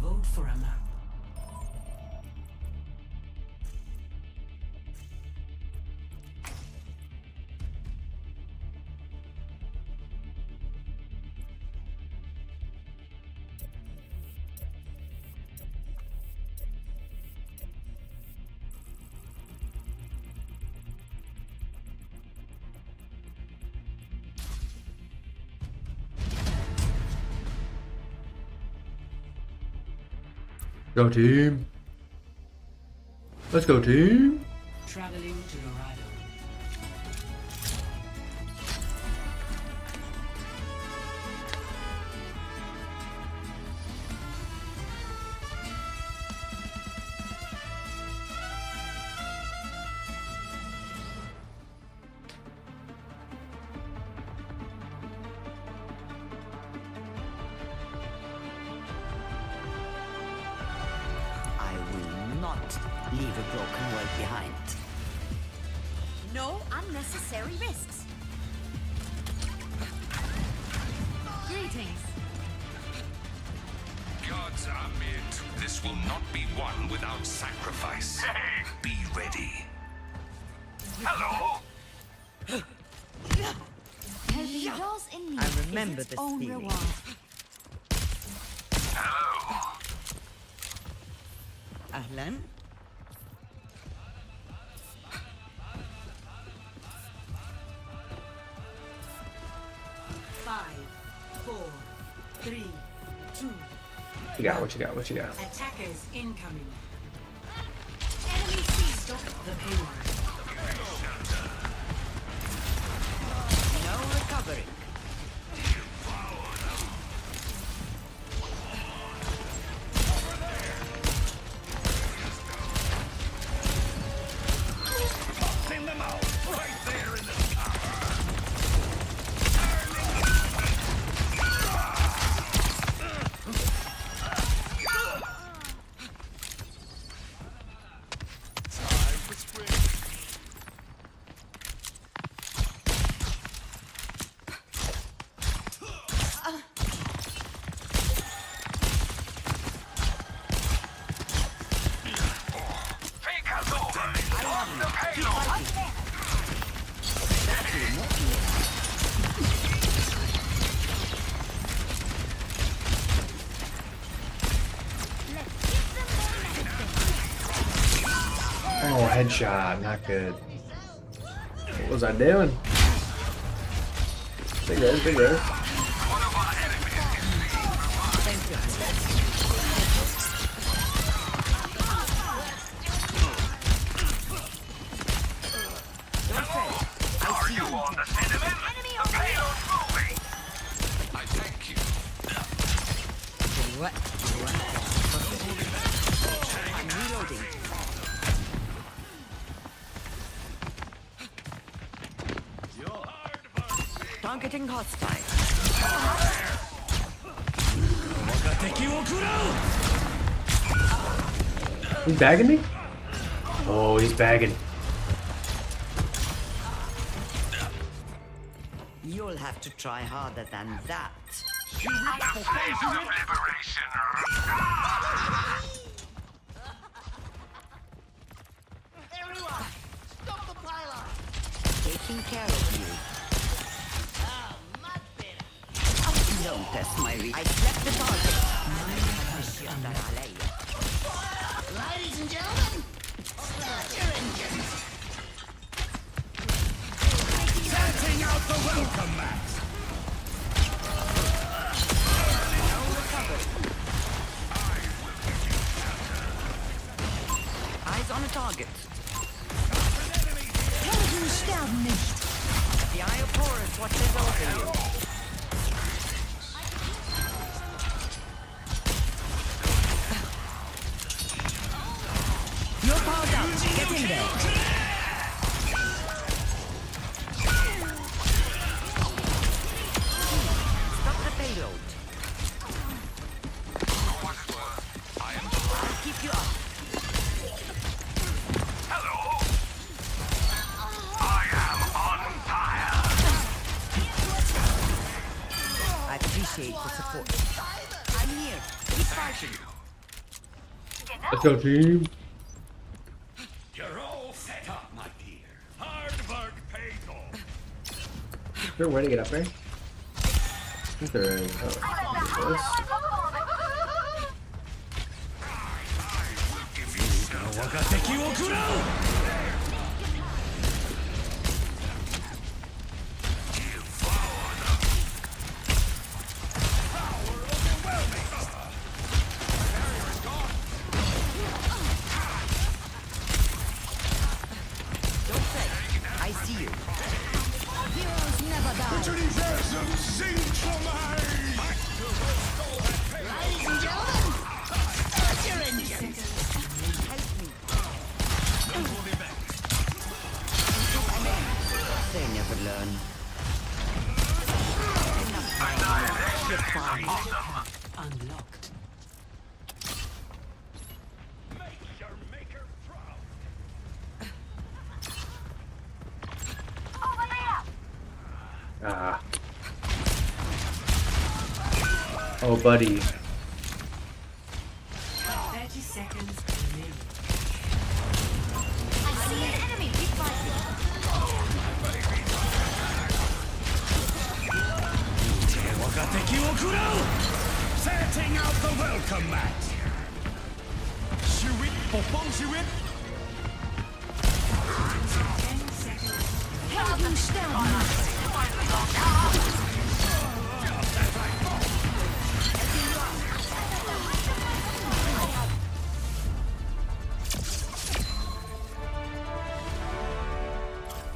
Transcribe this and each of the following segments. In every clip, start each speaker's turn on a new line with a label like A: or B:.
A: Vote for a map.
B: Go team. Let's go team.
A: Traveling to Dorado.
C: I will not leave a broken world behind.
D: No unnecessary risks. Greetings.
E: Gods amid. This will not be won without sacrifice. Be ready. Hello?
D: Helping those in need
C: I remember
D: is its
C: this
D: own
C: feeling.
D: reward.
E: Hello?
C: Ahlan?
A: Five, four, three, two.
B: What you got? What you got? What you got?
A: Attackers incoming.
D: Enemy seized.
A: Stop the payload.
C: No recovery.
E: Send them out right there in the time for spring. Fake us over. I want the payload.
B: Oh, headshot. Not good. What was I doing? Big res, big res.
E: One of our enemies is Are you on the cinnamon? The payload's moving. I thank you.
C: What? I'm reloading. Targeting hostile.
B: He's bagging me? Oh, he's bagging.
C: You'll have to try harder than that.
E: The face of liberation.
D: Everyone, stop the pylon.
C: Taking care of you.
D: Much better.
C: Don't test my reach. I slept the target. Under عليا.
D: Ladies and gentlemen, start your engines.
E: Setting out the welcome mat.
C: Eyes on a target.
D: Helden sterben nicht.
C: The Eye of Horus watches over you. You're powered up. Get in there. Stop the payload. I'll keep you up.
E: Hello. I am on fire.
C: I appreciate the support. I'm here. Keep fighting.
B: Let's go, team.
E: You're all set up, my dear. Hard work pays off.
B: Is there a way to get up there? I think there is. Oh, this.
E: Give you shelter. Devour them. Power overwhelming. Barrier is gone.
C: Don't fret. I see you.
D: Heroes never die.
E: Universum singt for
D: Ladies and gentlemen, start your engines.
C: Help me. They never learn. You're fine.
A: Unlocked.
E: Make your maker proud.
B: Ah. Oh, buddy.
A: 30 seconds remaining.
D: I see an enemy. Keep fighting.
E: Setting out the welcome mat. Shoot it, popong shoot it.
A: 10 seconds.
D: Helden sterben.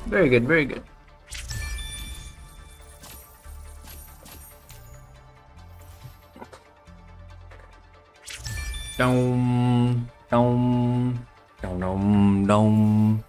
B: Very good, very good. Dong, dong, dong, dong, dong.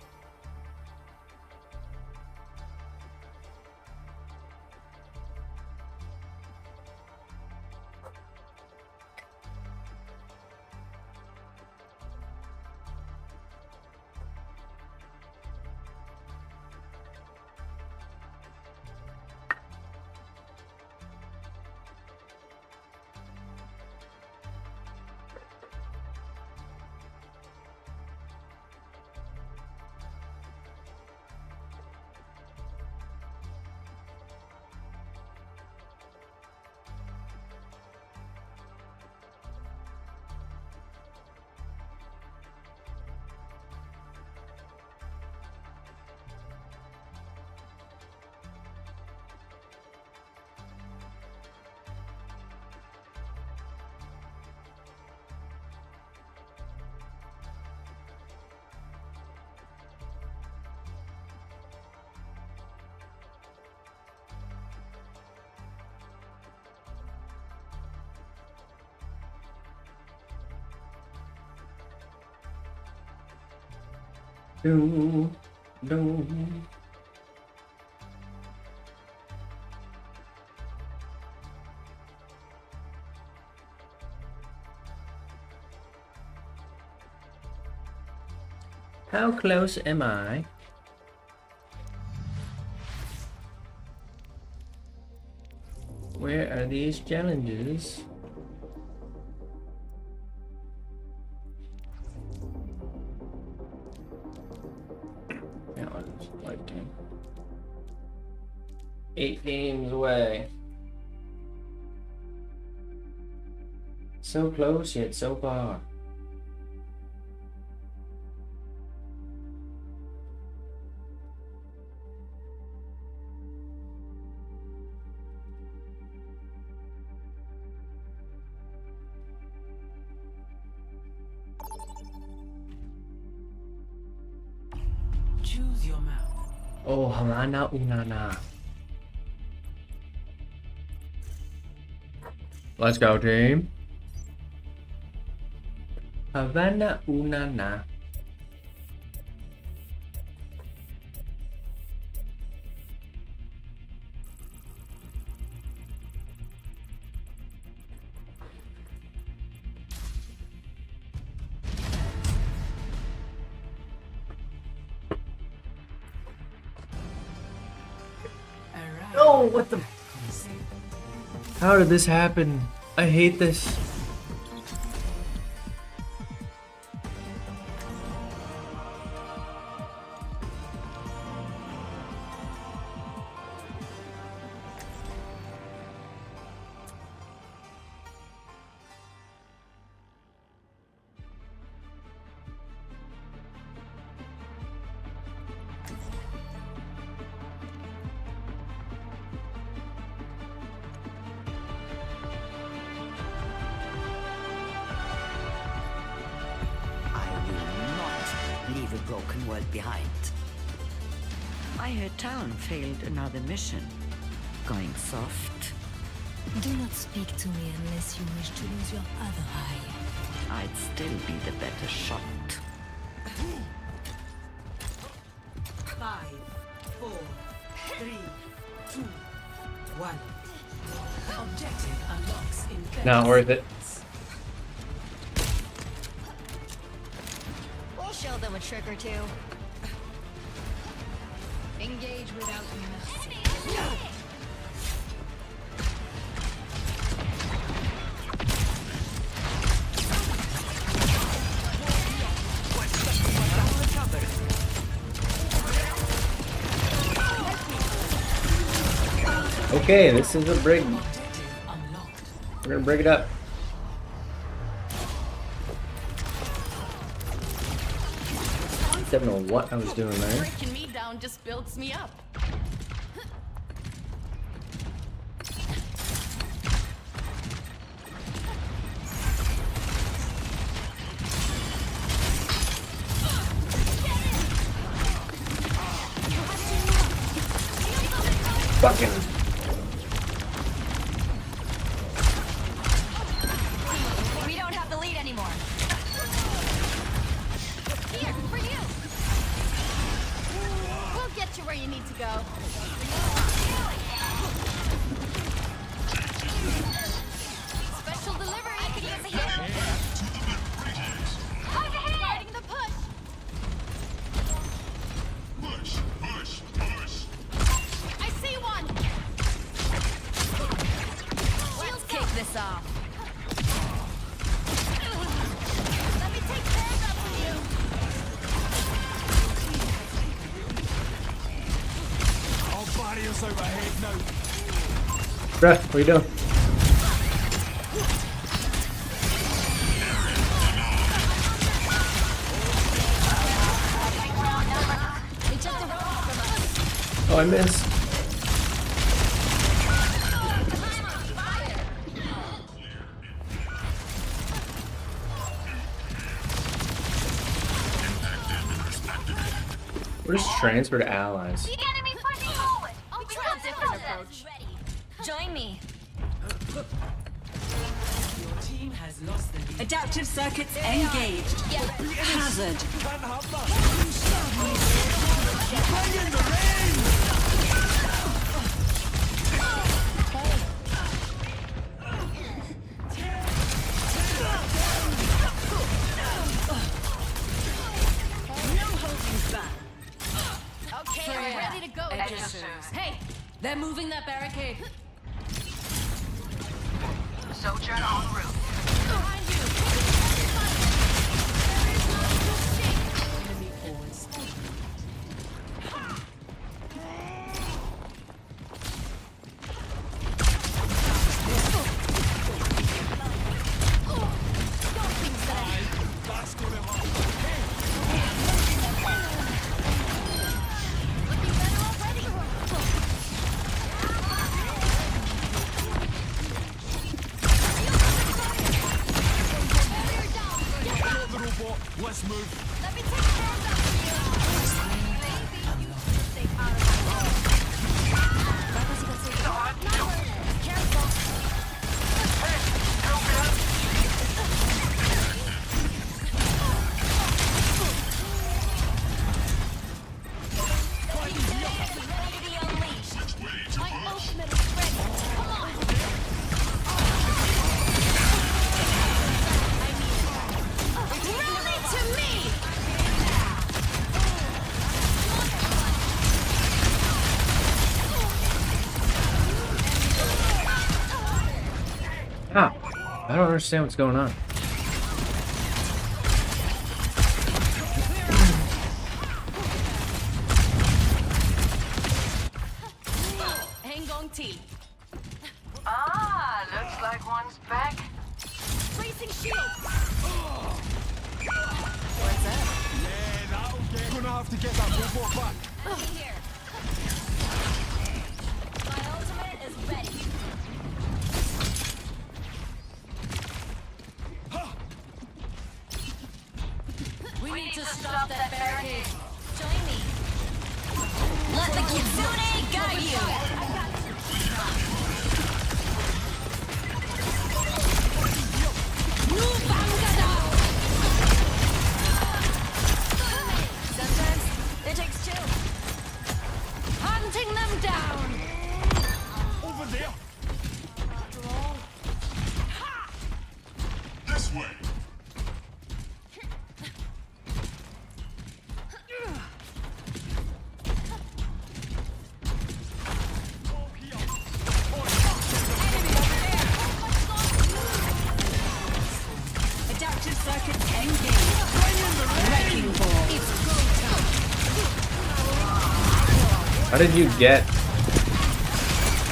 B: Dong, dong. How close am I? Where are these challenges? That one's like 10. 8 games away. So close yet so far.
A: Choose your map.
B: Oh, Havana Unana. Let's go, team. Havana Unana.
A: Arrive.
B: No, what the? How did this happen? I hate this.
C: I will not leave a broken world behind. I heard Talon failed another mission. Going soft.
D: Do not speak to me unless you wish to lose your other eye.
C: I'd still be the better shot.
A: 5, 4, 3, 2, 1. Objective unlocks in 30
B: Not worth it.
A: seconds.
D: We'll show them a trick or two. Engage without mercy.
B: Okay, this is a brig.
A: Objective unlocked.
B: We're gonna break it up. Don't know what I was doing there.
D: Breaking me down just builds me up.
B: Fucking.
D: We don't have the lead anymore. Here, for you. We'll get you where you need to go. Special delivery. I could use a hit. Starting the push. I see one. Let's kick this off. Let me take care of that for you.
F: Our barriers overhead, no.
B: Bruh, what are you doing?
D: They took the rope from us.
B: Oh, I missed. We're just transfer to allies.
D: The enemy pushing forward. I'll try a different approach. Join me.
A: Your team has lost the lead.
G: Adaptive circuits engaged. Hazard.
D: Okay, I'm ready to go. Hey, they're moving that barricade.
A: Soldier en route.
D: Behind you.
A: Enemy forward squad.
D: Looking better already.
F: Little bot, let's move.
D: Let me take care of that for you. Baby, you should stay out of
B: I don't understand what's going on.
D: Hang on, T.
A: Ah, looks like one's back.
D: Placing shield.
F: Yeah, that'll get. Gonna have to get that robot back.
D: Here. My ultimate is ready. We need to stop that barricade. Join me. Let the Kitsune guide you. Sometimes it takes two. Hunting them down.
F: Over there.
E: This way.
G: Adaptive circuits engaged. Wrecking ball.
B: How did you get?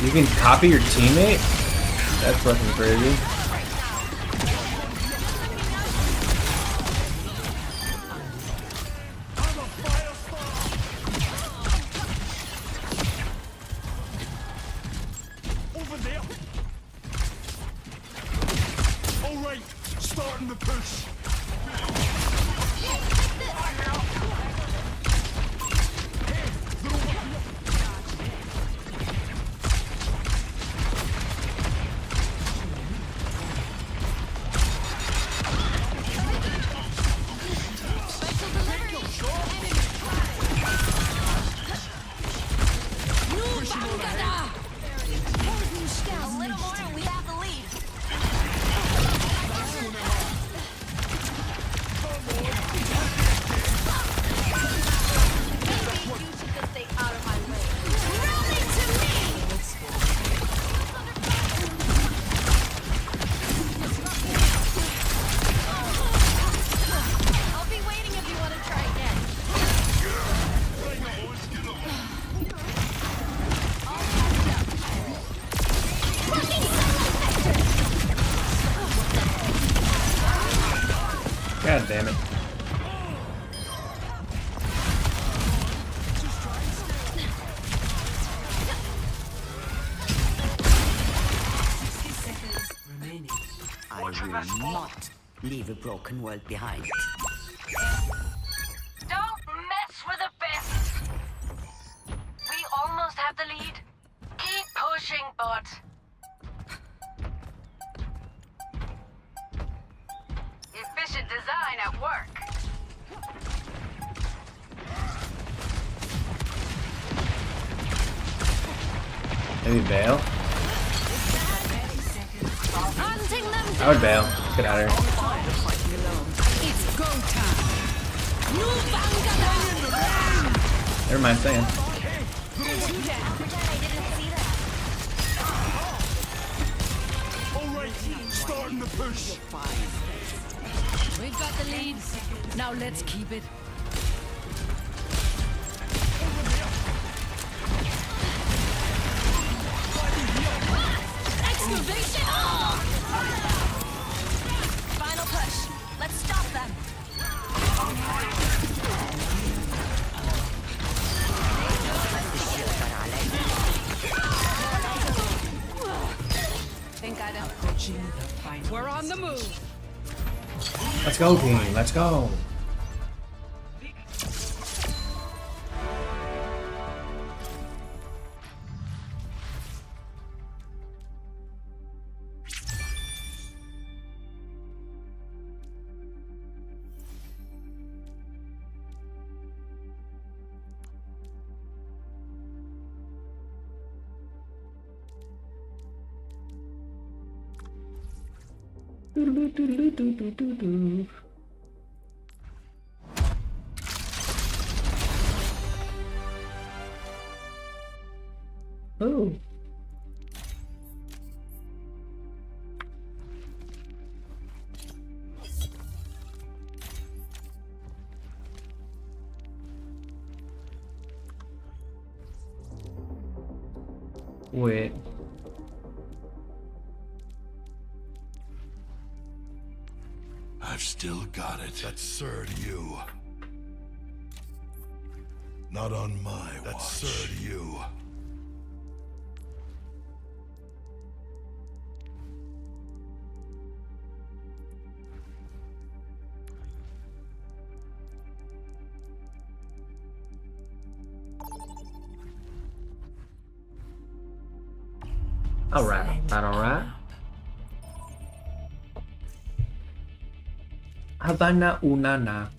B: You can copy your teammate? That's fucking crazy.
F: Over there. All right, starting the push.
D: A little more and we have the lead. Maybe you two could stay out of my way. Rally to me! I'll be waiting if you want to try again.
B: God damn it.
A: Remaining.
C: I will not leave a broken world behind.
A: Don't mess with the best. We almost have the lead. Keep pushing, bot. Efficient design at work.
B: Maybe bail?
D: Hunting them
B: I would bail. Get out of here.
G: It's go time.
B: Never mind saying.
F: All right, starting the push.
G: We've got the lead. Now let's keep it.
D: Excavation! Final push. Let's stop them.
G: Think I don't.
A: Approaching the final.
G: We're on the move.
B: Let's go, team. Let's go. Oh. Wait.
F: I've still got it. That's Sir to you. Not on my watch. That's Sir to you.
B: Alright, alright. Havana Unana.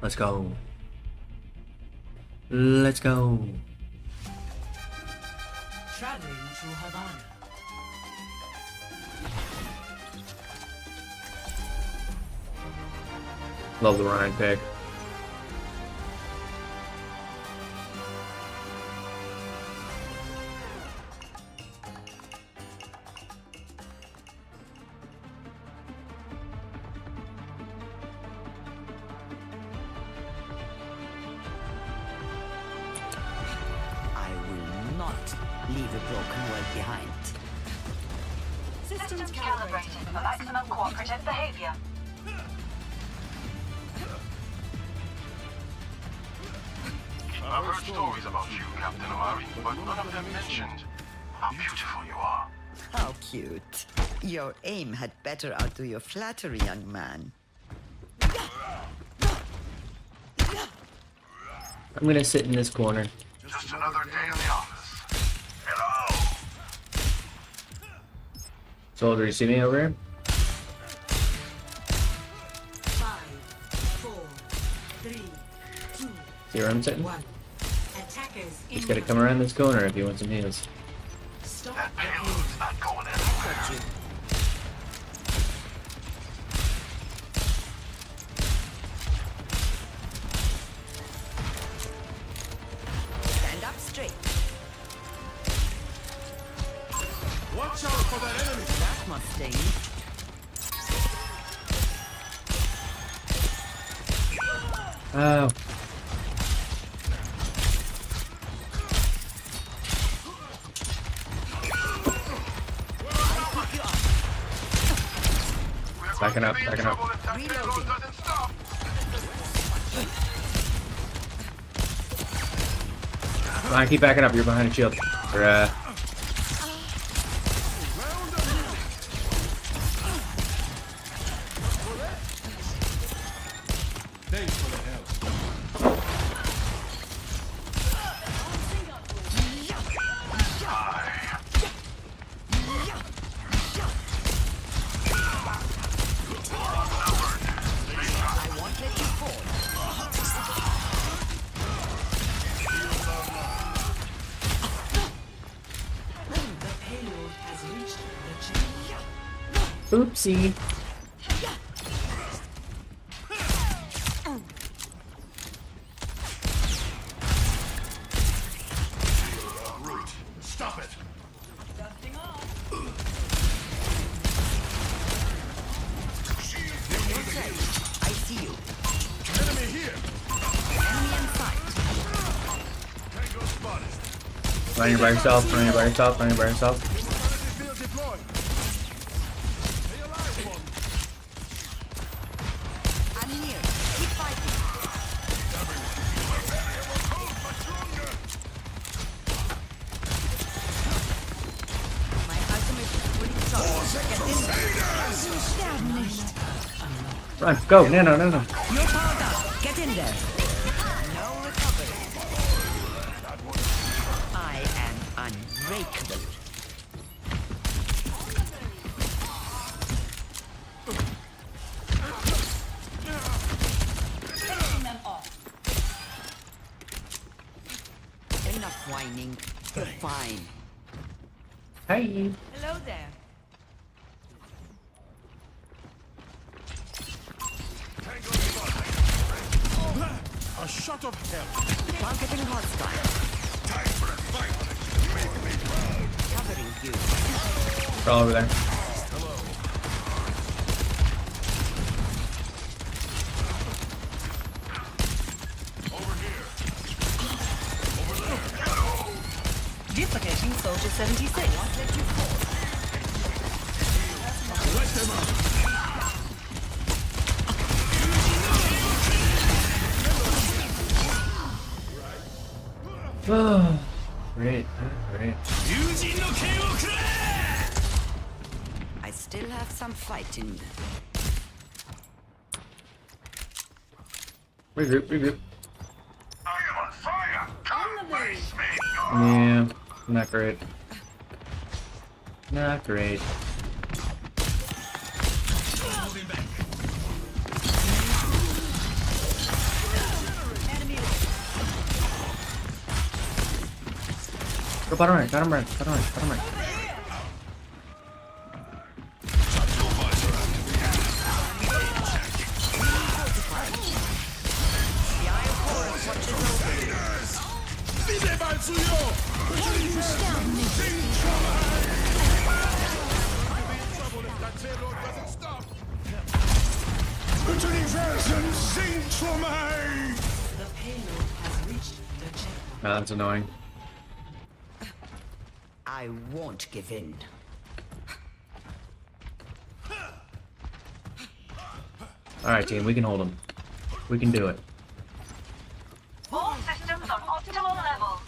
B: Let's go. Let's go.
H: Traveling to Havana.
B: Love the Ryan pick.
C: I will not leave a broken world behind.
A: Systems calibrated for maximum cooperative behavior.
I: I've heard stories about you, Captain Amari, but none of them mentioned how beautiful you are.
C: How cute. Your aim had better outdo your flattery, young man.
B: I'm gonna sit in this corner.
I: Just another day in the office. Hello!
B: Soldier, you see me over here?
H: 5, 4, 3, 2,
B: See where I'm sitting?
H: 1. Attackers
B: Just gotta come around this corner if you want some heals.
H: Stop
I: That
H: the
I: payload's not going anywhere.
C: Stand up straight.
F: Watch out for that enemy!
C: That must sting.
B: Oh. Backing up, backing up.
C: Reloading.
B: Come on, keep backing up. You're behind a shield. Or,
F: Thanks for the help.
C: I won't let you fall.
H: The payload has reached the chamber.
B: oopsie.
F: Root, stop it!
C: I see you.
F: Enemy here!
C: Enemy in sight.
F: Tango spotted.
B: Running by yourself, running by yourself, running by yourself.
F: Field deployed. Stay alive, one.
C: I'm here. Keep fighting. My ultimate is fully charged.
B: Run, go, no.
C: You're powered up. Get in there. No recovery. I am unbreakable. Enough whining. You're fine.
B: Hey.
C: Hello there.
F: Tango spotted. A shot of hell.
C: Targeting hostile.
F: Time for a fight. Make me proud.
C: Covering you.
B: They're all over there.
H: Duplicating Soldier 76.
B: Oh, great, great.
C: I still have some fight in me.
B: Regroup, regroup.
I: I am on fire. Come face me.
B: Yeah, not great. Not great. Go bottom right, bottom right, bottom right, bottom right.
H: The payload has reached the checkpoint.
B: Oh, that's annoying.
C: I won't give in.
B: Alright, team, we can hold them. We can do it.
A: All systems on optimal level.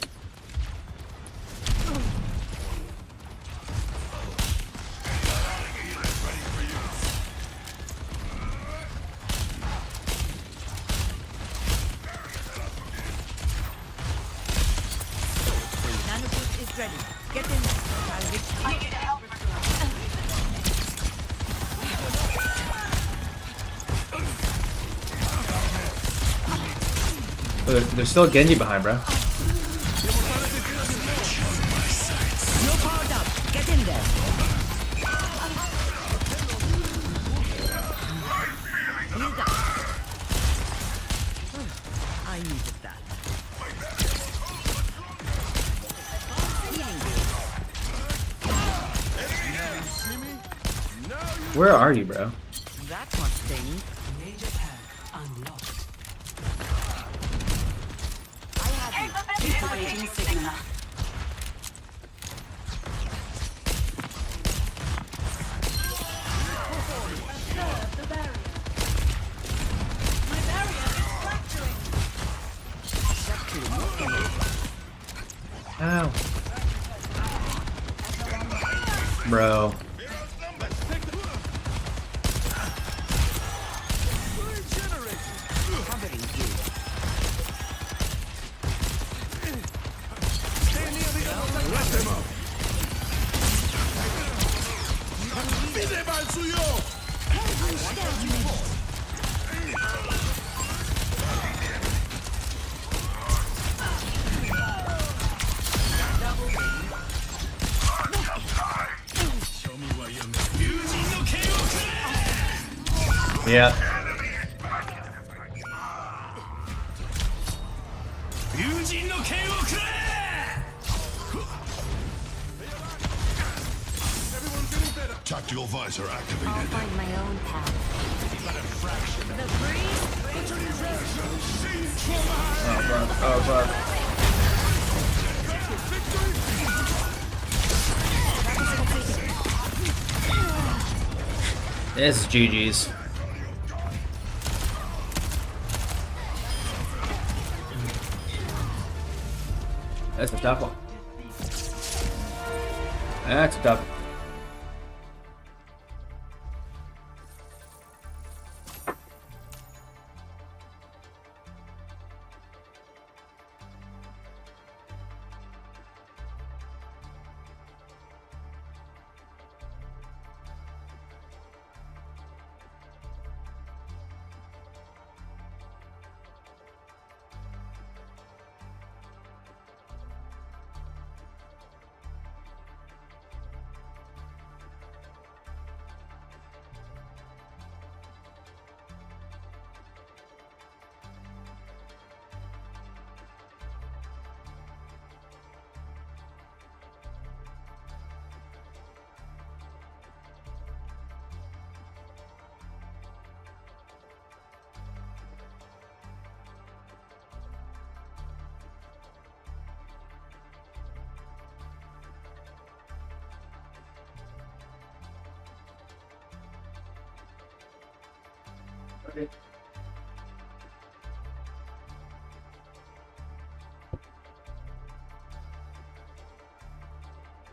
C: Nanoboost is ready. Get in there.
A: I need help.
B: Oh, there's still a Genji behind, bro.
C: No powered up. Get in there. Healed up. I needed that. Healing.
B: Where are you, bro?
C: That must sting.
H: Major tank unlocked.
A: Capability signal.
B: Ow. Bro.
C: Covering you.
B: Yeah.
F: Tactical visor activated.
D: I'll find my own path.
B: Oh, fuck. Oh, fuck. This is GG's. That's a tough one. That's a tough one.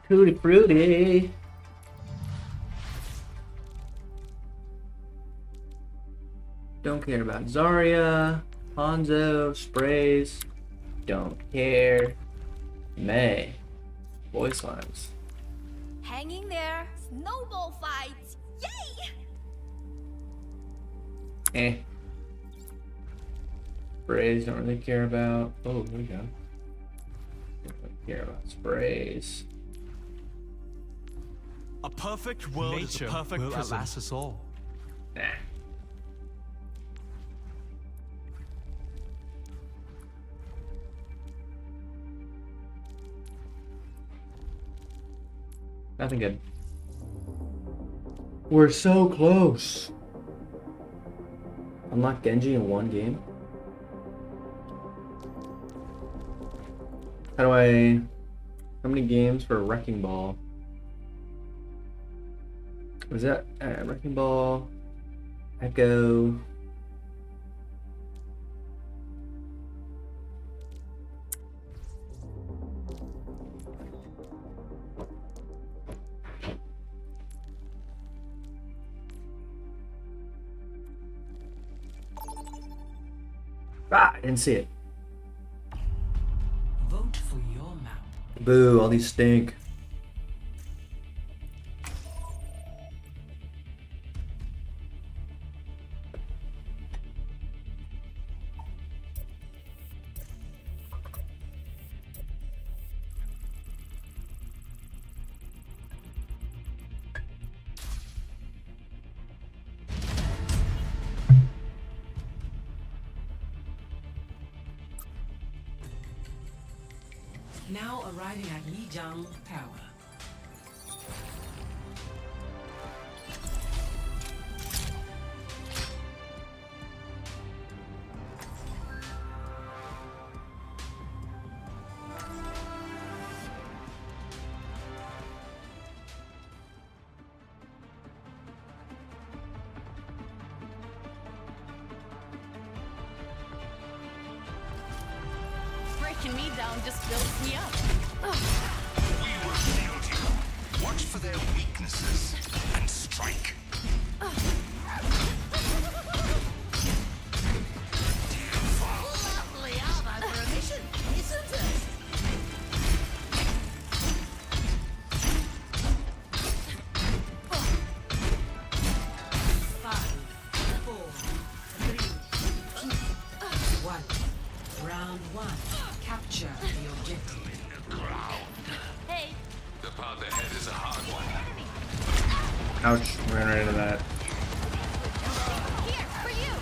B: Tutti fruity. Don't care about Zarya, Hanzo, sprays. Don't care. May. Boy slimes.
D: Hanging there. Snowball fights. Yay!
B: Eh. Sprays don't really care about. Oh, here we go. Don't really care about sprays.
J: A perfect world is a perfect will prison. Outlast us all.
B: Nah. Nothing good. We're so close. Unlock Genji in one game. How many games for Wrecking Ball? Was that Wrecking Ball? Echo. Ah, I didn't see it.
H: Vote for your mount.
B: Boo, all these stink.
H: Now arriving at Lijiang Tower.
G: Breaking me down just builds me up.
E: We will shield you. Watch for their weaknesses and strike.
D: Lovely armor for a mission, isn't it?
H: Five, four, three, two, one. Round one. Capture the objective.
D: Hey,
E: The path ahead is a hard one.
B: Ouch, ran right into that.
D: here for you.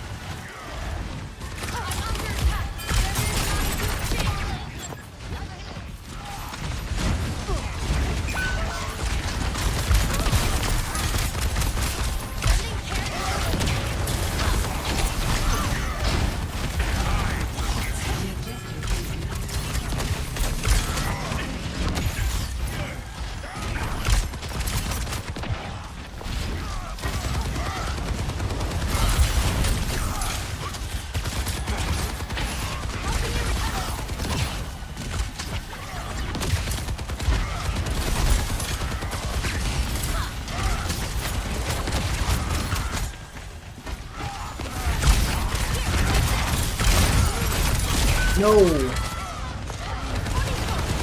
B: No!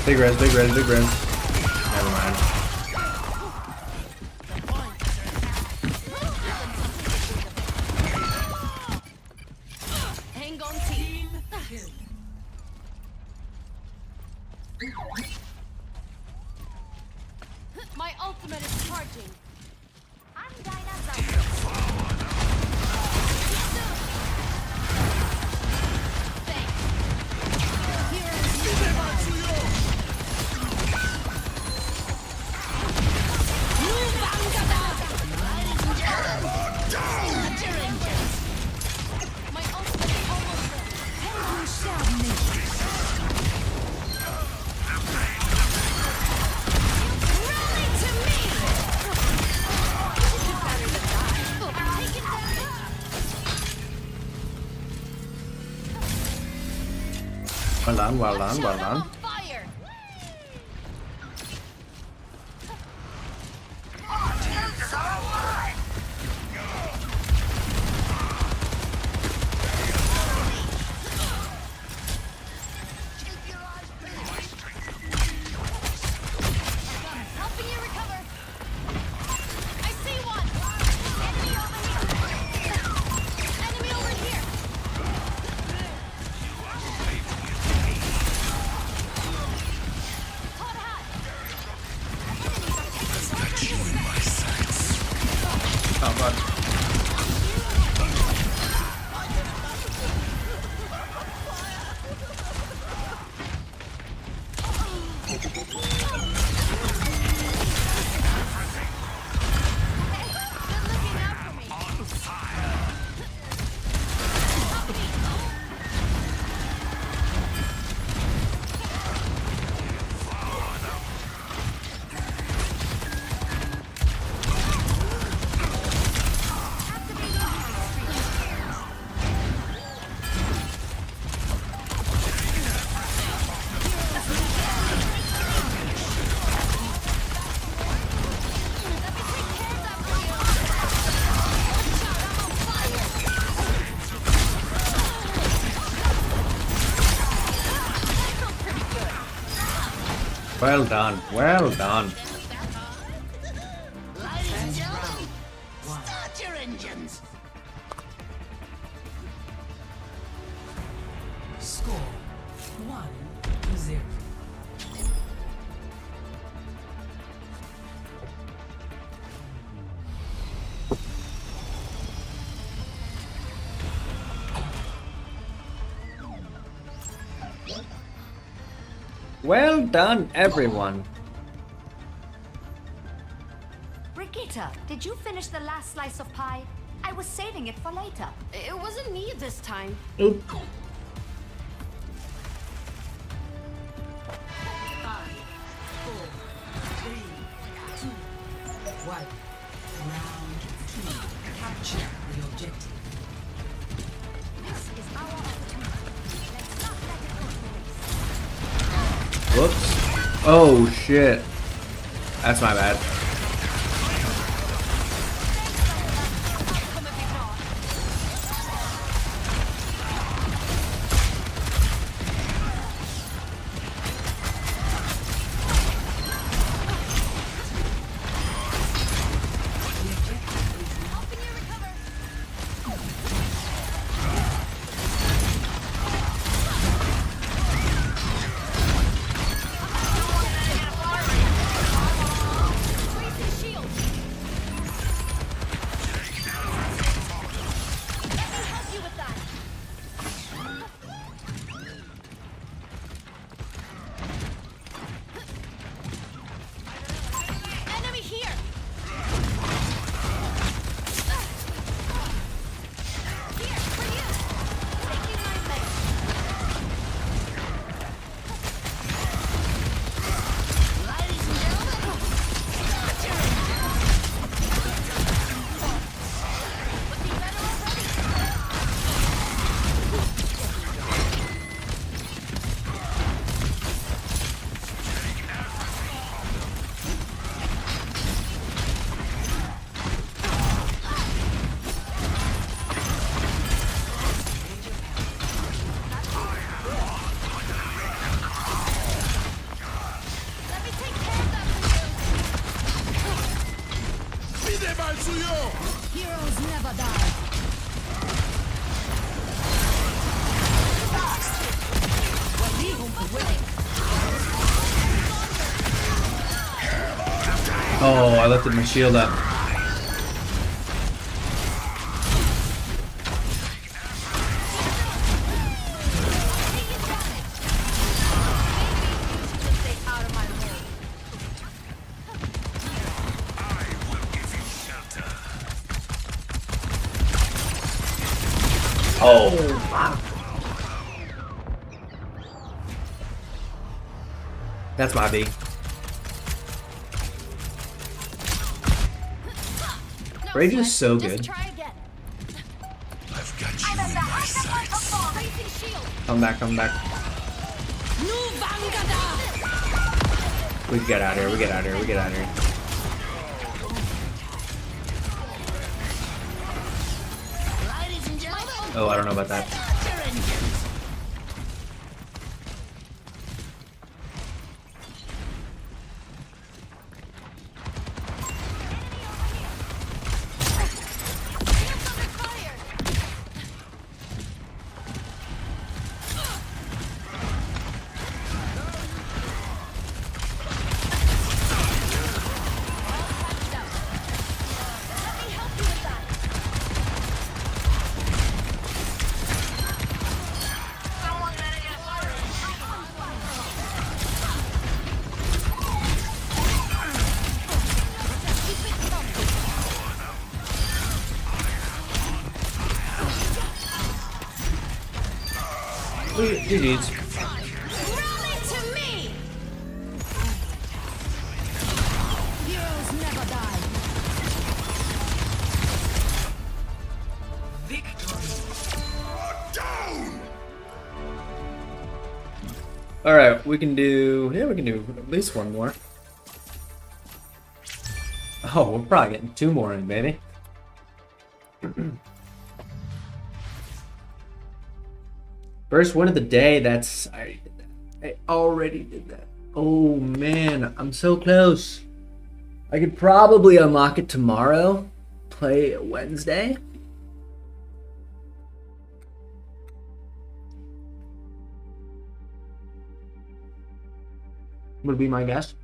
B: Big res, big res, big res. Never mind.
G: Hang on, team. My ultimate is charging.
D: I'm Dinosaur.
G: My ultimate is almost ready.
D: Rally to me!
B: Well done, well done, well done.
D: Fire! Helping you recover. I see one. Enemy over here. Caught hot.
F: Got you in my sights.
B: Oh god.
D: Good looking out for me.
B: Well done, well done.
H: Start your engines. Score 1-0.
B: Well done, everyone.
K: Brigitte, did you finish the last slice of pie? I was saving it for later.
D: It wasn't me this time.
B: Oop.
H: 5, 4, 3, 2, 1. Round 2. Capture the objective.
K: This is our opportunity. Let's not let it go to waste.
B: Whoops. Oh shit. That's my bad.
D: Helping you recover. Raising shield. Let me help you with that. Enemy here. Here, for you. Taking my place. Ladies and gentlemen, start your looking better already. Let me take care of that for you.
G: Heroes never die.
B: Oh, I lifted my shield up.
D: Stay out of my way.
B: Oh, fuck. That's my B. Rage is so
D: Just
B: good.
D: try again.
F: I've got you in my sights.
D: Raising shield.
B: Come back, come back.
G: Nu Vangada!
B: We get out of here. We get out of here. We get out of here.
G: Ladies and gentlemen,
B: Oh, I don't know about that.
G: start your engines.
B: GG's.
G: Run it to me! Heroes never die.
B: All right, we can do. Yeah, we can do at least one more. Oh, we're probably getting 2 more in, baby. First win of the day. That's I already did that. I already did that. Oh man, I'm so close. I could probably unlock it tomorrow. Play Wednesday. Would be my guess.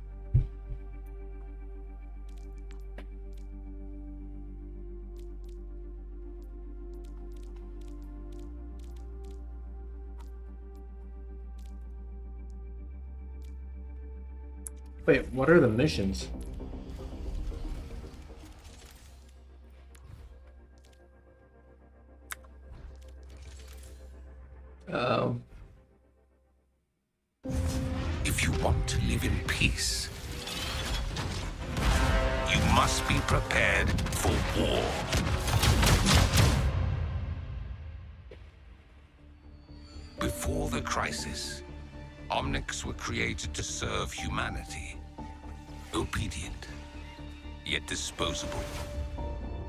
B: Wait, what are the missions? Oh.
E: If you want to live in peace, you must be prepared for war. Before the crisis, Omnics were created to serve humanity. Obedient, yet disposable.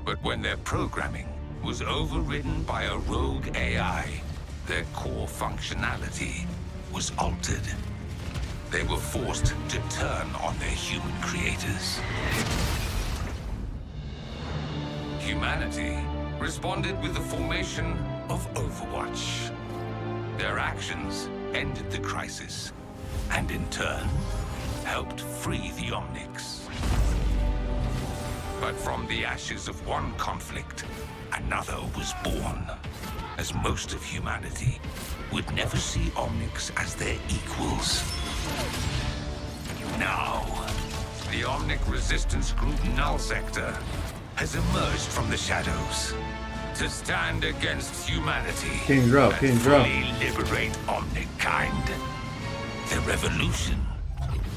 E: But when their programming was overridden by a rogue AI, their core functionality was altered. They were forced to turn on their human creators. Humanity responded with the formation of Overwatch. Their actions ended the crisis, and in turn, helped free the Omnics. But from the ashes of one conflict, another was born, as most of humanity would never see Omnics as their equals. Now, the Omnic resistance group Null Sector has emerged from the shadows to stand against humanity
B: King Drop,
E: and
B: King Drop.
E: fully liberate Omnic kind. The revolution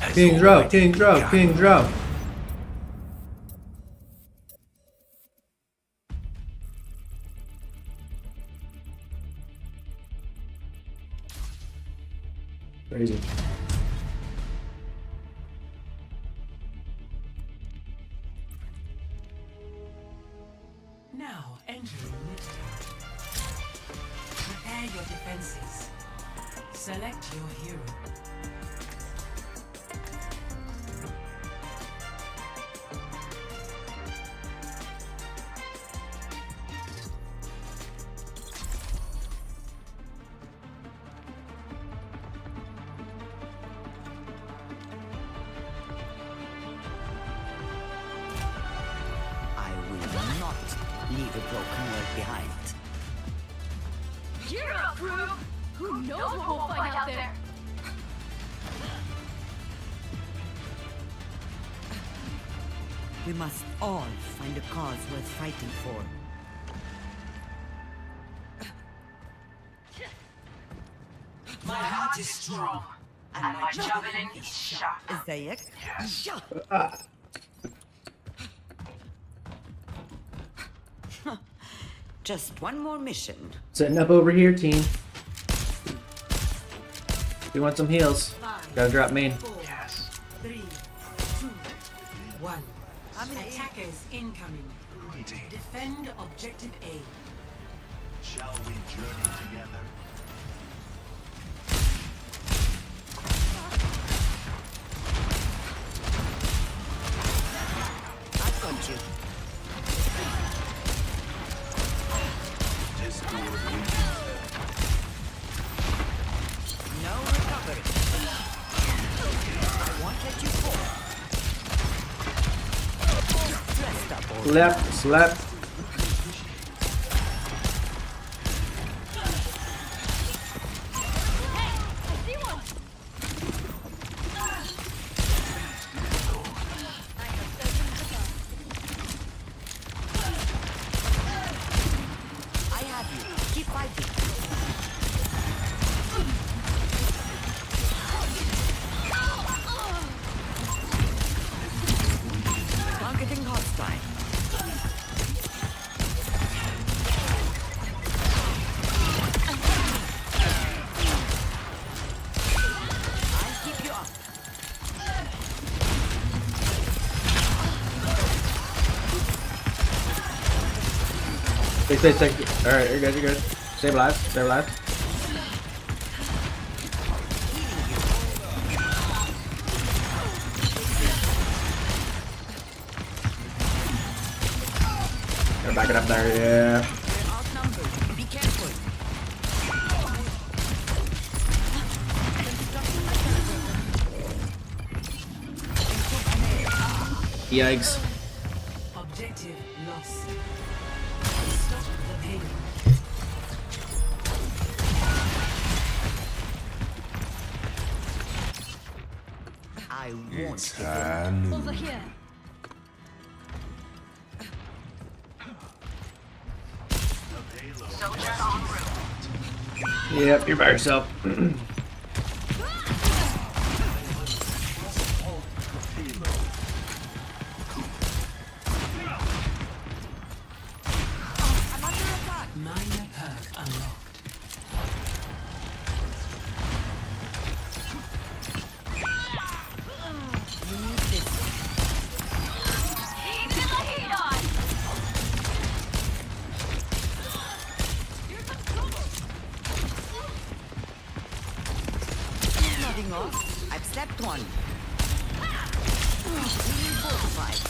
E: has
B: King Drop,
E: already
B: King Drop,
E: begun.
B: King Drop. Crazy.
H: Now entering Midtown. Prepare your defenses. Select your hero.
C: I will not leave a broken world behind.
A: Gear up, crew! Who knows what we'll find out there?
C: We must all find a cause worth fighting for.
H: My heart is strong, and my javelin is sharp.
C: Zayek? Just one more mission.
B: Setting up over here, team. We want some heals. Gotta drop main.
H: Yes. 3, 2, 1. Attackers incoming. Defend objective A.
I: Shall we journey together?
C: I've got you. No recovery. I won't let you fall. Dressed up all
B: Left, slap.
C: I have you. Keep fighting. Targeting hostile. I'll keep you up.
B: Stay. Alright, you're good. Stay alive, stay alive. Gotta back it up there, yeah.
C: We're outnumbered. Be careful.
B: Yikes.
H: Objective lost. Stop the pain.
C: I won't
F: It's
C: give in.
G: Over here.
A: Soldier en route.
B: Yep, you're by yourself.
H: Minor perk unlocked.
A: Keep the heat on.
C: Nothing off. I've slept one. Healing fortified.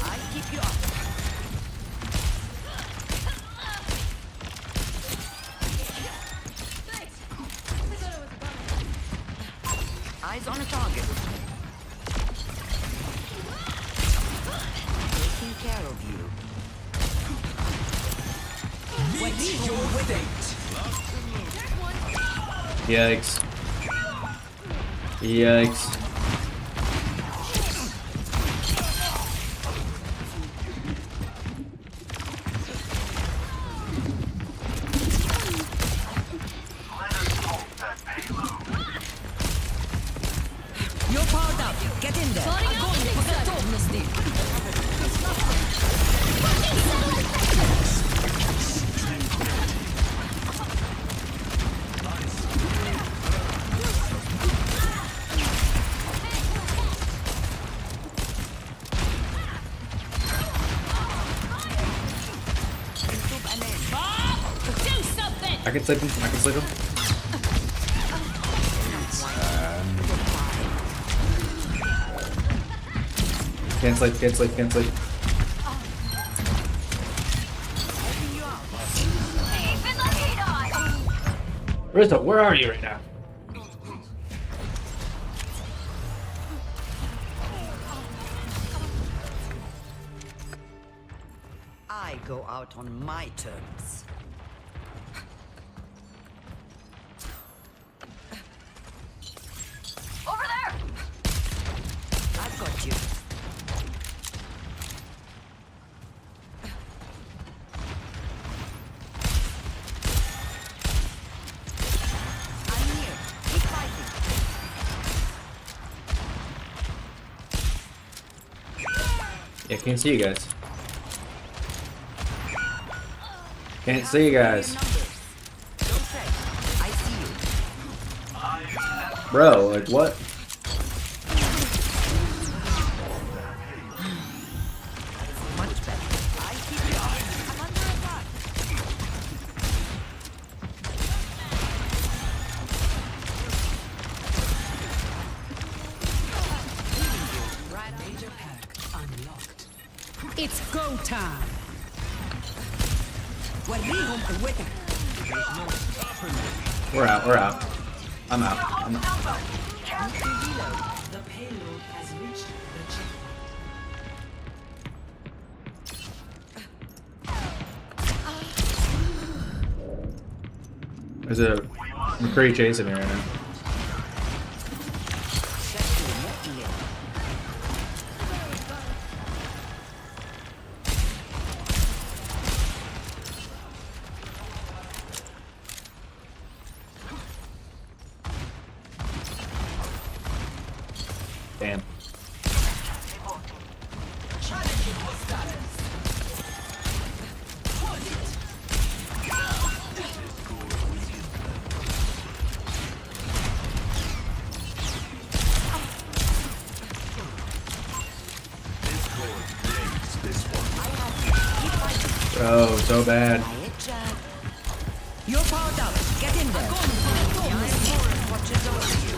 C: I'll keep you up. Eyes on a target. Taking care of you.
B: Yikes. Yikes.
I: Let us hope that payload.
C: You're powered up. Get in there.
G: Огонь по готовности. Do something.
B: I can slip him. Can't sleep.
A: Keeping the heat on.
B: Rizzo, where are you right now?
C: I go out on my terms.
A: Over there.
C: I've got you. I'm here. Keep fighting.
B: Yeah, can't see you guys. Can't see you guys.
C: Don't fret. I
B: Bro, like what?
C: Much better. I keep you up. I'm under attack.
H: Major pack unlocked.
G: It's go time.
B: We're out, we're out. I'm out. I'm out.
H: The payload has reached the checkpoint.
B: There's a McCree chasing me right now. Damn. Bro, so bad.
C: You're powered up. Get in there. Watches over you.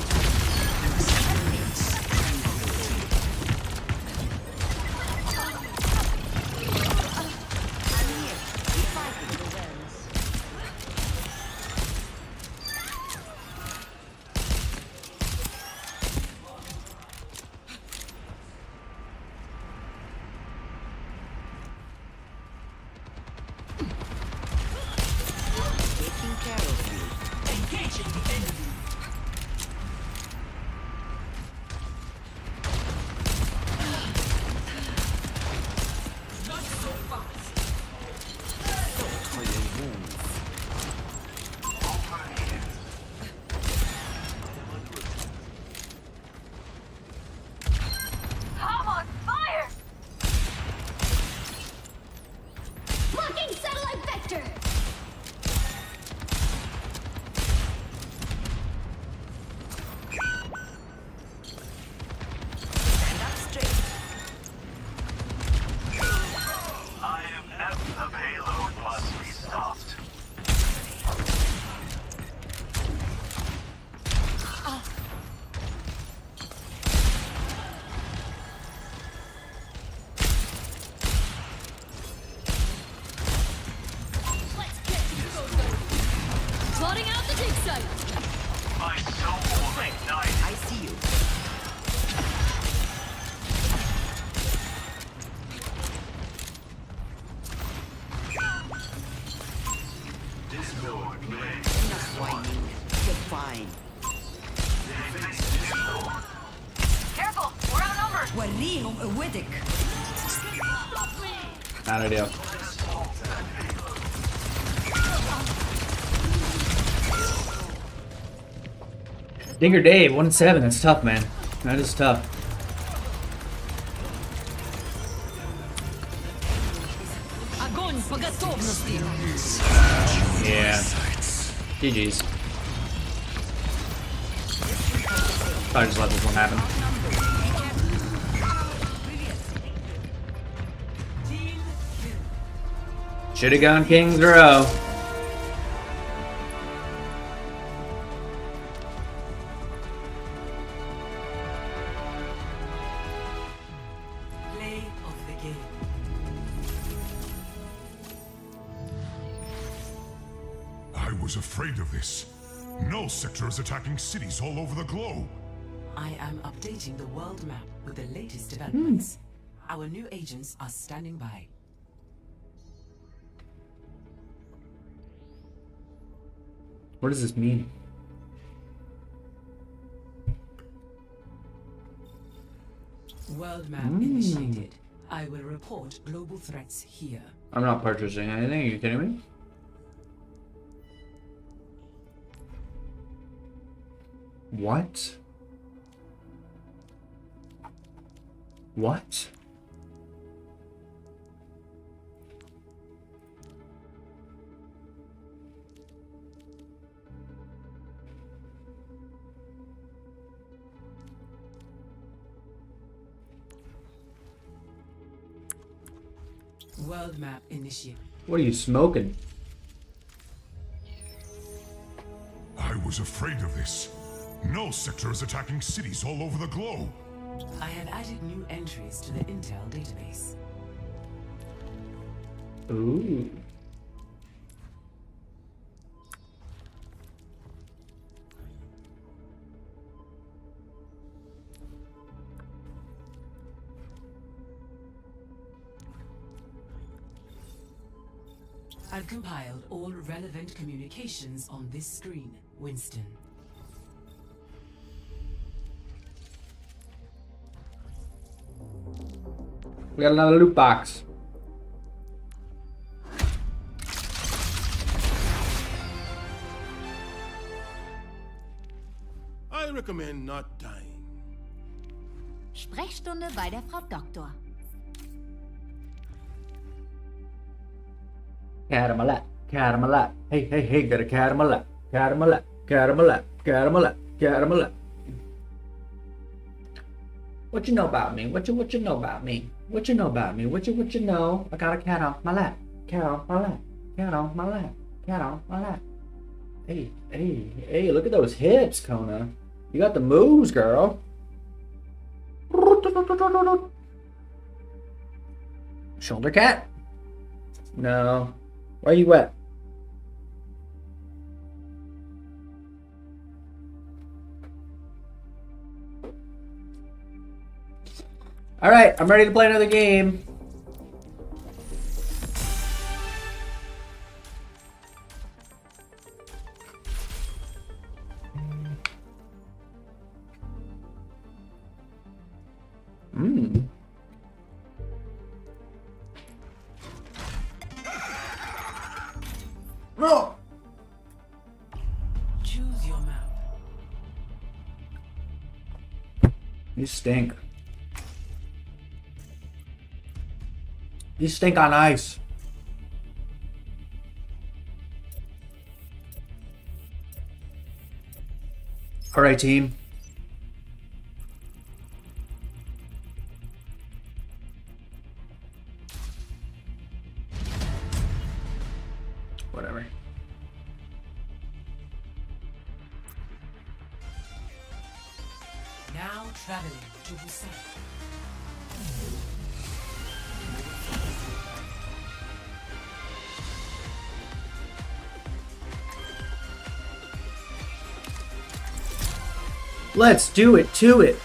C: Taking care of you.
H: Engaging the enemy. Not so fast.
C: For your wounds.
A: I'm on fire!
K: Blocking satellite vector!
C: Stand up straight.
I: I am at the payload must be stopped.
G: Plotting out the dig site.
I: My soul will ignite.
C: I see you.
I: Discord play.
C: Enough whining. You're fine.
A: Careful, we're outnumbered!
C: وريهم قوتك.
B: Not ideal. Dinger Dave, 1-7. That's tough, man. That is tough.
G: Огонь по готовности.
B: Yeah. GG's. Probably just let this one happen. Should've gone King's Row.
H: Play of the game.
F: I was afraid of this. Null Sector is attacking cities all over the globe.
H: I am updating the world map with the latest developments. Our new agents are standing by.
B: What does this mean?
H: World map initiated. I will report global threats here.
B: I'm not purchasing anything. Are you kidding me? What? What?
H: World map initiated.
B: What are you smoking?
F: I was afraid of this. No sector is attacking cities all over the globe.
H: I have added new entries to the Intel database.
B: Ooh.
H: I've compiled all relevant communications on this screen, Winston.
B: We got another loot box.
I: I recommend not dying.
K: Sprechstunde bei der Frau Doktor.
B: Caramel, caramel. Hey, hey, hey, got a caramel, caramel, caramel, caramel, caramel. What you know about me? What you know about me? What you know about me? What you know? I got a cat on my lap, cat on my lap, cat on my lap, cat on my lap. Hey, hey, hey, look at those hips, Kona. You got the moves, girl. Shoulder cat? No. Why are you wet? Alright, I'm ready to play another game. No.
H: Choose your map.
B: You stink. You stink on ice. All right, team. Whatever.
H: Now traveling to Busan.
B: Let's do it to it.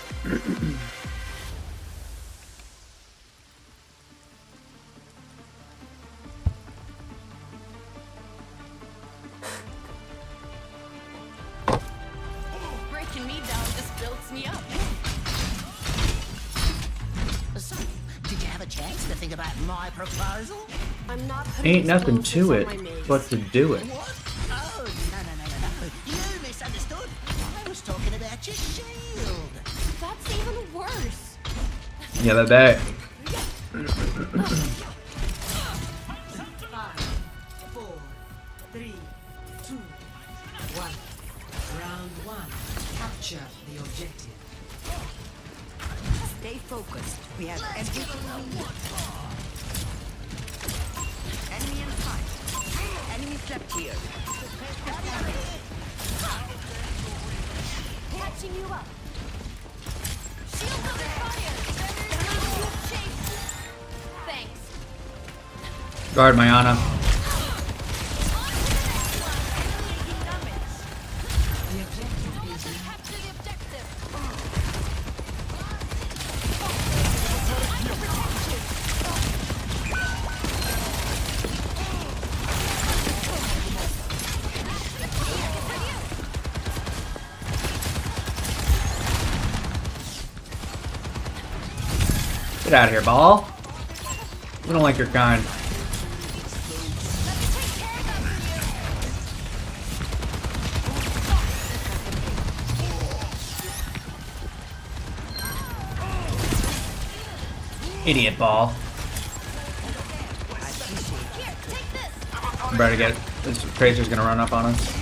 D: Breaking me down just builds me up.
L: So, did you have a chance to think about my proposal?
K: I'm not
B: Ain't nothing to it but to do it.
L: What? Oh, no. You misunderstood. I was talking about your shield.
K: That's even worse.
B: Yeah, that bad.
H: 5, 4, 3, 2, 1. Round 1. Capture the objective.
C: Stay focused. We have everything we need. Enemy in sight. Enemy trapped here.
K: Catching you up.
D: Shield under fire! Chase! Thanks.
B: Guard my Ana.
H: The objective is
D: Capture the objective!
B: Get out of here, ball. We don't like your kind. Idiot ball. I'm about to get this Tracer's gonna run up on us.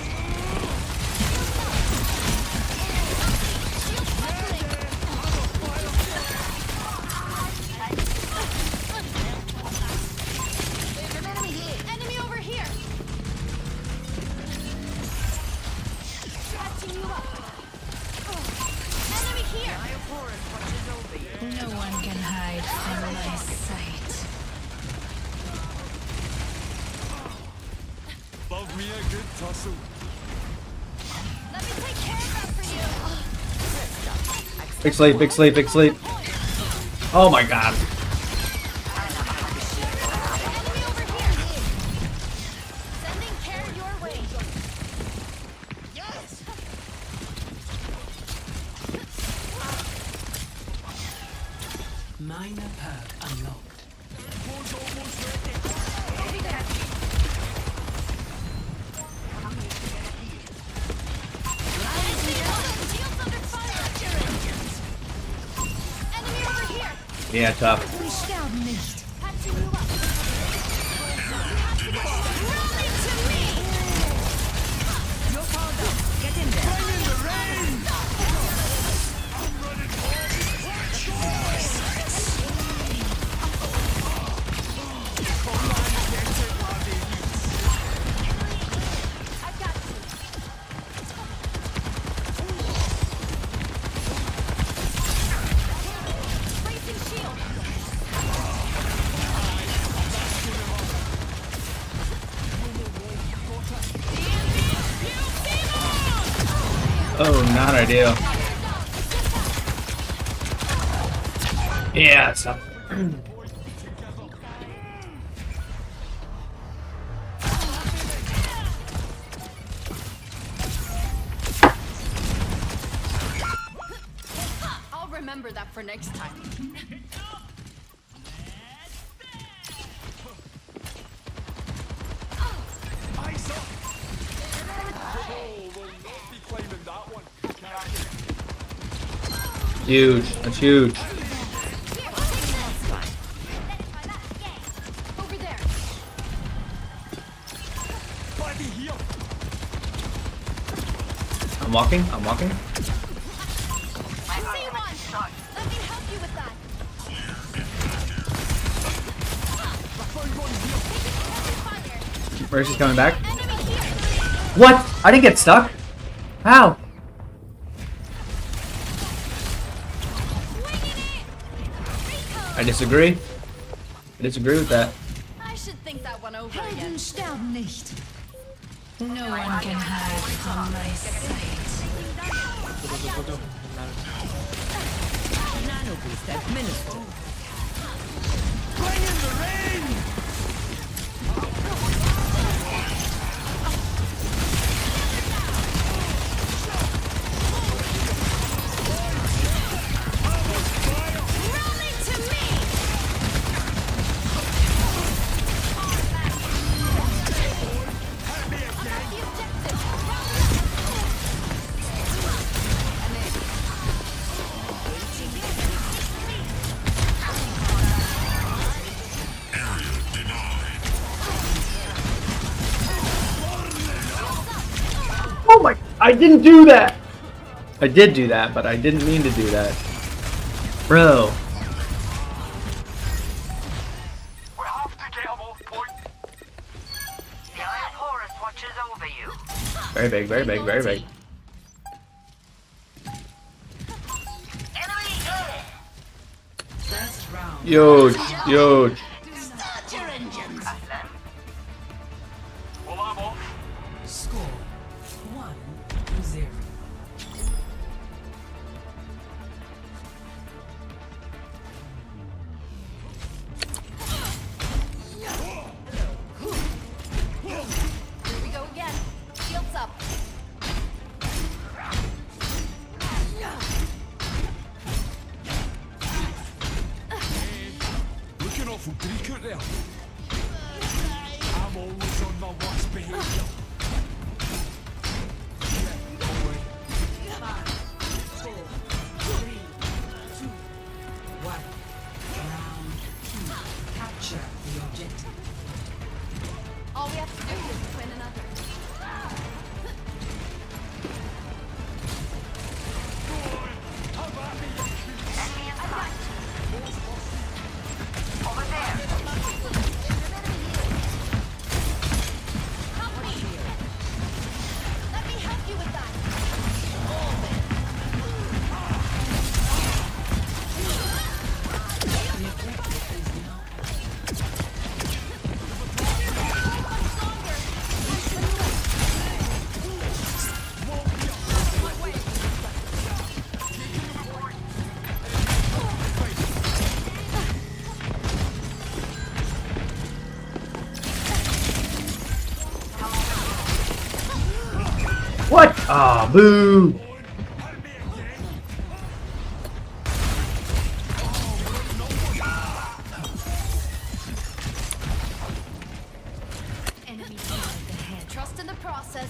G: No one can hide from my sight.
J: Love me a good tussle.
K: Let me take care of that for you.
B: Big sleep, big sleep, big sleep. Oh my god.
K: Enemy over here. Sending care your way.
L: Yes!
H: Minor perk unlocked.
K: Shields under fire. Enemy over here.
B: Yeah, tough.
K: We sterben nicht. Patching you up. Rally to me.
C: You're powered up. Get in there.
K: I've got you. Placing shield.
B: Oh, not ideal. Yeah, it's up.
G: I'll remember that for next time.
J: Eyes up! Oh, we'll not be claiming that one.
B: Huge. That's huge.
K: Over there.
J: Bloody here!
B: I'm walking. I'm walking.
K: I see one. Let me help you with that. Taking heavy fire.
B: Mercy's coming back.
K: Enemy here.
B: What? I didn't get stuck. How?
K: Winging it. Rico.
B: I disagree. I disagree with that.
G: I should think that one over again.
D: Helden sterben nicht.
G: No one can hide from my sight.
C: Nano boost administered.
J: Bring in the rain!
K: Rally to me. The objective.
B: Oh my! I didn't do that. I did do that, but I didn't mean to do that, bro.
I: We have to get him off point.
A: The Eye of Horus watches over you.
B: Very big, very big, very big.
A: Enemy here.
H: First round.
B: Huge, huge.
L: Start your engines.
I: Well, I'm off.
H: Score 1-0.
K: Here we go again. Shields up.
J: Looking awful Greek out there. I'm always on my worst behaviour.
H: Round 2. Capture the objective.
K: All we have to do is win another.
A: Enemy in sight. Over there.
K: Company.
B: Boo!
K: Enemy ahead. Trust in the process.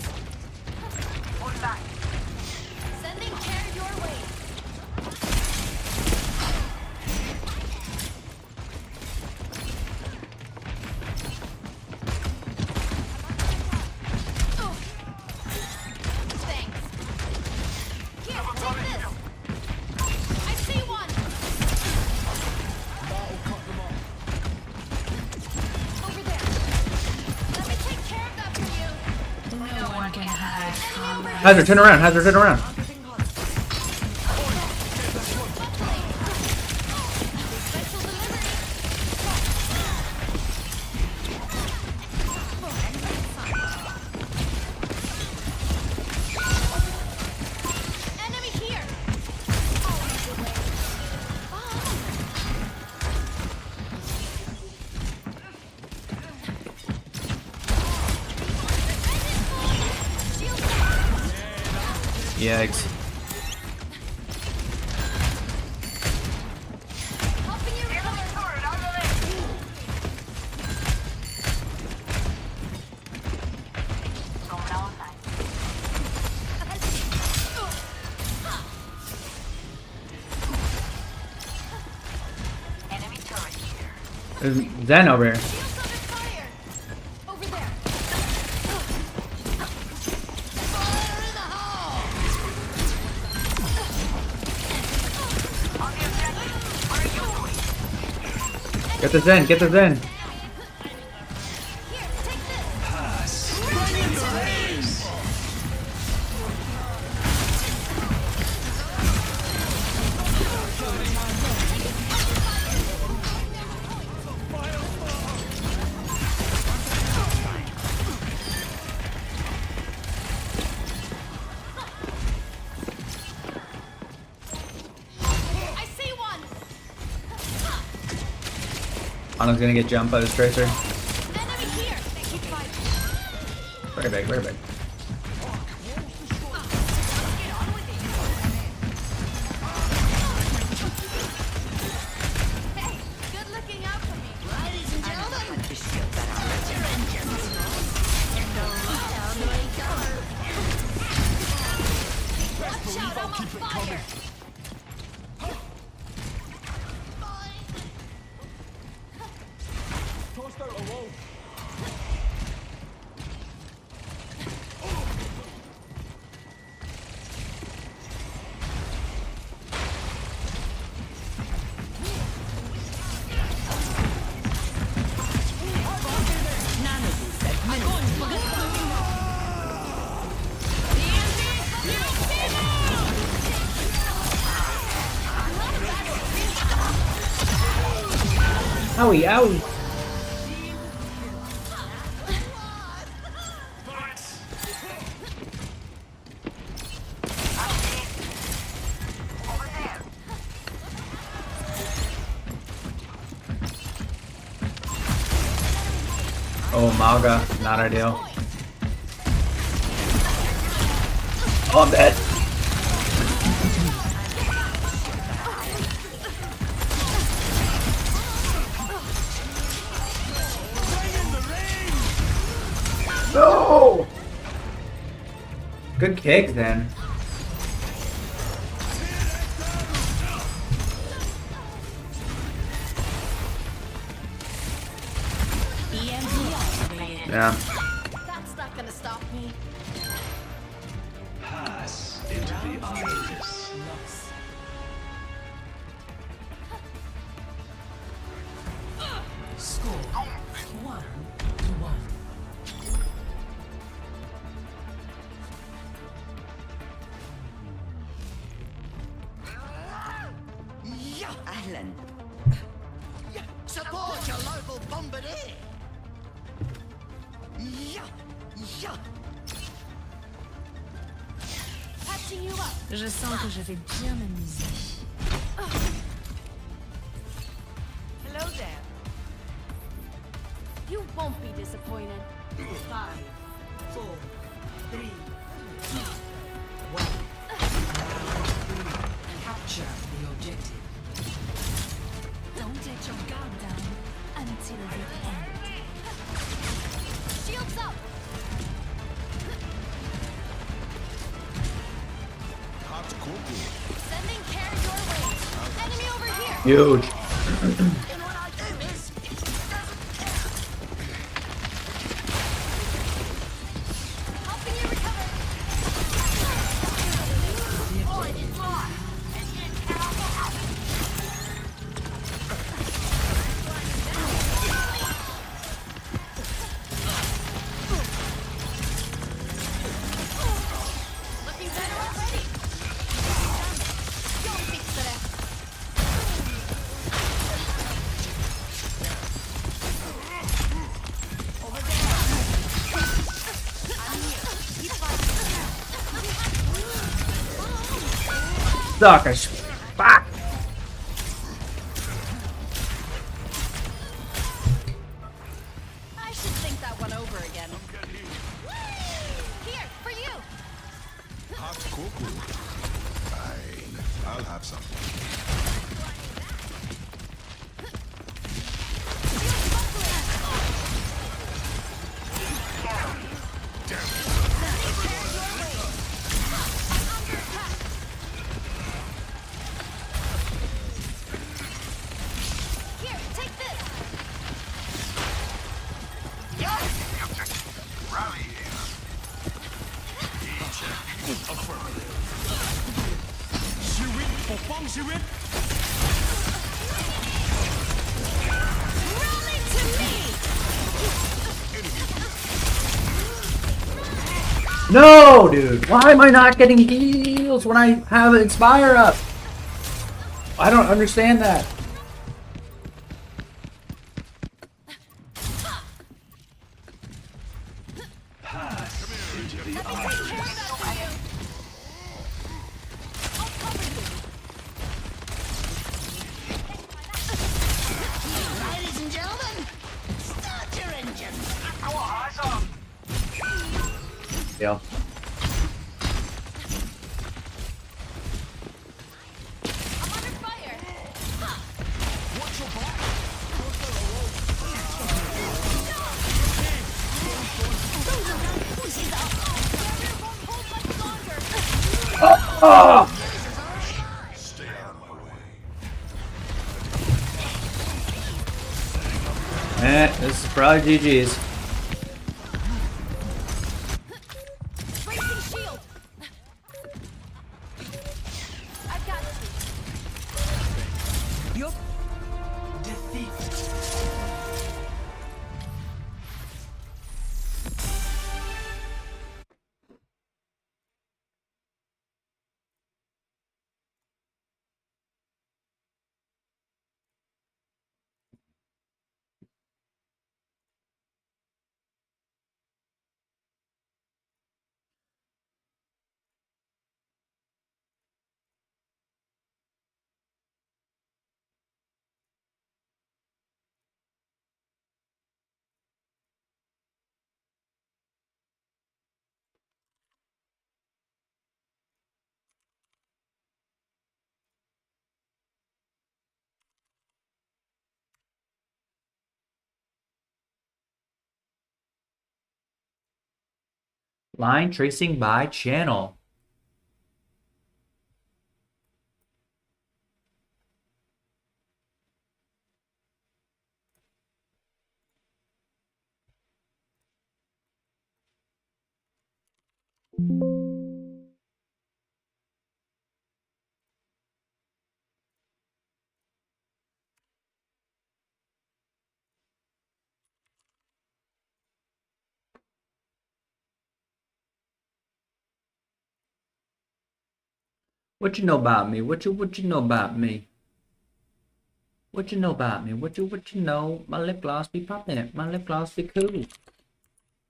K: Sending care your way. Thanks. Here, take this. I see one. Over there. Let me take care of that for you.
G: No one can hide from me.
B: Hazard, turn around. Hazard, turn around.
K: Special delivery. Enemy here.
B: Yikes.
K: Helping you recover.
A: Enemy turret here.
B: There's Zen over here.
K: Shields under fire. Over there. Fire in the hole.
A: On the objective. What are you doing?
B: Get the Zen, get the Zen.
K: Here, take this. I see one.
B: Anna's gonna get jumped by this tracer.
K: Enemy here. Keep fighting.
B: Very big.
K: Hey, good looking out for me.
L: Ladies and gentlemen,
C: Hunter shield that armor.
K: Watch out, I'm on fire.
J: Tossed out a wall.
B: Owie, owie.
A: Over there.
B: Oh, Malga, not ideal. Oh, I'm dead. No! Good kick then. Yeah.
K: That's not gonna stop me.
J: Pass into the eyes.
H: Score 1-1.
C: Ahlan.
L: support your local bombardier. Yeah, yeah.
K: Patching you up.
G: Je sens que je vais bien m'amuser.
K: Hello there. You won't be disappointed.
H: 5, 4, 3, 2, 1.
D: Sending care your way. Enemy over here.
B: Huge.
D: Helping you recover. Looking better already. Don't fix the rest. Over there. I'm here. Keep fighting.
B: Suckers. Fuck.
D: I should think that one over again. Here, for you.
J: Hot cocoa. Fine. I'll have some.
D: Here, take this.
I: The objective. Rally here.
D: Rally to me.
B: No, dude. Why am I not getting heals when I have Inspire up? I don't understand that.
L: Ladies and gentlemen, start your engines.
I: Go on, eyes on.
B: Yeah.
D: I'm under fire.
F: Stay out of my way.
B: This is probably GG's.
D: Bracing shield. I've got you.
H: Yup. Defeat.
B: Line tracing by channel. What you know about me? What you know about me? What you know about me? What you know? My lip gloss be popping. My lip gloss be cool.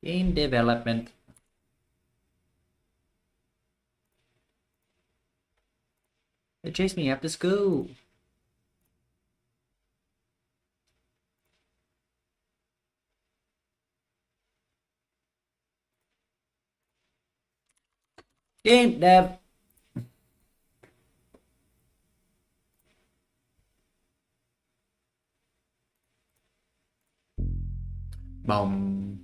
B: Game development. They chased me after school. Game dev. Boom.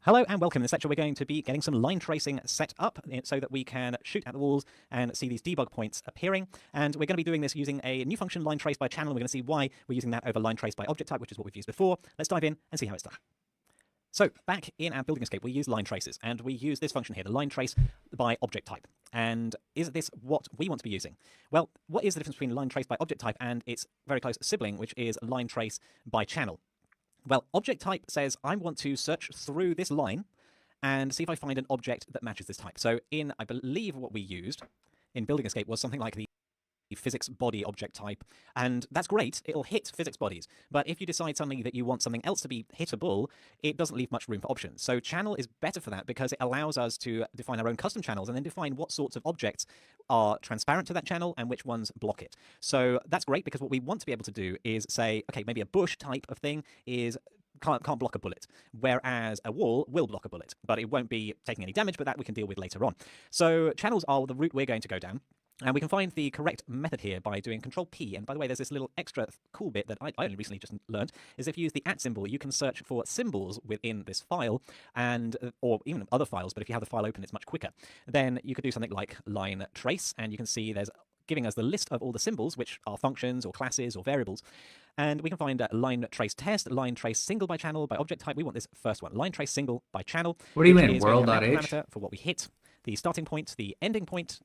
M: Hello and welcome. In this lecture we're going to be getting some line tracing set up so that we can shoot at the walls and see these debug points appearing. And we're going to be doing this using a new function, line trace by channel. We're going to see why we're using that over line trace by object type, which is what we've used before. Let's dive in and see how it's done. So back in our building escape, we use line traces, and we use this function here, the line trace by object type. And is this what we want to be using? Well, what is the difference between line trace by object type and its very close sibling, which is line trace by channel? Well, object type says I want to search through this line and see if I find an object that matches this type. So in, I believe what we used in Building Escape was something like the physics body object type, and that's great, it'll hit physics bodies, but if you decide suddenly that you want something else to be hittable, it doesn't leave much room for options. So channel is better for that because it allows us to define our own custom channels and then define what sorts of objects are transparent to that channel and which ones block it. So that's great because what we want to be able to do is say, okay, maybe a bush type of thing is can't block a bullet, whereas a wall will block a bullet, but it won't be taking any damage, but that we can deal with later on. So channels are the route we're going to go down. And we can find the correct method here by doing Control P. And by the way, there's this little extra cool bit that I only recently just learned, is if you use the @ symbol, you can search for symbols within this file, and or even other files, but if you have the file open, it's much quicker. Then you could do something like line trace, and you can see there's giving us the list of all the symbols, which are functions or classes or variables. And we can find line trace test, line trace single by channel, by object type. We want this first one, line trace single by channel.
B: What do you mean, world.h?
M: Parameter for what we hit, the starting point, the ending point,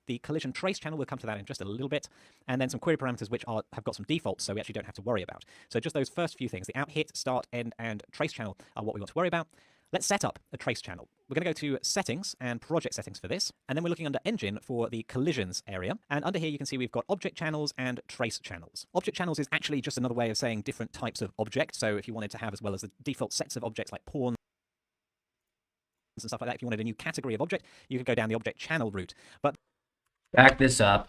M: the collision trace channel, we'll come to that in just a little bit, and then some query parameters which have got some defaults, so we actually don't have to worry about. So just those first few things, the out, hit, start, end, and trace channel are what we want to worry about. Let's set up a trace channel. We're going to go to Settings and Project Settings for this, and then we're looking under Engine for the Collisions area. And under here you can see we've got Object Channels and Trace Channels. Object Channels is actually just another way of saying different types of object. So if you wanted to have, as well as the default sets of objects like pawns and stuff like that, if you wanted a new category of object, you could go down the Object Channel route. But
B: back this up.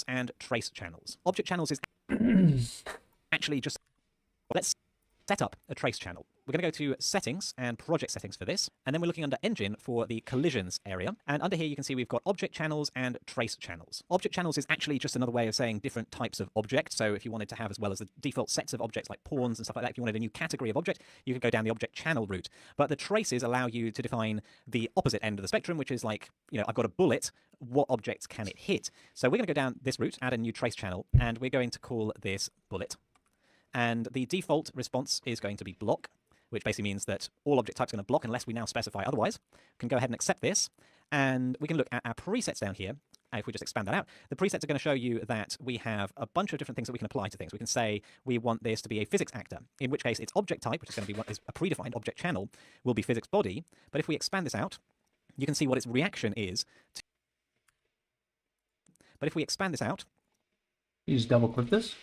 M: And trace channels. Object channels is actually just, let's set up a trace channel. We're going to go to Settings and Project Settings for this, and then we're looking under Engine for the Collisions area. And under here you can see we've got Object Channels and Trace Channels. Object Channels is actually just another way of saying different types of object. So if you wanted to have, as well as the default sets of objects like pawns and stuff like that, if you wanted a new category of object, you could go down the Object Channel route. But the traces allow you to define the opposite end of the spectrum, which is like, you know, I've got a bullet, what objects can it hit? So we're going to go down this route, add a new trace channel, and we're going to call this bullet. And the default response is going to be block, which basically means that all object types are going to block unless we now specify otherwise. We can go ahead and accept this, and we can look at our presets down here. And if we just expand that out, the presets are going to show you that we have a bunch of different things that we can apply to things. We can say we want this to be a physics actor, in which case its object type, which is going to be what is a predefined object channel, will be physics body. But if we expand this out, you can see what its reaction is. But if we expand this out,
B: you just double click this?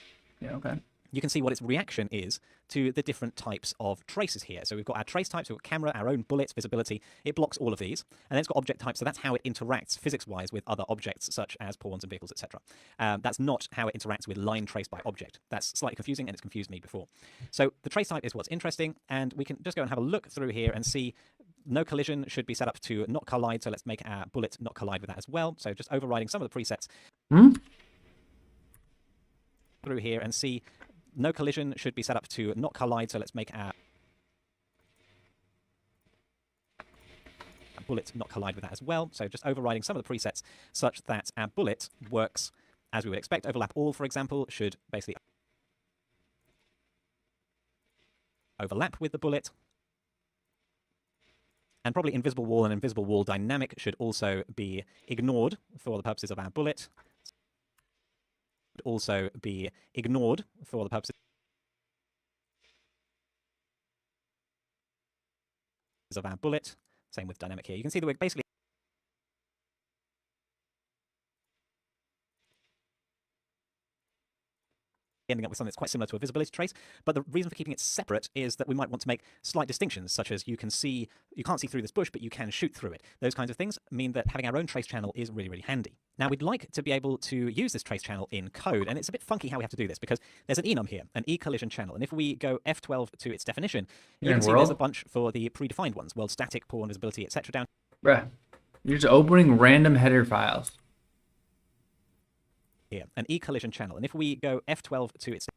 B: Yeah, okay.
M: You can see what its reaction is to the different types of traces here. So we've got our trace types, we've got camera, our own bullets, visibility. It blocks all of these. And then it's got object types, so that's how it interacts physics-wise with other objects, such as pawns and vehicles, etc. That's not how it interacts with line trace by object. That's slightly confusing, and it's confused me before. So the trace type is what's interesting, and we can just go and have a look through here and see no collision should be set up to not collide, so let's make our bullet not collide with that as well. So just overriding some of the presets through here and see no collision should be set up to not collide, so let's make our bullet not collide with that as well. So just overriding some of the presets such that our bullet works as we would expect. Overlap all, for example, should basically overlap with the bullet. And probably invisible wall and invisible wall dynamic should also be ignored for the purposes of our bullet. Also be ignored for the purposes of our bullet. Same with dynamic here. You can see that we're basically ending up with something that's quite similar to a visibility trace, but the reason for keeping it separate is that we might want to make slight distinctions, such as you can't see through this bush, but you can shoot through it. Those kinds of things mean that having our own trace channel is really, really handy. Now, we'd like to be able to use this trace channel in code, and it's a bit funky how we have to do this, because there's an enum here, an e-collision channel, and if we go F12 to its definition, you can see there's a bunch for the predefined ones, world static, pawn, visibility, etc. down.
B: Bruh, you're just opening random header files.
M: Here, an e-collision channel, and if we go F12 to its...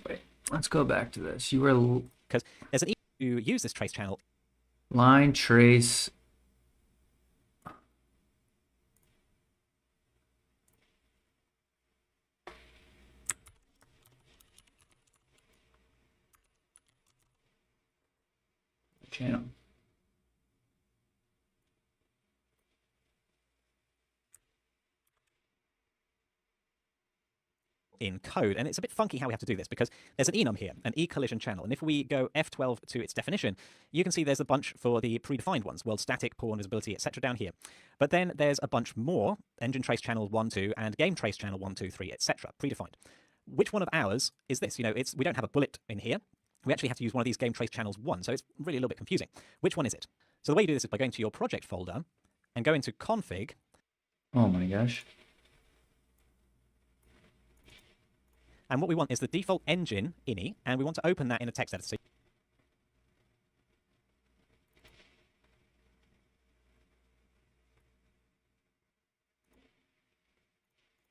B: Wait, let's go back to this. You were...
M: Because there's an e to use this trace channel
B: Line trace. Channel.
M: In code, and it's a bit funky how we have to do this because there's an enum here, an e-collision channel, and if we go F12 to its definition, you can see there's a bunch for the predefined ones, world static, poor visibility, etc. down here. But then there's a bunch more, engine trace channel 1, 2, and game trace channel 1, 2, 3, etc. predefined. Which one of ours is this? You know, we don't have a bullet in here. We actually have to use one of these game trace channels 1, so it's really a little bit confusing. Which one is it? So the way you do this is by going to your project folder and go into config.
B: Oh my gosh.
M: And what we want is the default engine ini, and we want to open that in a text editor. So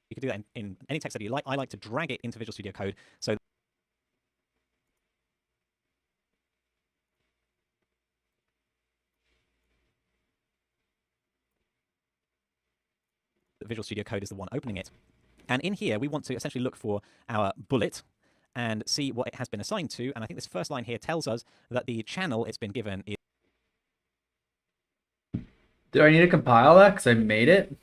M: you can do that in any text editor you like. I like to drag it into Visual Studio Code so that Visual Studio Code is the one opening it. And in here, we want to essentially look for our bullet and see what it has been assigned to. And I think this first line here tells us that the channel it's been given is...
B: Do I need to compile that because I made it?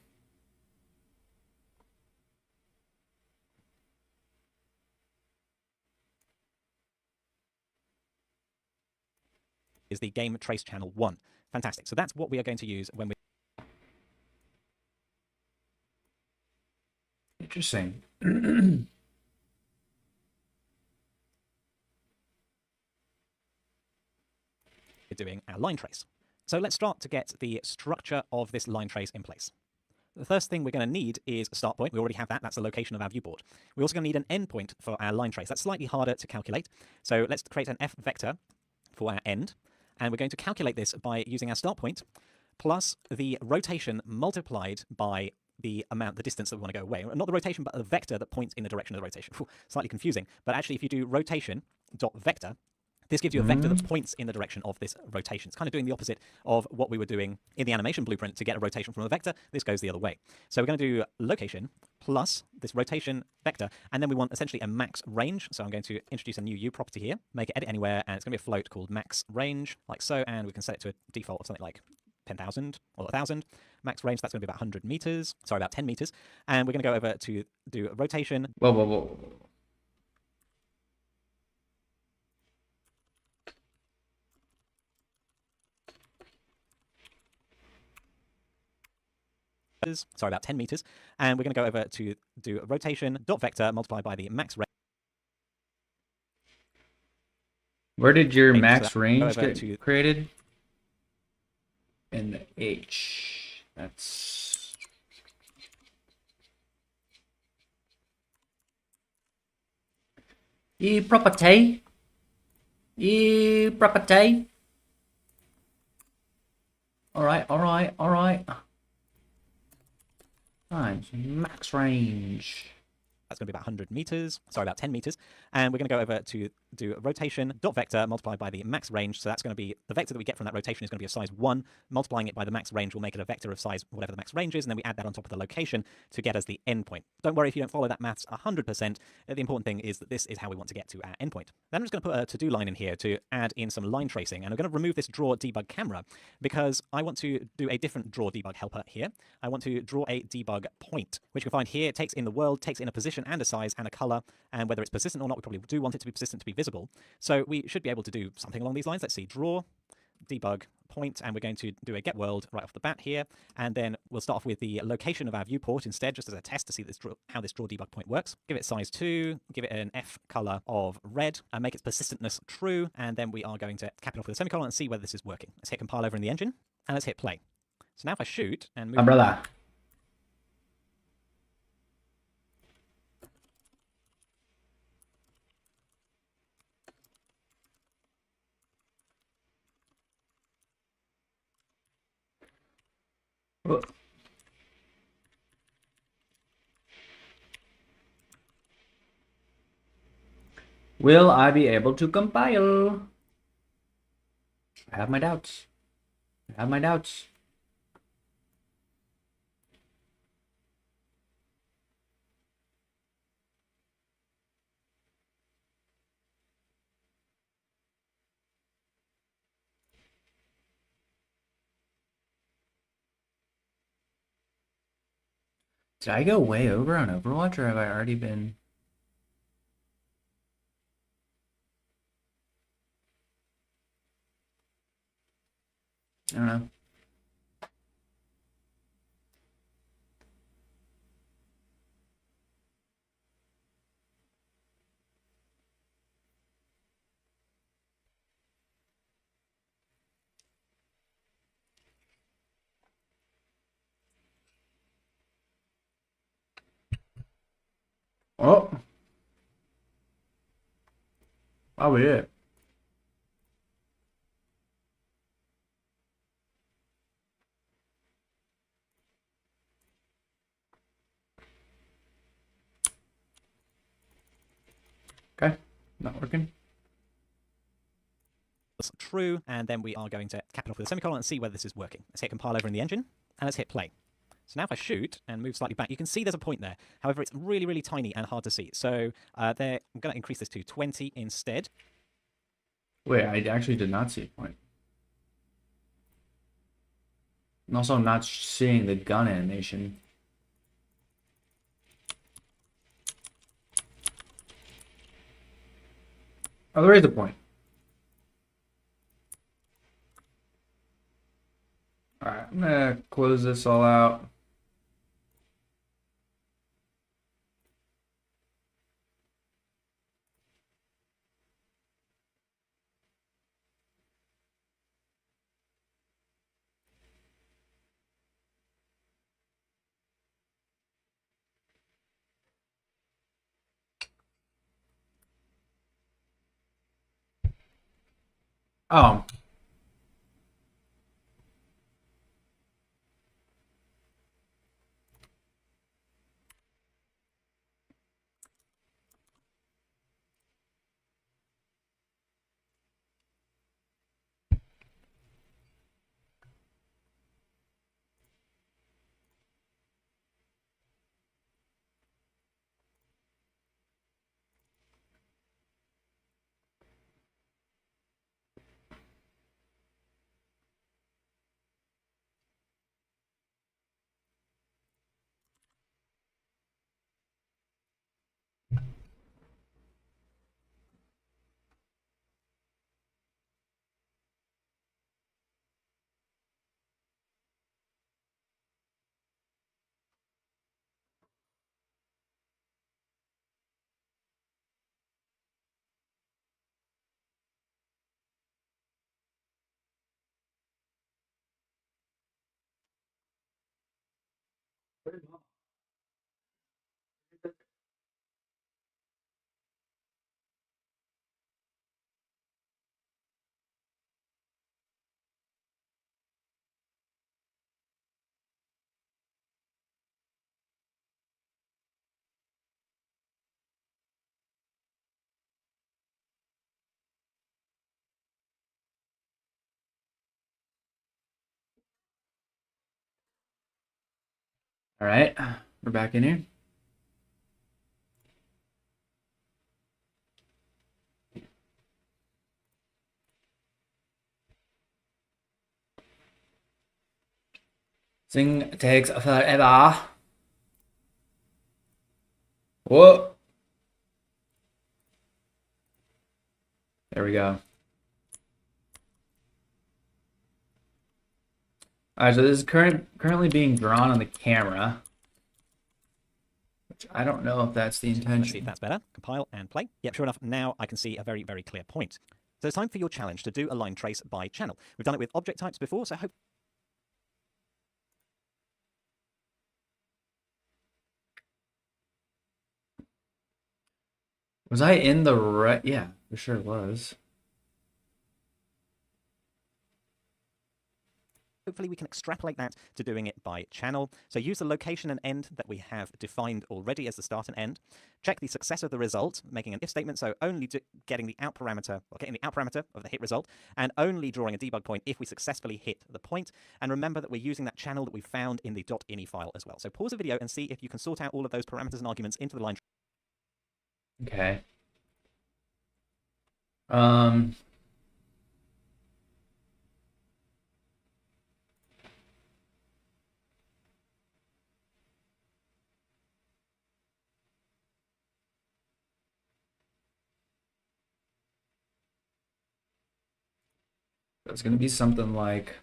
M: is the game trace channel 1. Fantastic. So that's what we are going to use when we...
B: Interesting.
M: doing our line trace. So let's start to get the structure of this line trace in place. The first thing we're going to need is a start point. We already have that. That's the location of our viewport. We're also going to need an endpoint for our line trace. That's slightly harder to calculate. So let's create an F vector for our end. And we're going to calculate this by using our start point plus the rotation multiplied by the distance that we want to go away. Not the rotation, but the vector that points in the direction of the rotation. Slightly confusing. But actually, if you do rotation dot vector, this gives you a vector that points in the direction of this rotation. It's kind of doing the opposite of what we were doing in the animation blueprint to get a rotation from a vector. This goes the other way. So we're going to do location plus this rotation vector, and then we want essentially a max range. So I'm going to introduce a new U property here, make it edit anywhere, and it's going to be a float called max range, like so, and we can set it to a default of something like 10,000 or 1,000. Max range, that's going to be about 100 meters. Sorry, about 10 meters. And we're going to go over to do a rotation.
B: Whoa.
M: Sorry, about 10 meters. And we're going to go over to do a rotation dot vector multiplied by the max range.
B: Where did your max range get created? In the H. That's... property. Property. Alright. Times max range.
M: That's going to be about 100 meters. Sorry, about 10 meters. And we're going to go over to do a rotation dot vector multiplied by the max range. So that's going to be the vector that we get from that rotation is going to be of size 1. Multiplying it by the max range will make it a vector of size whatever the max range is. And then we add that on top of the location to get us the endpoint. Don't worry if you don't follow that maths 100%. The important thing is that this is how we want to get to our endpoint. Then I'm just going to put a to-do line in here to add in some line tracing. And I'm going to remove this draw debug camera because I want to do a different draw debug helper here. I want to draw a debug point, which you can find here. It takes in the world, takes in a position and a size and a color, and whether it's persistent or not, we probably do want it to be persistent to be visible. So we should be able to do something along these lines. Let's see, draw debug point, and we're going to do a get world right off the bat here, and then we'll start off with the location of our viewport instead, just as a test to see how this draw debug point works. Give it size 2, give it an F color of red, and make its persistentness true, and then we are going to cap it off with a semicolon and see whether this is working. Let's hit compile over in the engine, and let's hit play. So now if I shoot and move...
B: Umbrella. Will I be able to compile? I have my doubts. I have my doubts. Did I go way over on Overwatch, or have I already been? I don't know. Oh. Oh, yeah. Okay, not working.
M: That's true, and then we are going to cap it off with a semicolon and see whether this is working. Let's hit compile over in the engine, and let's hit play. So now if I shoot and move slightly back, you can see there's a point there. However, it's really, really tiny and hard to see. So I'm going to increase this to 20 instead.
B: Wait, I actually did not see a point. I'm also not seeing the gun animation. Oh, there is a point. Alright, I'm gonna close this all out. Oh. All right, we're back in here. Thing takes forever. Whoa. There we go. Alright, so this is currently being drawn on the camera. Which I don't know if that's the intention.
M: Let's see if that's better. Compile and play. Yep, sure enough, now I can see a very, very clear point. So it's time for your challenge to do a line trace by channel. We've done it with object types before, so hope...
B: Was I in the right? Yeah, for sure was.
M: hopefully we can extrapolate that to doing it by channel. So use the location and end that we have defined already as the start and end. Check the success of the result, making an if statement, so only getting the out parameter of the hit result, and only drawing a debug point if we successfully hit the point. And remember that we're using that channel that we found in the .ini file as well. So pause the video and see if you can sort out all of those parameters and arguments into the line.
B: Okay. It's gonna be something like,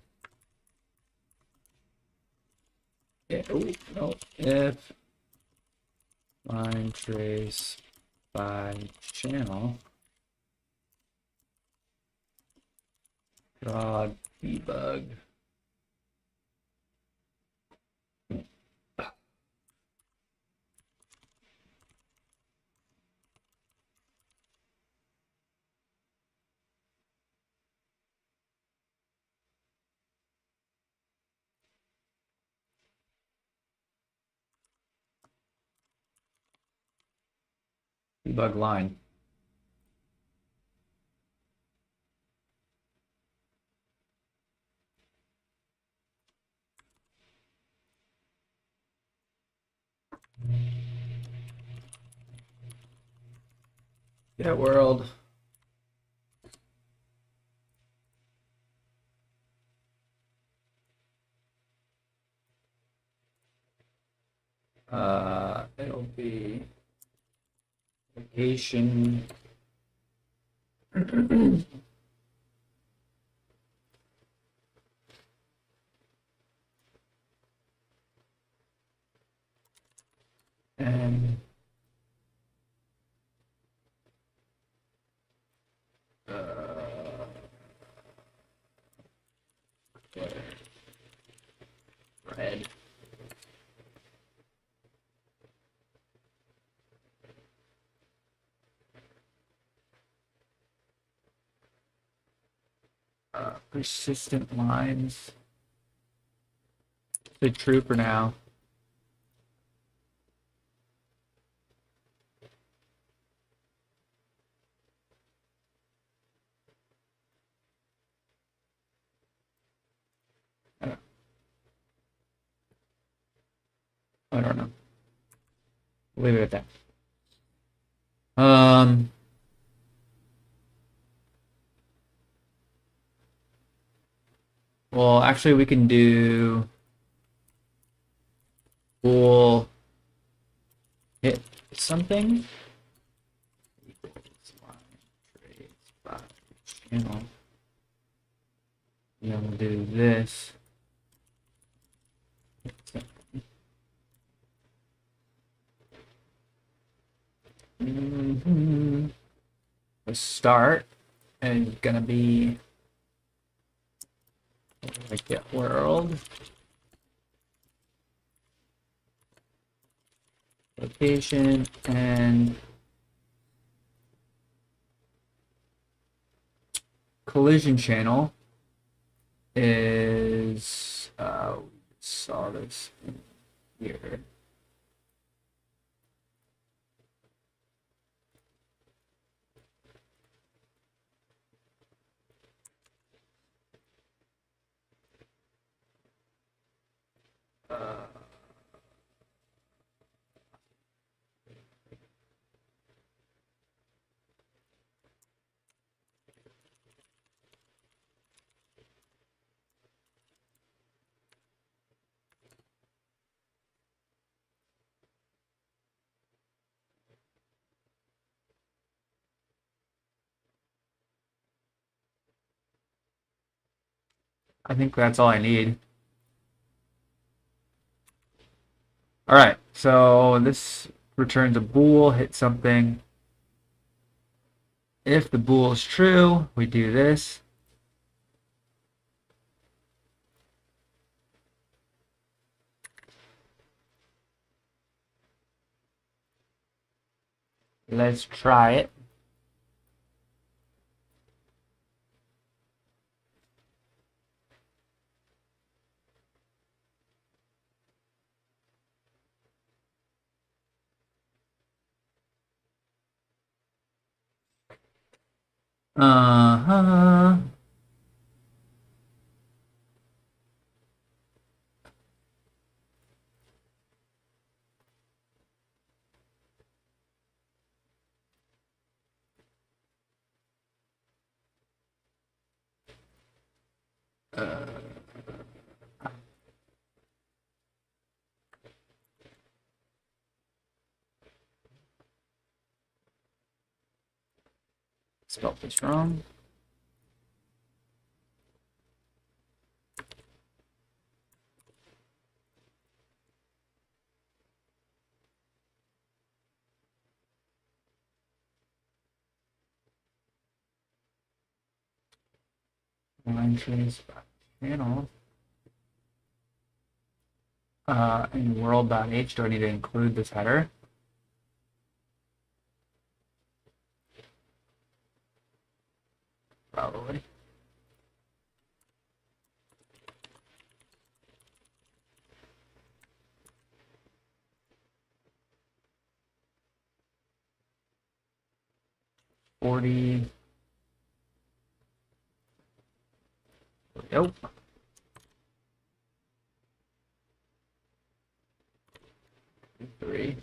B: if line trace by channel draw debug. Debug line. Get world. It'll be location. And red. Persistent lines. The trooper now. I don't know. Leave it at that. Well, actually, we can do bool hit something. Channel. And then we'll do this. The start is gonna be like get world, location, and collision channel is we saw this in here. I think that's all I need. All right, so this returns a bool, hit something. If the bool is true, we do this. Let's try it. Uh-huh. Spelled this wrong. Line trace by channel. In world.h, do I need to include this header? Probably. Nope. Three.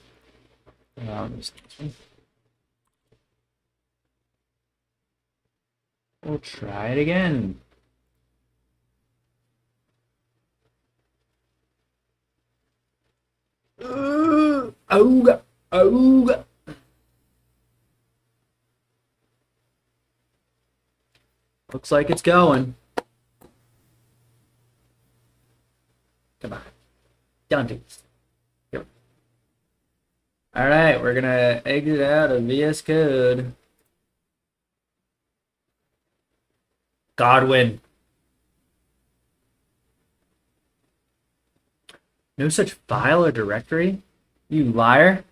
B: We'll try it again. Ooga, ooga. Looks like it's going. Come on. Don't do this. Yep. All right, we're gonna exit out of VS Code. Godwin. No such file or directory? You liar.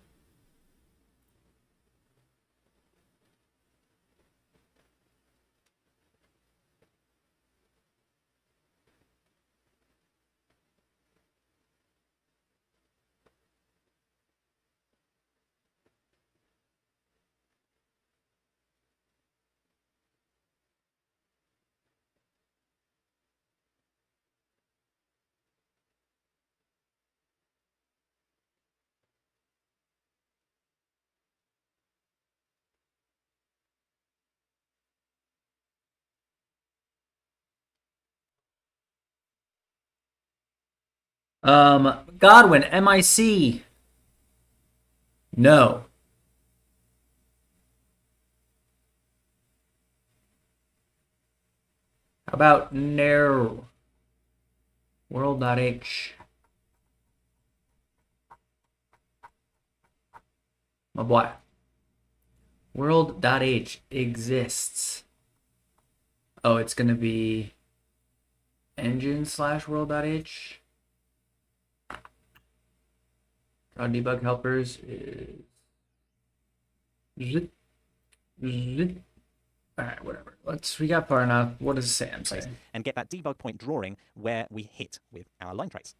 B: Godwin, MIC. No. How about no? World.h. My boy. World.h exists. Oh, it's gonna be engine/world.h. Draw debug helpers is alright, whatever. We got far enough. What does Sam say?
M: And get that debug point drawing where we hit with our line trace.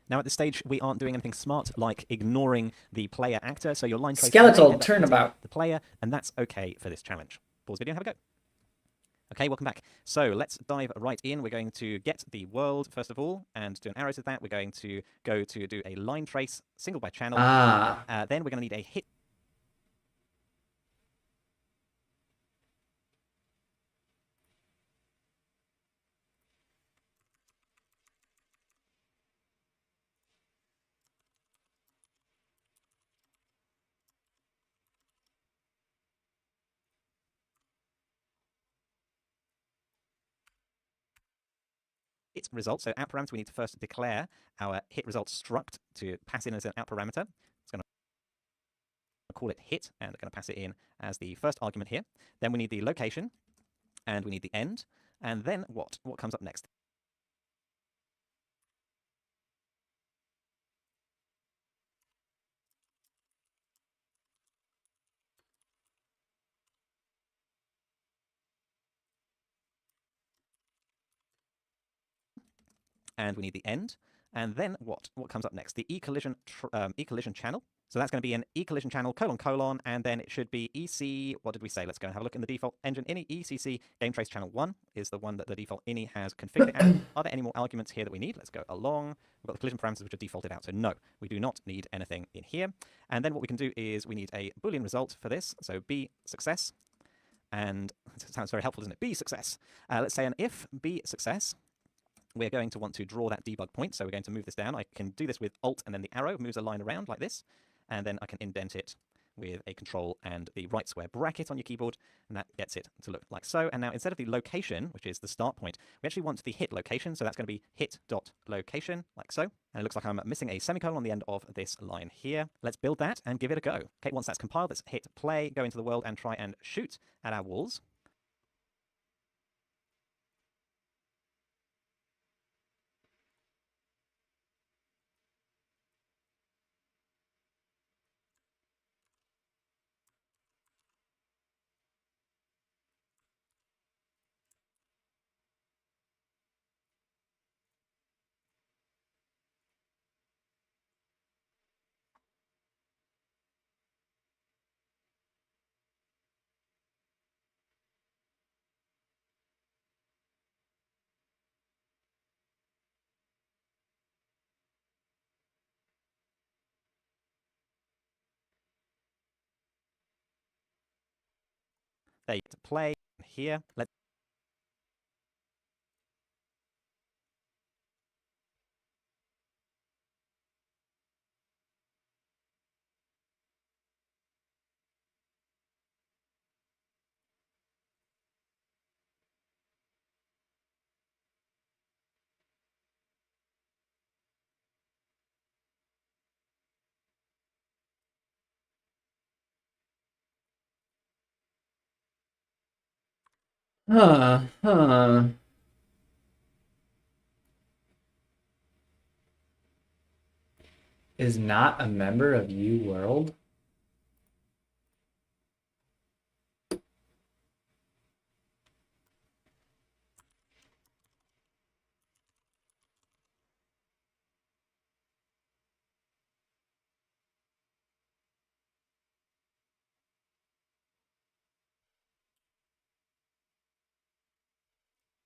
M: Now at this stage we aren't doing anything smart like ignoring the player actor, so your line trace
B: Skeletal turnabout.
M: The player, and that's okay for this challenge. Pause video and have a go. Okay, welcome back. So let's dive right in. We're going to get the world first of all, and do an arrow to that. We're going to go to do a line trace, single by channel. Then we're going to need a hit. Its result. So out parameter, we need to first declare our hit result struct to pass in as an out parameter. It's going to call it hit, and we're going to pass it in as the first argument here. Then we need the location, and we need the end, and then what? What comes up next? And we need the end, And then what? What comes up next? The e-collision e-collision channel. So that's going to be an e-collision channel, : and then it should be EC, what did we say? Let's go and have a look in the default engine. Ini ECC game trace channel 1 is the one that the default Ini has configured it as. Are there any more arguments here that we need? Let's go along. We've got the collision parameters which are defaulted out, so no, we do not need anything in here. And then what we can do is we need a Boolean result for this, so B success. And it sounds very helpful, doesn't it? B success. Let's say an if B success. We're going to want to draw that debug point, so we're going to move this down. I can do this with Alt and then the arrow moves a line around like this, and then I can indent it with a control and the right square bracket on your keyboard, and that gets it to look like so. And now instead of the location, which is the start point, we actually want the hit location, so that's going to be hit.location, like so. And it looks like I'm missing a semicolon on the end of this line here. Let's build that and give it a go. Okay, once that's compiled, let's hit play, go into the world and try and shoot at our walls. There you go, to play here. Let's
B: Is not a member of UWorld?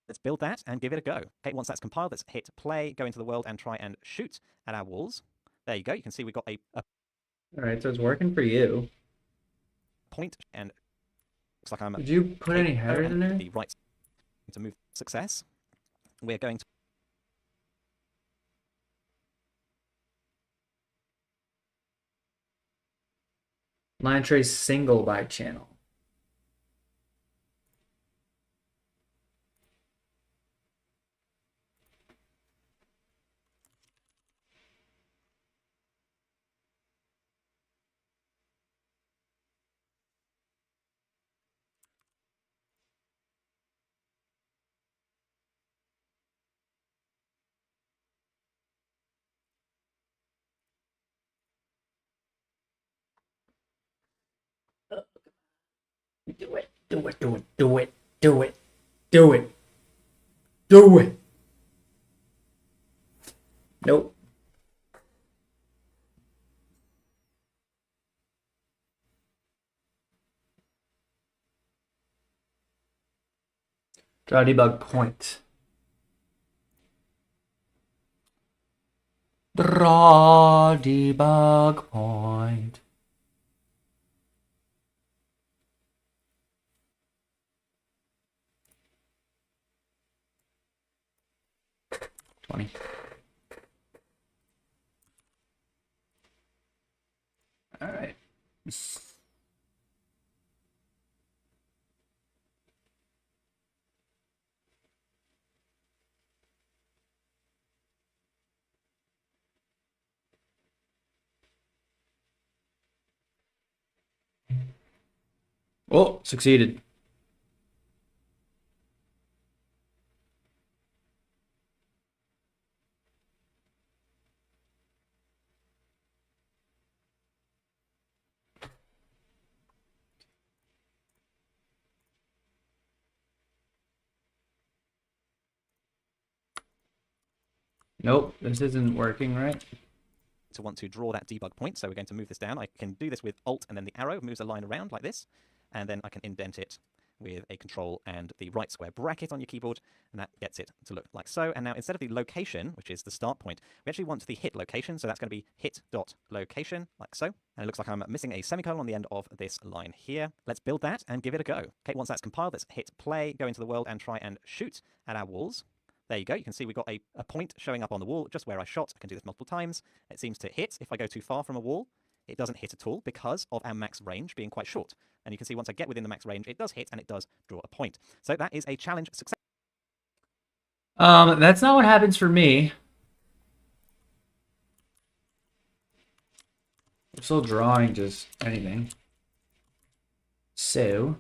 M: Let's build that and give it a go. Okay, once that's compiled, let's hit play, go into the world and try and shoot at our walls. There you go. You can see we've got a
B: All right, so it's working for you.
M: point, and looks like I'm.
B: Did you put any headers in there?
M: The right to move success. We're going to.
B: Line trace single by channel. Do it, do it, do it, do it, do it, do it, do it. Nope. Draw debug point. Draw debug point. All right. Oh, succeeded. Nope, this isn't working right.
M: To want to draw that debug point, so we're going to move this down. I can do this with Alt and then the arrow moves a line around like this, and then I can indent it with a Control and the right square bracket on your keyboard, and that gets it to look like so. And now instead of the location, which is the start point, we actually want the hit location, so that's going to be hit.location, like so. And it looks like I'm missing a semicolon on the end of this line here. Let's build that and give it a go. Okay, once that's compiled, let's hit play, go into the world and try and shoot at our walls. There you go. You can see we've got a point showing up on the wall just where I shot. I can do this multiple times. It seems to hit. If I go too far from a wall, it doesn't hit at all because of our max range being quite short. And you can see once I get within the max range, it does hit and it does draw a point. So that is a challenge success.
B: That's not what happens for me. I'm still drawing just anything. So...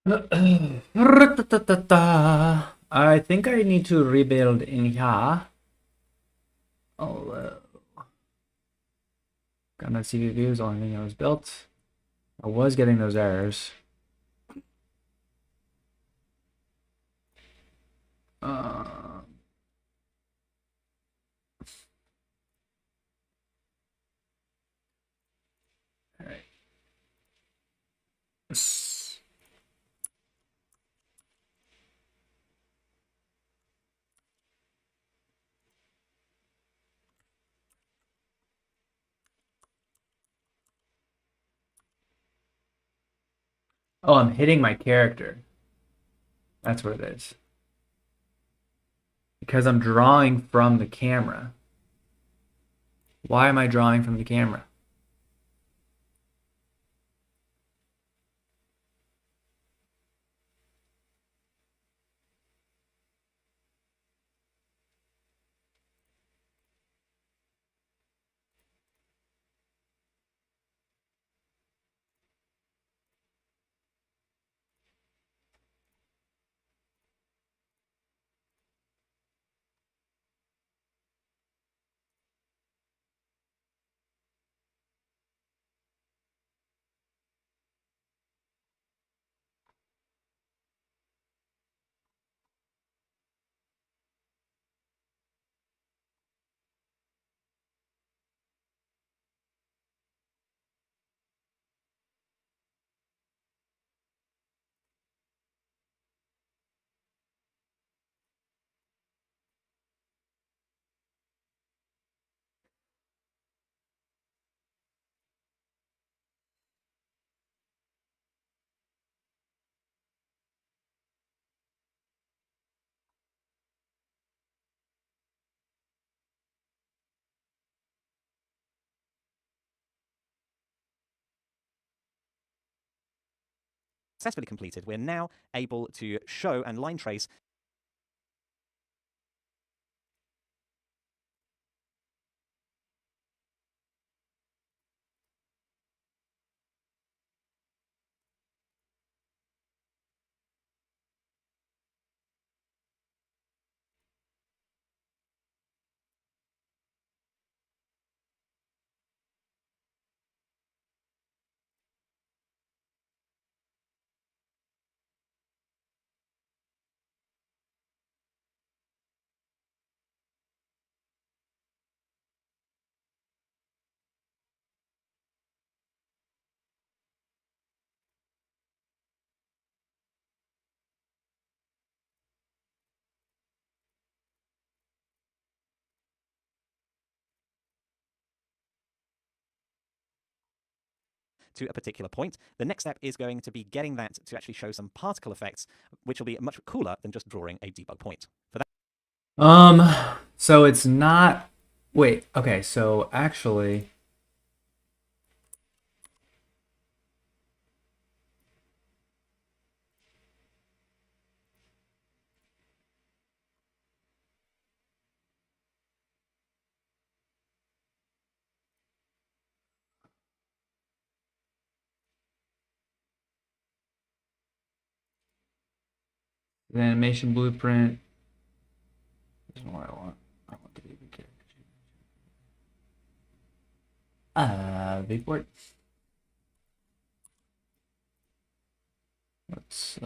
B: I think I need to rebuild in here. Although, gonna CPU is the only thing that was built. I was getting those errors. Alright. Oh, I'm hitting my character. That's what it is. Because I'm drawing from the camera. Why am I drawing from the camera?
M: Successfully completed, we're now able to show and line trace to a particular point. The next step is going to be getting that to actually show some particle effects, which will be much cooler than just drawing a debug point. For that,
B: so it's not... Wait, okay, so actually... The animation blueprint. This is what I want. I want the baby character. Viewport. Let's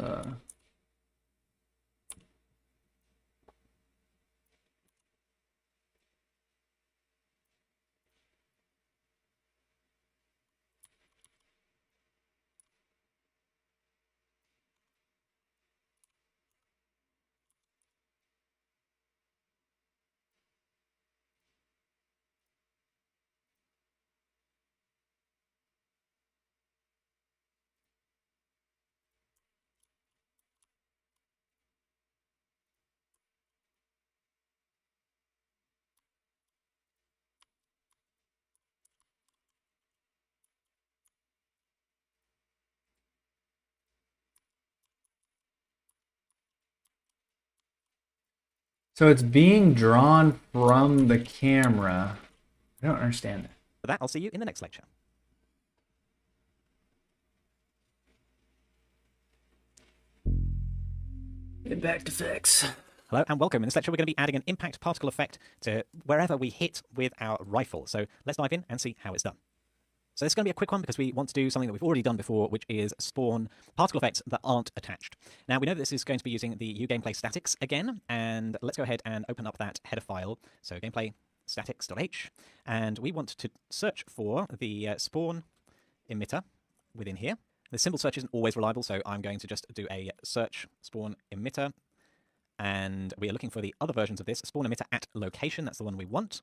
B: So it's being drawn from the camera. I don't understand that.
M: for that, I'll see you in the next lecture.
B: Impact effects.
M: Hello and welcome. In this lecture, we're going to be adding an impact particle effect to wherever we hit with our rifle. So let's dive in and see how it's done. So this is going to be a quick one because we want to do something that we've already done before, which is spawn particle effects that aren't attached. Now, we know that this is going to be using the uGameplay statics again, and let's go ahead and open up that header file. So gameplay statics.h, and we want to search for the spawn emitter within here. The symbol search isn't always reliable, so I'm going to just do a search spawn emitter, and we are looking for the other versions of this, spawn emitter at location. That's the one we want.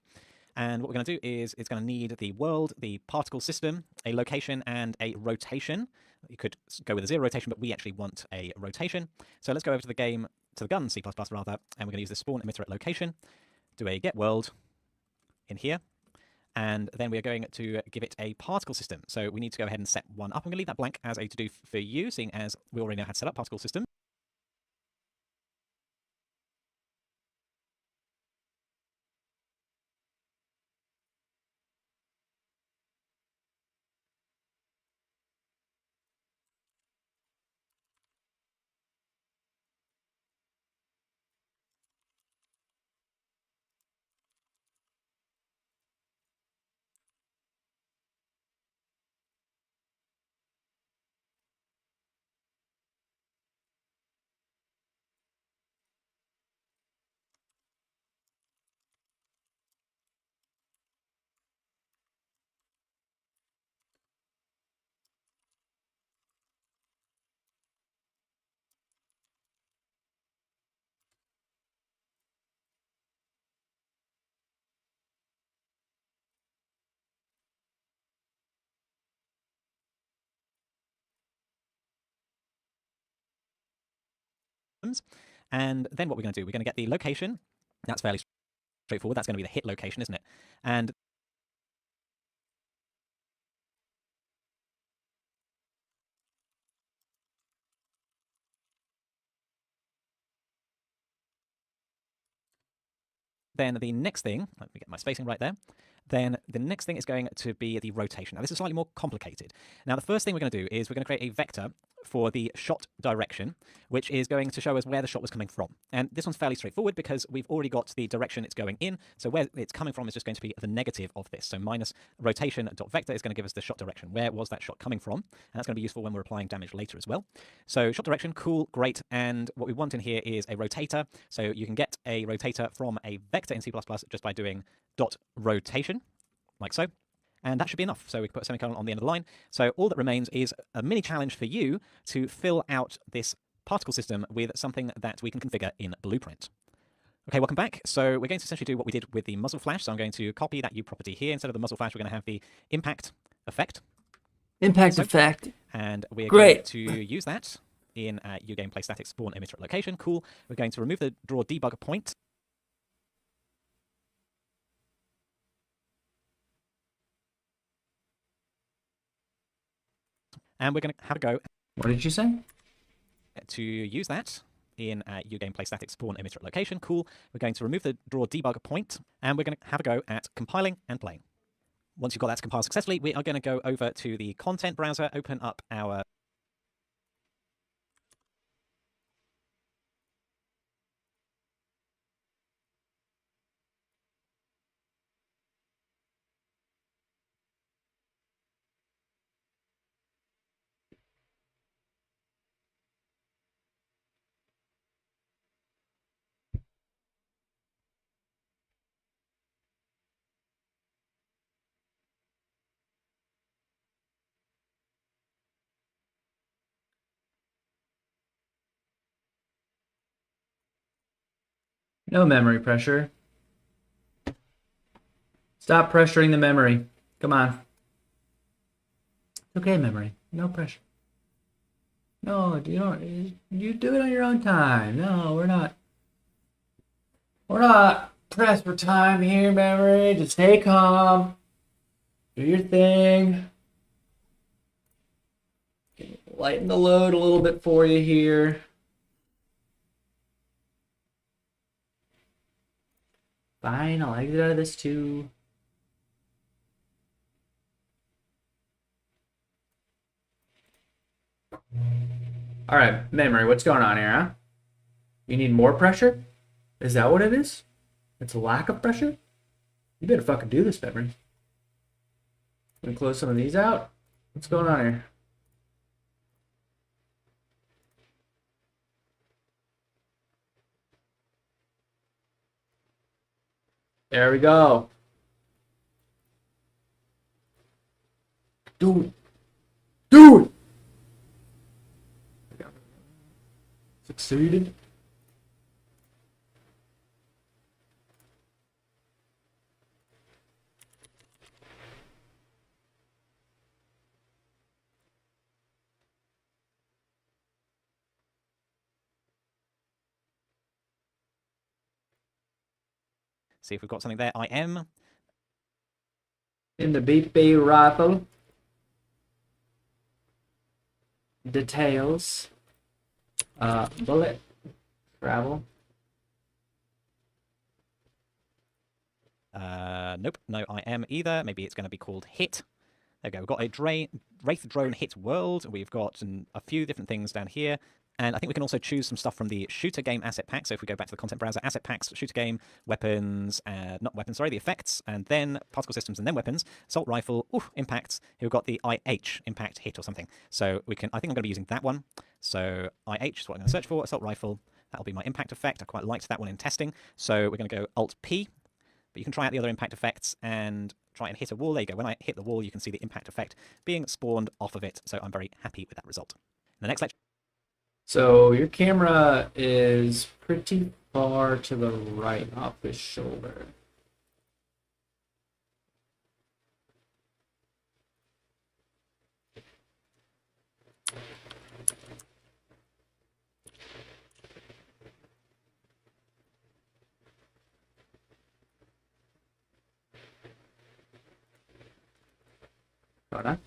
M: And what we're going to do is it's going to need the world, the particle system, a location, and a rotation. You could go with a 0 rotation, but we actually want a rotation. So let's go over to the game, to the gun C++ rather, and we're going to use the spawn emitter at location, do a get world in here, and then we are going to give it a particle system. So we need to go ahead and set one up. I'm going to leave that blank as a to-do for you, seeing as we already know how to set up particle system. And then what we're going to do, we're going to get the location. That's fairly straightforward. That's going to be the hit location, isn't it? And then the next thing, let me get my spacing right there. Then the next thing is going to be the rotation. Now this is slightly more complicated. Now the first thing we're going to do is we're going to create a vector for the shot direction, which is going to show us where the shot was coming from. And this one's fairly straightforward because we've already got the direction it's going in. So where it's coming from is just going to be the negative of this. So minus rotation.vector is going to give us the shot direction. Where was that shot coming from? And that's going to be useful when we're applying damage later as well. So shot direction, cool, great. And what we want in here is a rotator. So you can get a rotator from a vector in C++ just by doing .rotation, like so. And that should be enough. So we can put a semicolon on the end of the line. So all that remains is a mini challenge for you to fill out this particle system with something that we can configure in Blueprint. Okay, welcome back. So we're going to essentially do what we did with the muzzle flash. So I'm going to copy that U property here. Instead of the muzzle flash, we're going to have the impact effect.
B: Impact
M: So,
B: effect.
M: and we're
B: Great.
M: going to use that in your gameplay static spawn emitter location. Cool. We're going to remove the draw debug point. And we're going to have a go.
B: What did you say?
M: To use that in your gameplay static spawn emitter location. Cool. We're going to remove the draw debug point, and we're going to have a go at compiling and playing. Once you've got that compiled successfully, we are going to go over to the content browser, open up our
B: No memory pressure. Stop pressuring the memory. Come on. It's okay, memory. No pressure. No, you do it on your own time. No, we're not. We're not pressed for time here, memory. Just stay calm. Do your thing. Lighten the load a little bit for you here. Fine, I'll exit out of this too. All right, memory, what's going on here, huh? You need more pressure? Is that what it is? It's a lack of pressure? You better fucking do this, memory. Gonna close some of these out. What's going on here? There we go. Dude. Dude! Succeeded.
M: see if we've got something there. I am.
B: In the BP rifle. Details. Bullet. Travel.
M: Nope, no I am either. Maybe it's going to be called Hit. There we go. We've got a Wraith Drone Hit World. We've got a few different things down here. And I think we can also choose some stuff from the Shooter Game Asset Pack. So if we go back to the content browser, Asset Packs, Shooter Game, Weapons, not Weapons, sorry, the Effects, and then Particle Systems, and then Weapons, Assault Rifle, Impacts, here we've got the IH, Impact Hit or something. So we can, I think I'm going to be using that one. So IH is what I'm going to search for, Assault Rifle, that'll be my impact effect. I quite liked that one in testing. So we're going to go Alt-P, but you can try out the other impact effects and try and hit a wall. There you go. When I hit the wall, you can see the impact effect being spawned off of it. So I'm very happy with that result. In the next lecture.
B: So your camera is pretty far to the right off the shoulder. Hold on.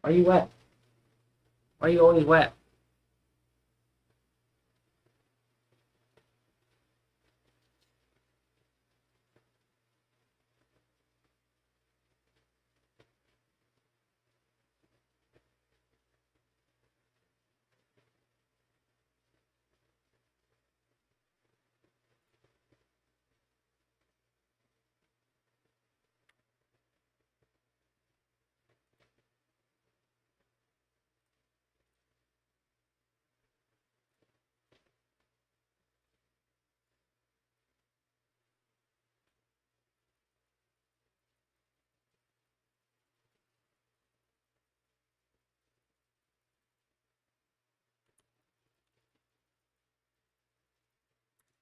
B: Why are you wet? Why are you always wet?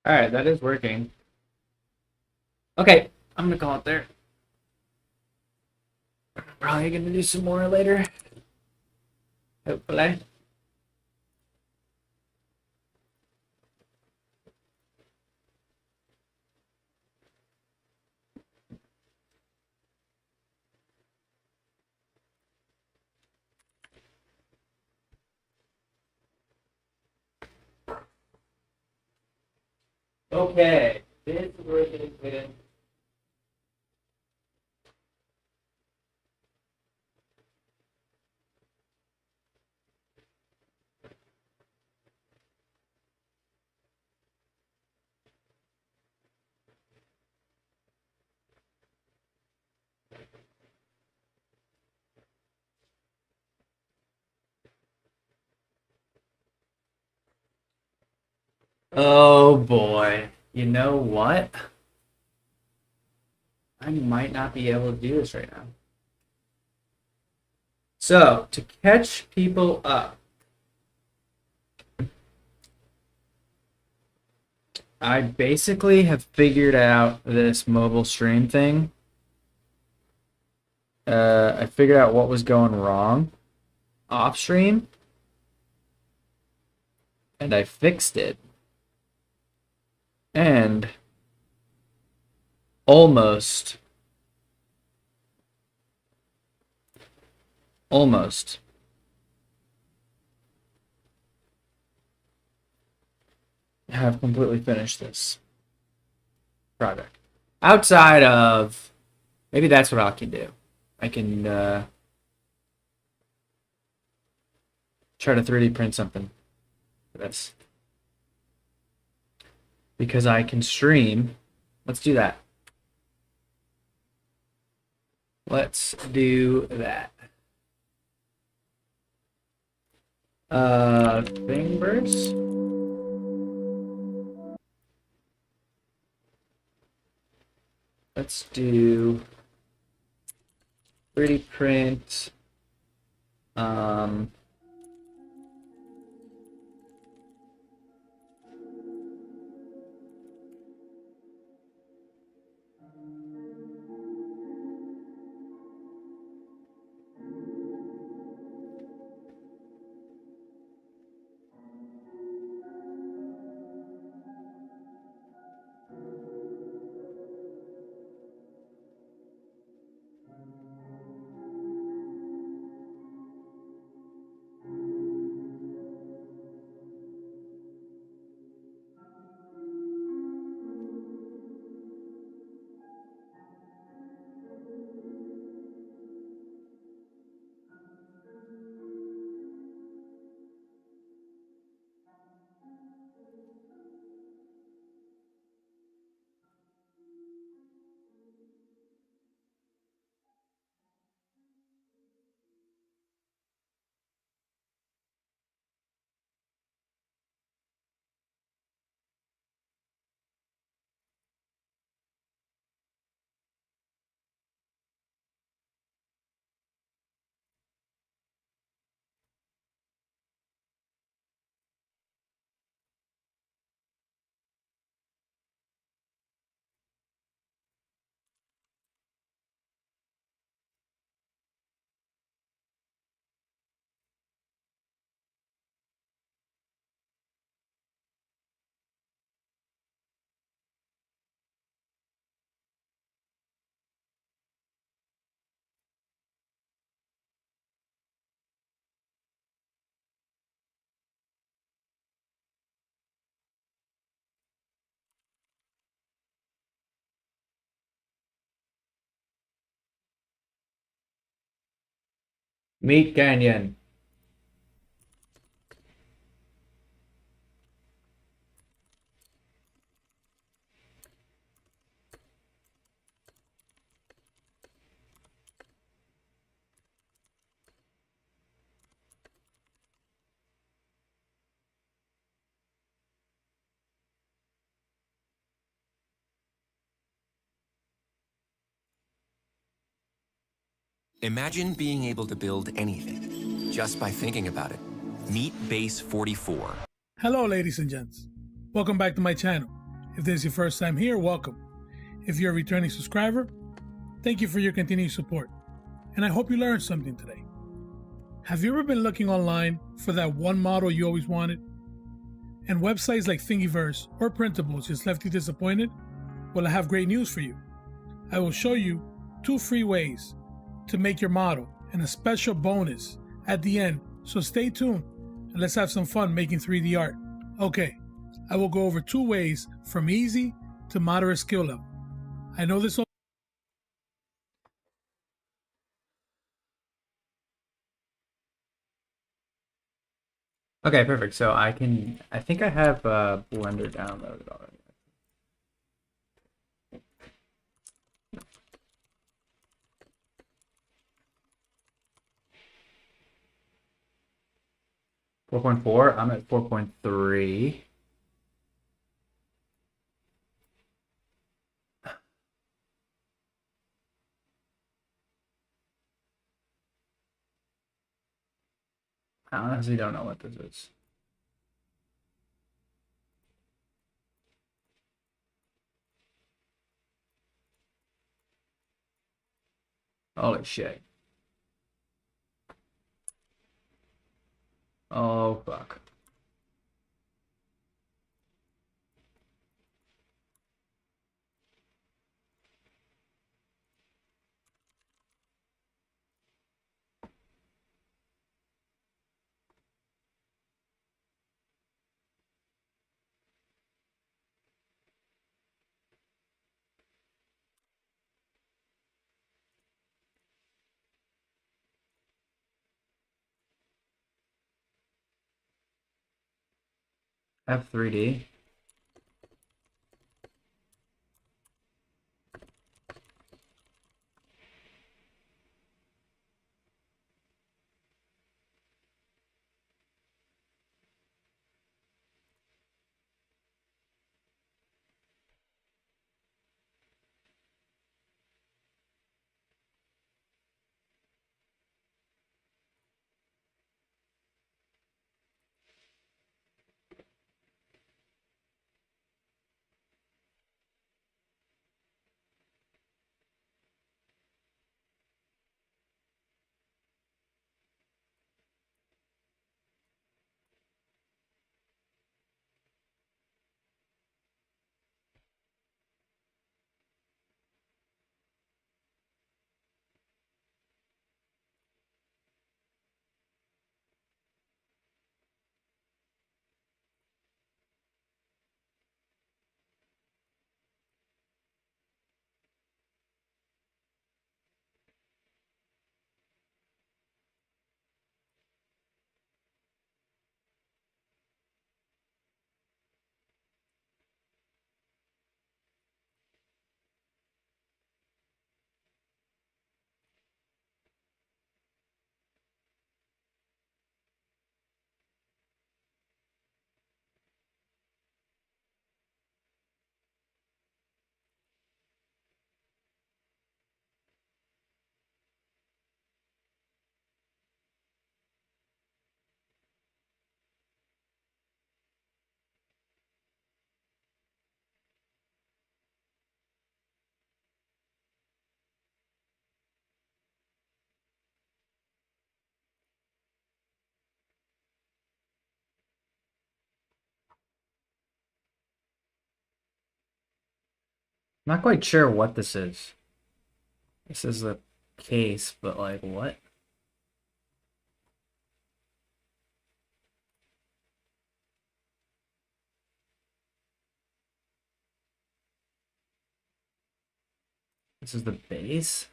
B: Alright, that is working. Okay, I'm gonna call it there. Probably gonna do some more later. Hopefully. Okay, this is where it is with. Oh boy. You know what? I might not be able to do this right now. So, to catch people up, I basically have figured out this mobile stream thing. I figured out what was going wrong off stream, and I fixed it. And almost have completely finished this project. Outside of, maybe that's what I can do. I can try to 3D print something for this. Because I can stream. Let's do that. Let's do that. Thingiverse. Let's do 3D print. Meat Canyon.
N: Imagine being able to build anything just by thinking about it. Meet Base 44.
O: Hello ladies and gents. Welcome back to my channel. If this is your first time here, welcome. If you're a returning subscriber, thank you for your continued support, and I hope you learned something today. Have you ever been looking online for that one model you always wanted, and websites like Thingiverse or Printables just left you disappointed? Well, I have great news for you. I will show you 2 free ways to make your model and a special bonus at the end, so stay tuned and let's have some fun making 3D art. Okay, I will go over 2 ways from easy to moderate skill level. I know this.
B: Okay, perfect. So I think I have Blender downloaded already. .4. I'm at 4.3. I honestly don't know what this is. Holy shit. Oh, fuck. F3D. Not quite sure what this is. This is the case, but like what? This is the base?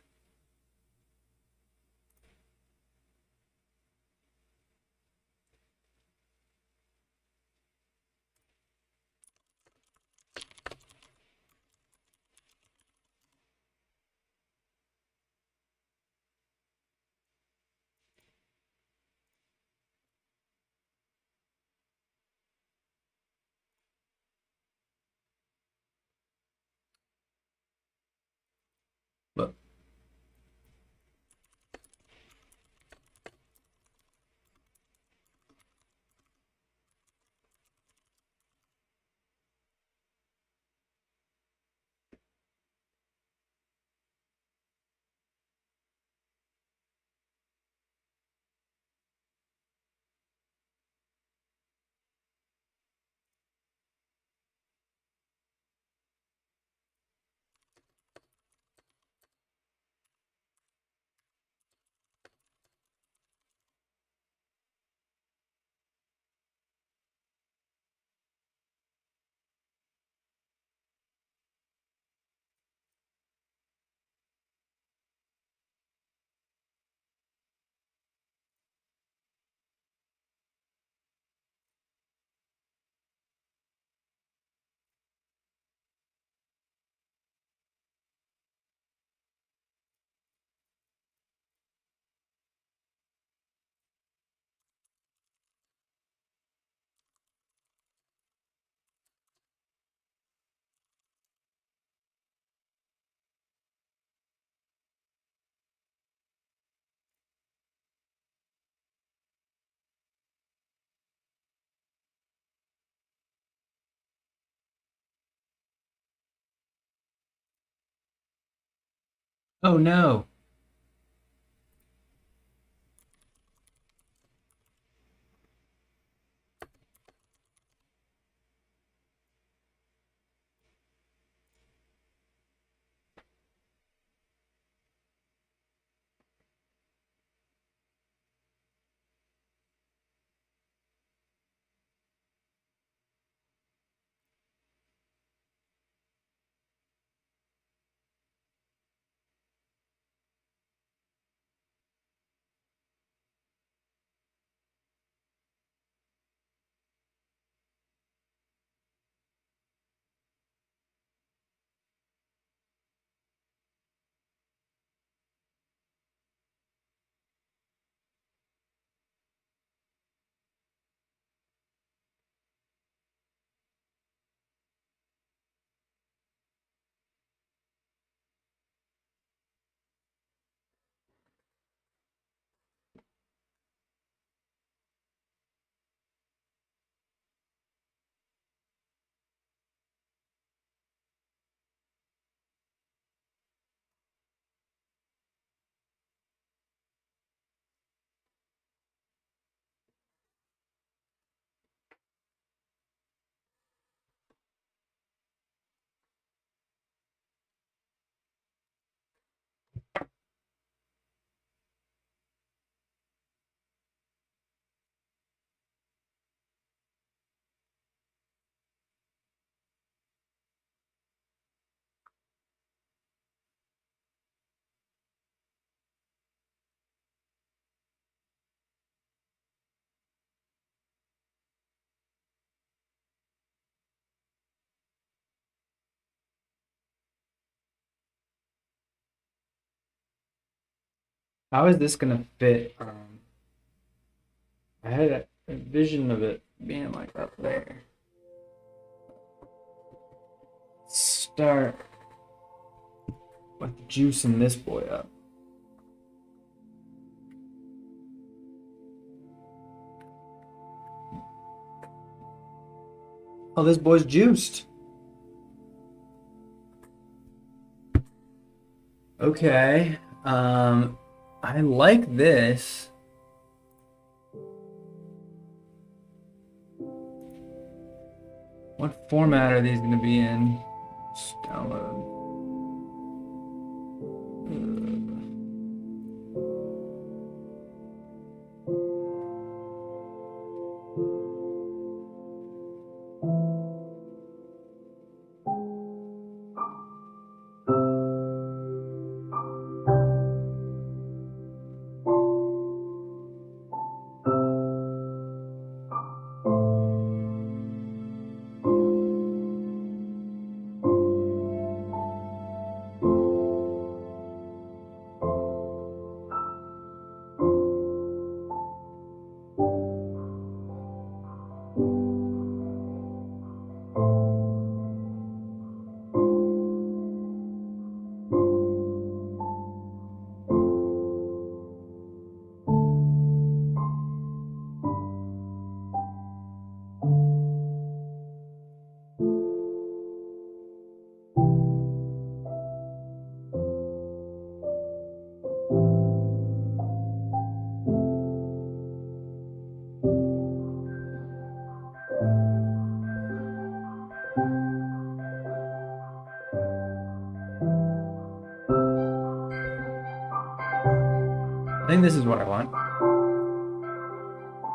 B: Look. Oh no. How is this gonna fit? I had a vision of it being like up there. Start with juicing this boy up. Oh, this boy's juiced. Okay. I like this. What format are these going to be in? Just download. I think this is what I want.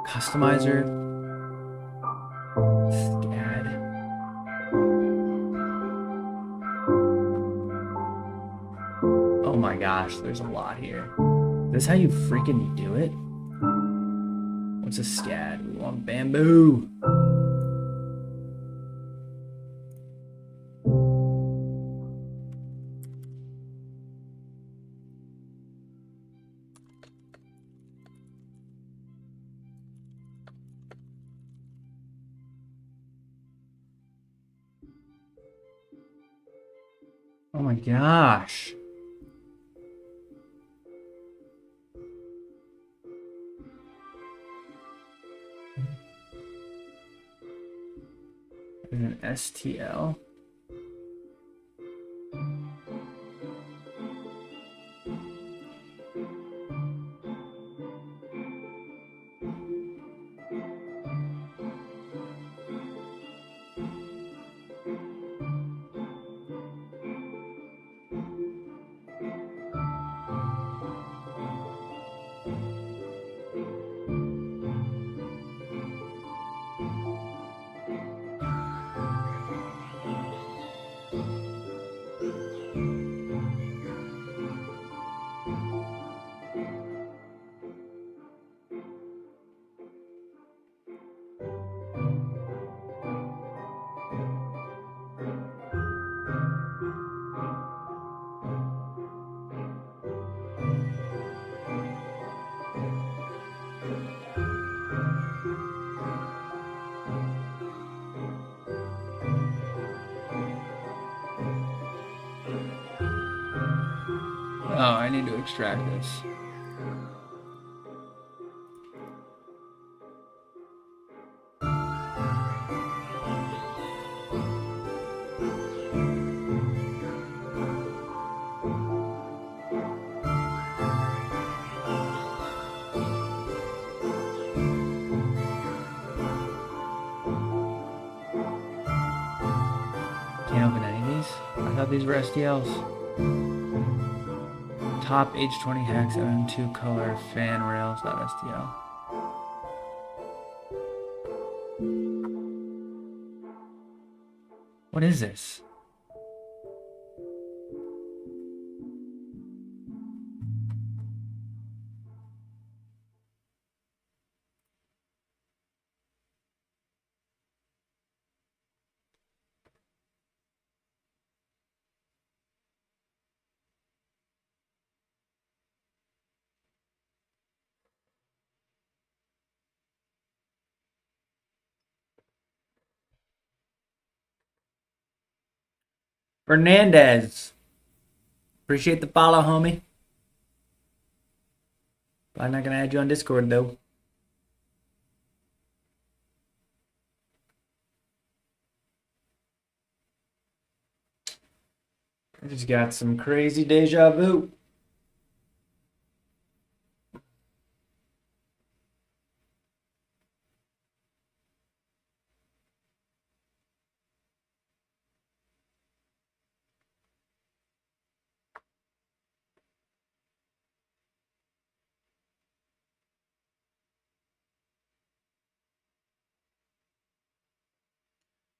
B: Customizer. Scad. Oh my gosh, there's a lot here. Is this how you freaking do it? What's a scad? We want bamboo. Oh my gosh. There's an STL. Oh, I need to extract this. Can't open any of these? I thought these were STLs. Top H20 hacks M2 color fan rails .stl. What is this? Fernandez. Appreciate the follow, homie. Probably not gonna add you on Discord though. I just got some crazy deja vu.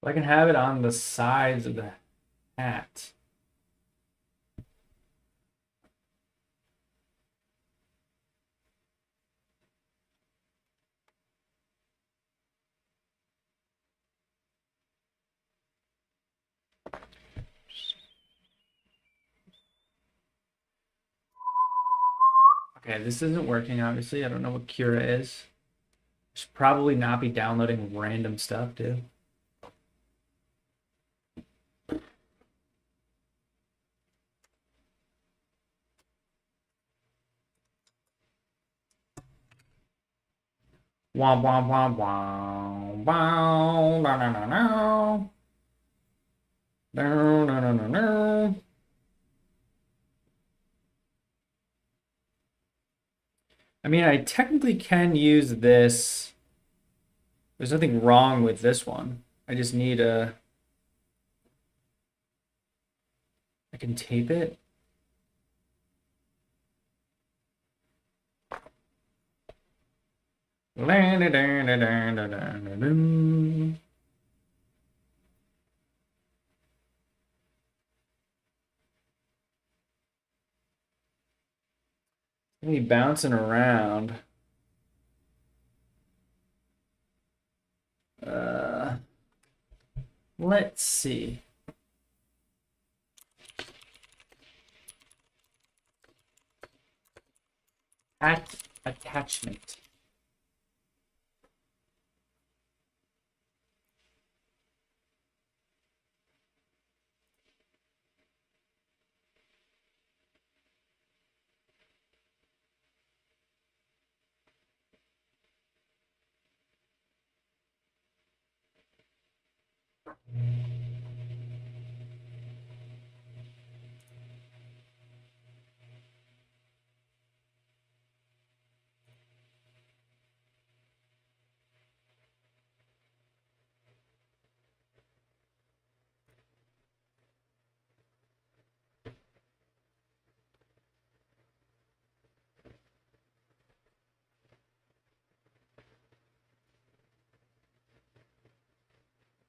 B: I can have it on the sides of the hat. Okay, this isn't working, obviously. I don't know what Cura is. Should probably not be downloading random stuff, too. Wah wah wah wah wah no no no no no no no no no. I mean, I technically can use this. There's nothing wrong with this one. I just need a. I can tape it. Me bouncing around. Let's see. Attachment.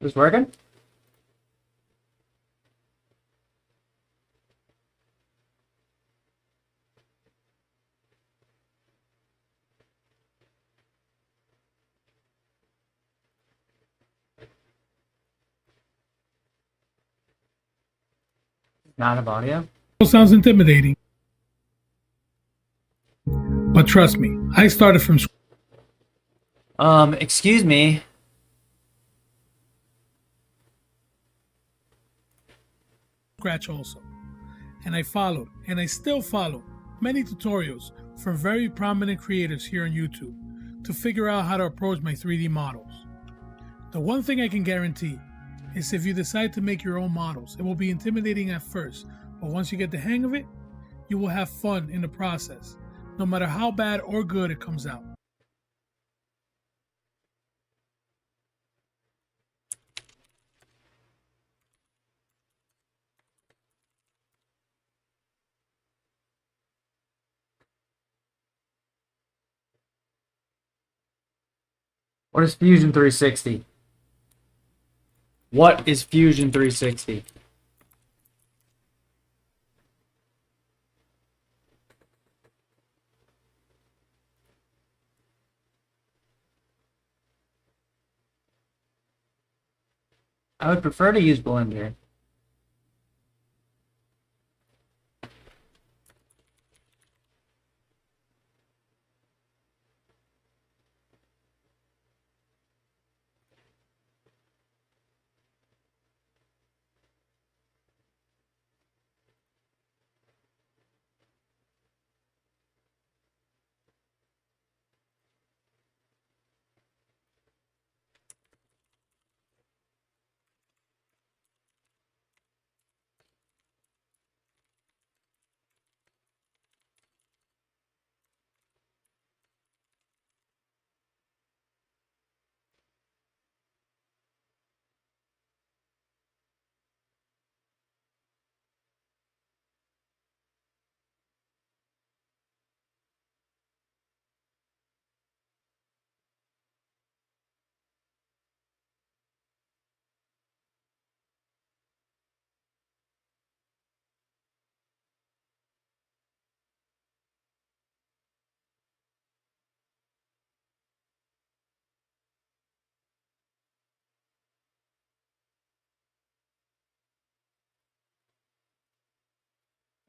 B: This working? Not of audio?
O: Sounds intimidating. But trust me, I started from
B: excuse me.
O: scratch also. and I followed, and I still follow, many tutorials from very prominent creators here on YouTube to figure out how to approach my 3D models. The one thing I can guarantee is if you decide to make your own models, it will be intimidating at first, but once you get the hang of it, you will have fun in the process, no matter how bad or good it comes out.
B: What is Fusion 360? What is Fusion 360? I would prefer to use Blender.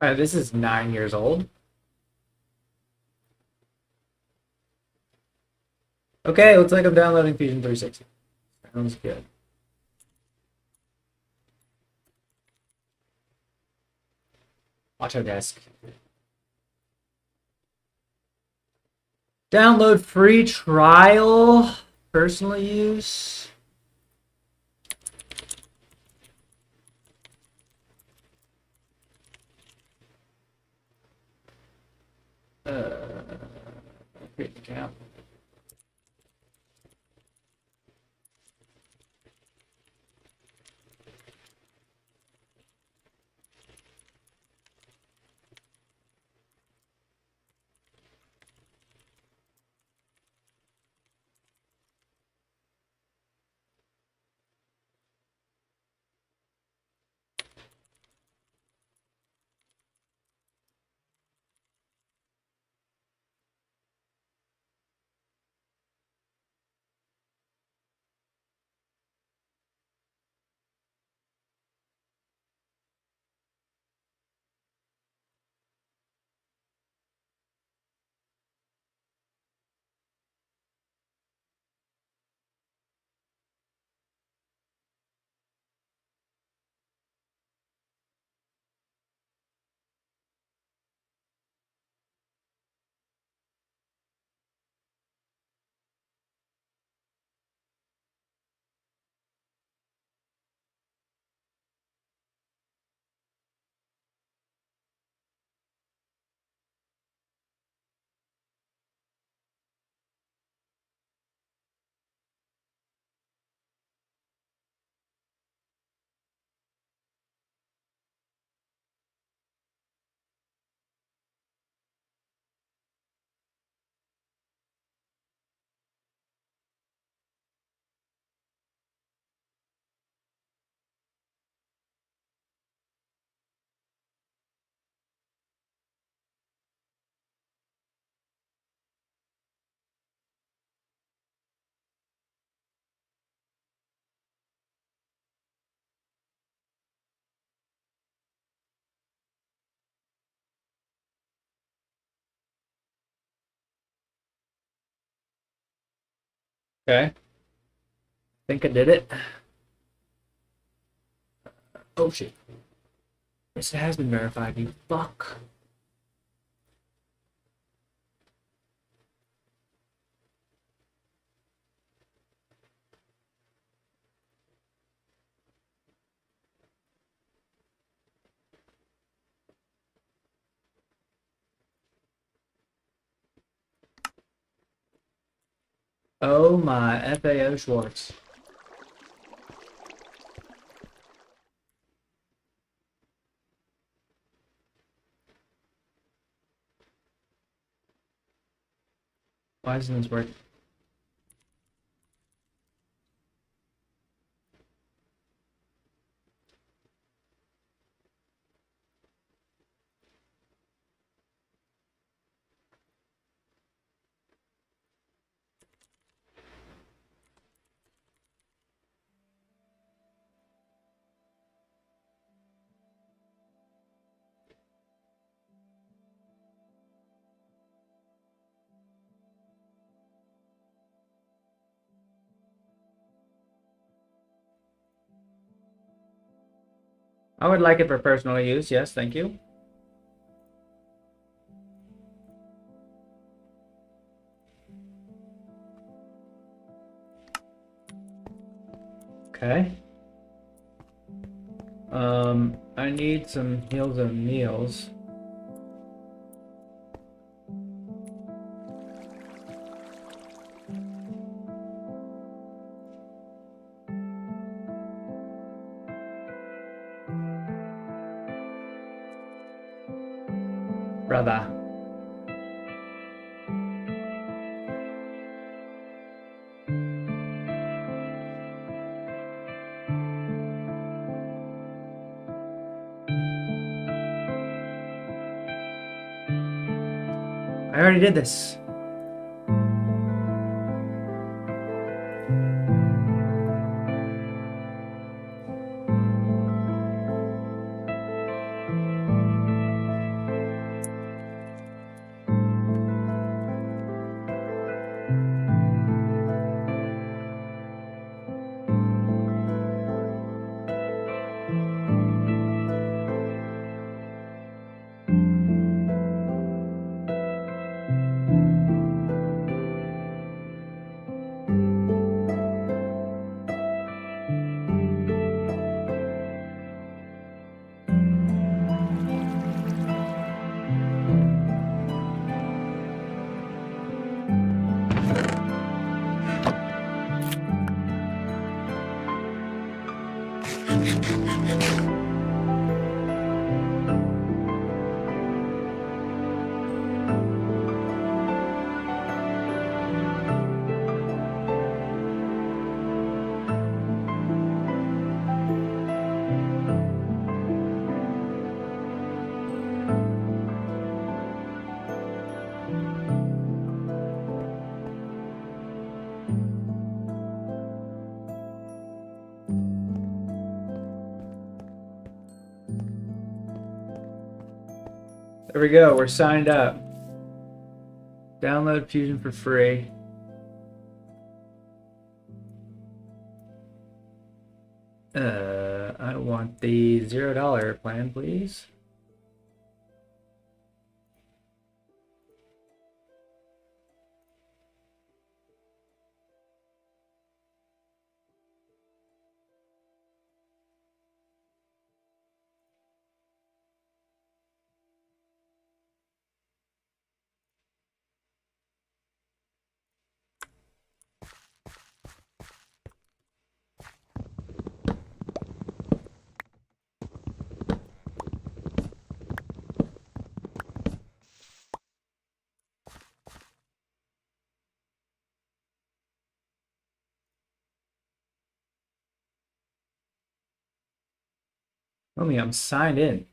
B: This is 9 years old. Okay, looks like I'm downloading Fusion 360. Sounds good. Autodesk. Download free trial. Personal use. Create an account. Okay. Think I did it. Oh shit. Yes, it has been verified, you fuck. Oh my FAO Schwartz. Why doesn't this work? I would like it for personal use, yes, thank you. Okay. I need some heals and meals. Brother. I already did this. There we go, we're signed up. Download Fusion for free. I want the $0 plan, please. Homie, I'm signed in.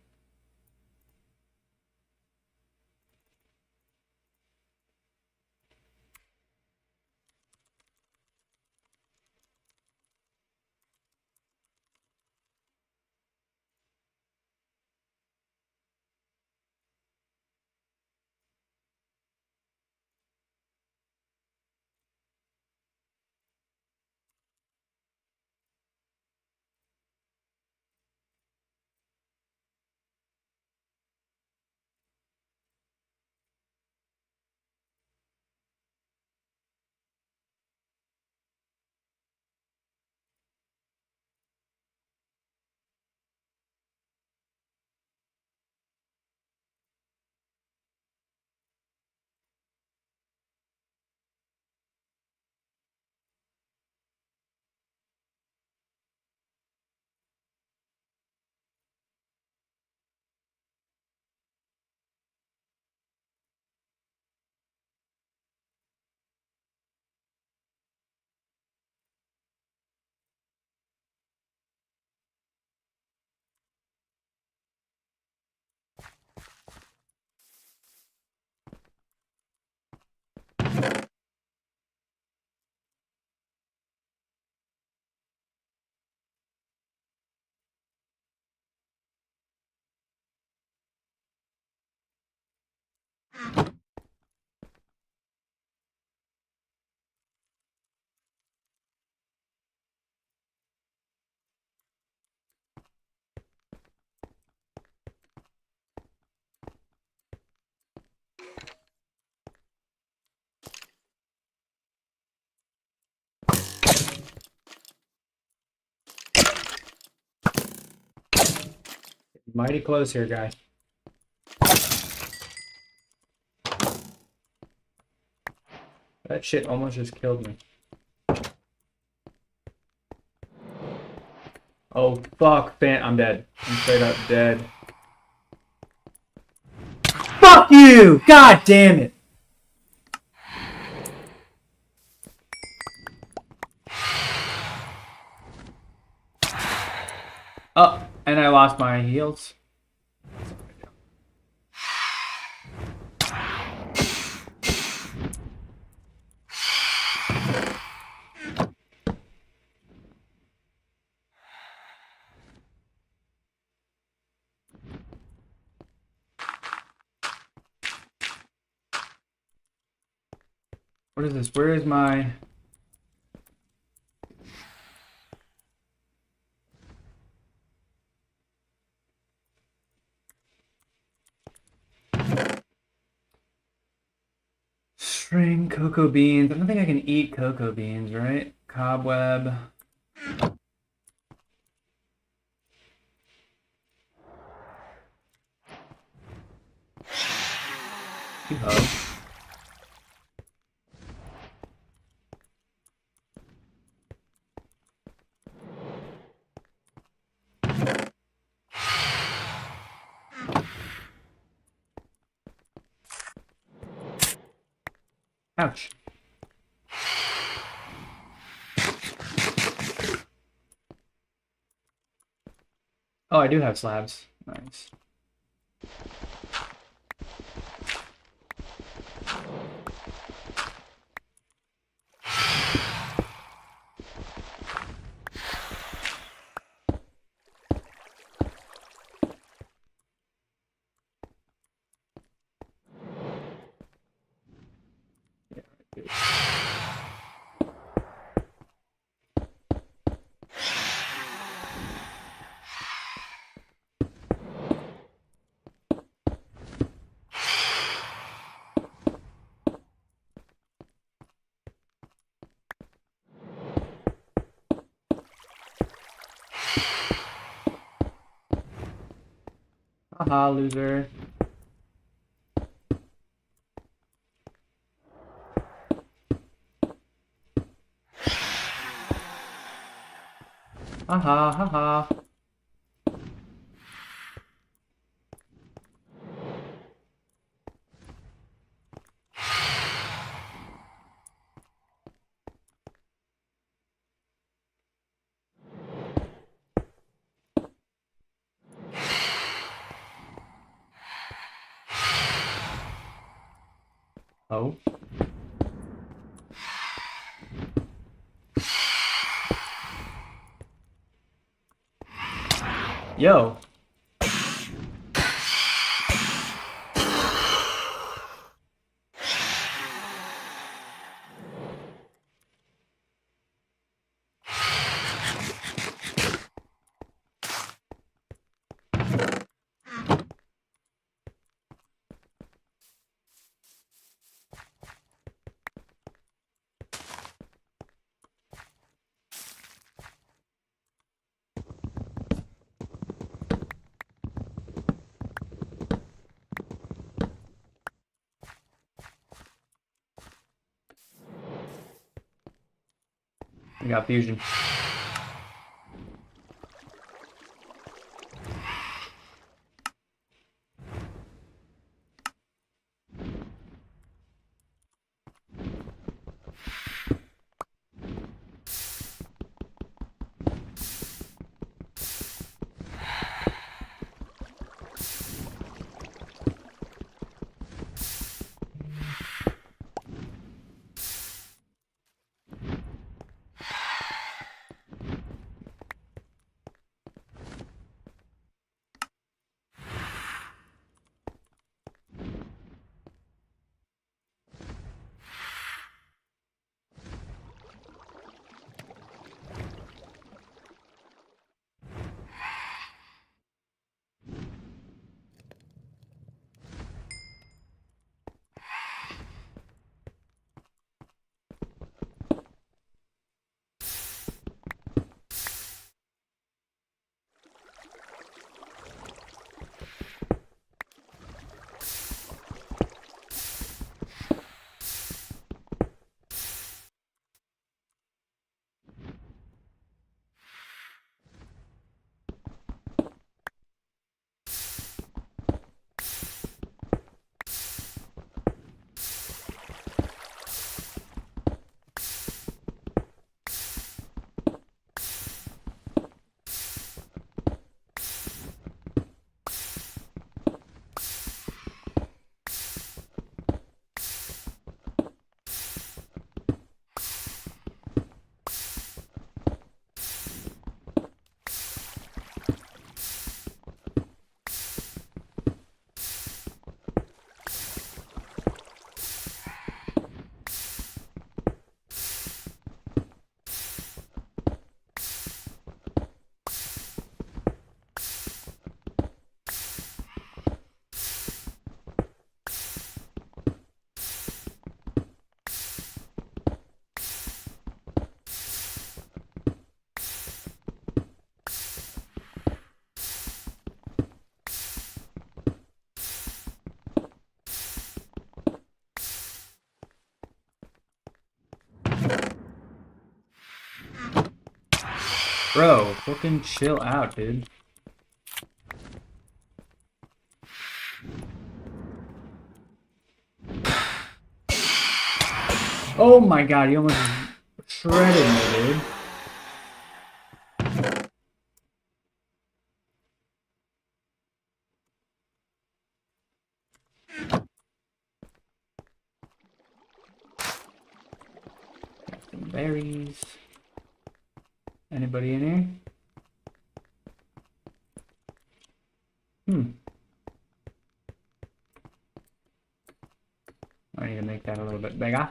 B: Mighty close here, guy. That shit almost just killed me. Oh, fuck. I'm dead. I'm straight up dead. Fuck you! God damn it! Oh, and I lost my heals. What is this? Where is my... String cocoa beans. I don't think I can eat cocoa beans, right? Cobweb. Oh. Ouch. Oh, I do have slabs. Nice. Haha, loser. Haha, haha. Oh. Yo. I got fusion. Bro, fucking chill out, dude. Oh my god, he almost shredded me, dude. Got some berries. Anybody in here? I need to make that a little bit bigger.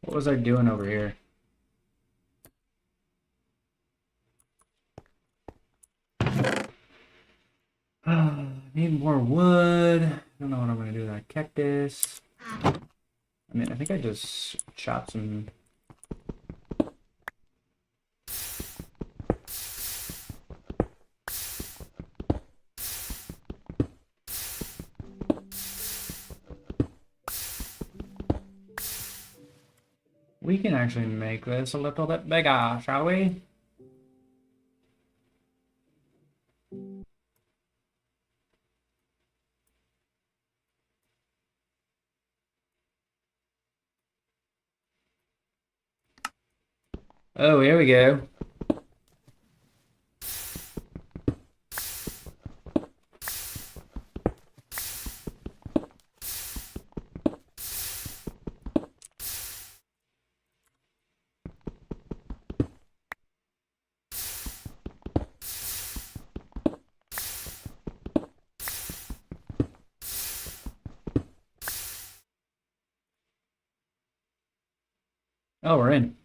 B: What was I doing over here? Need more wood. I don't know what I'm gonna do with that cactus. I mean, I think I just chopped some. We can actually make this a little bit bigger, shall we? Oh, here we go. Oh, we're in.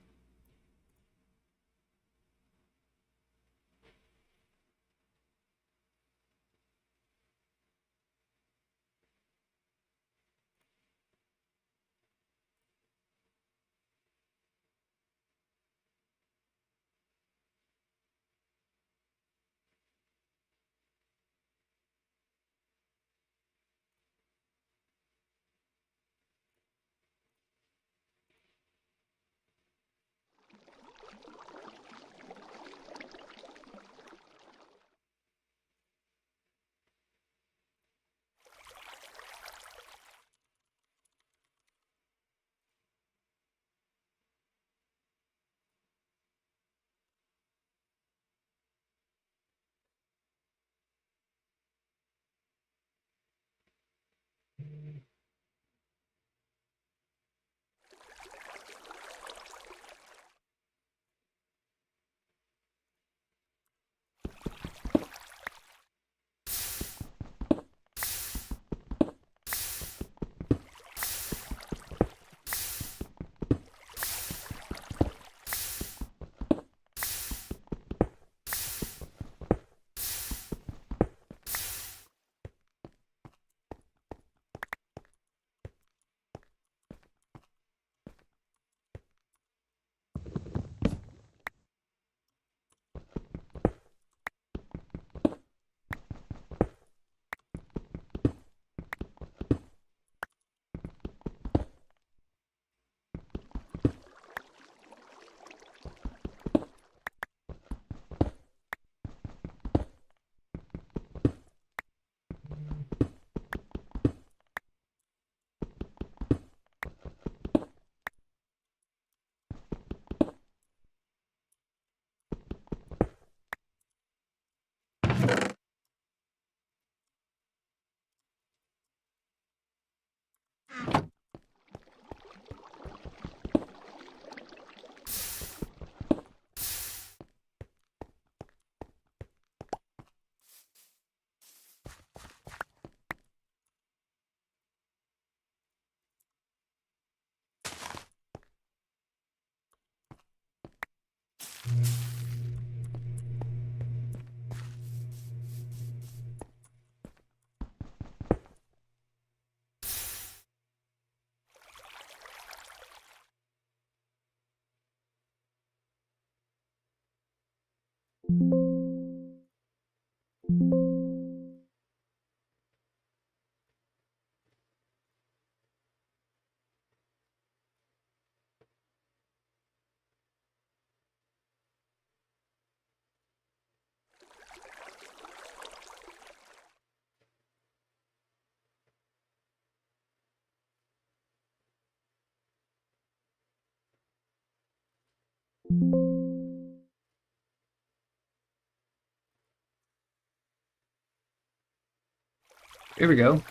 B: Here we go.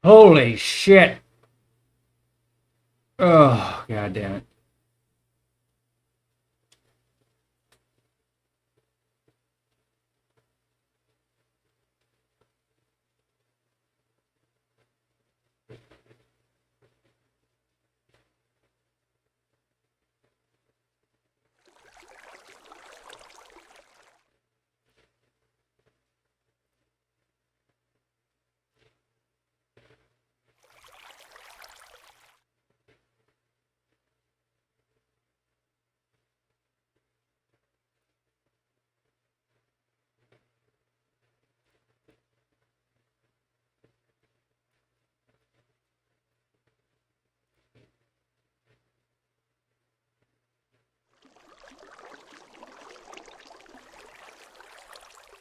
B: Holy shit. Oh, god damn it.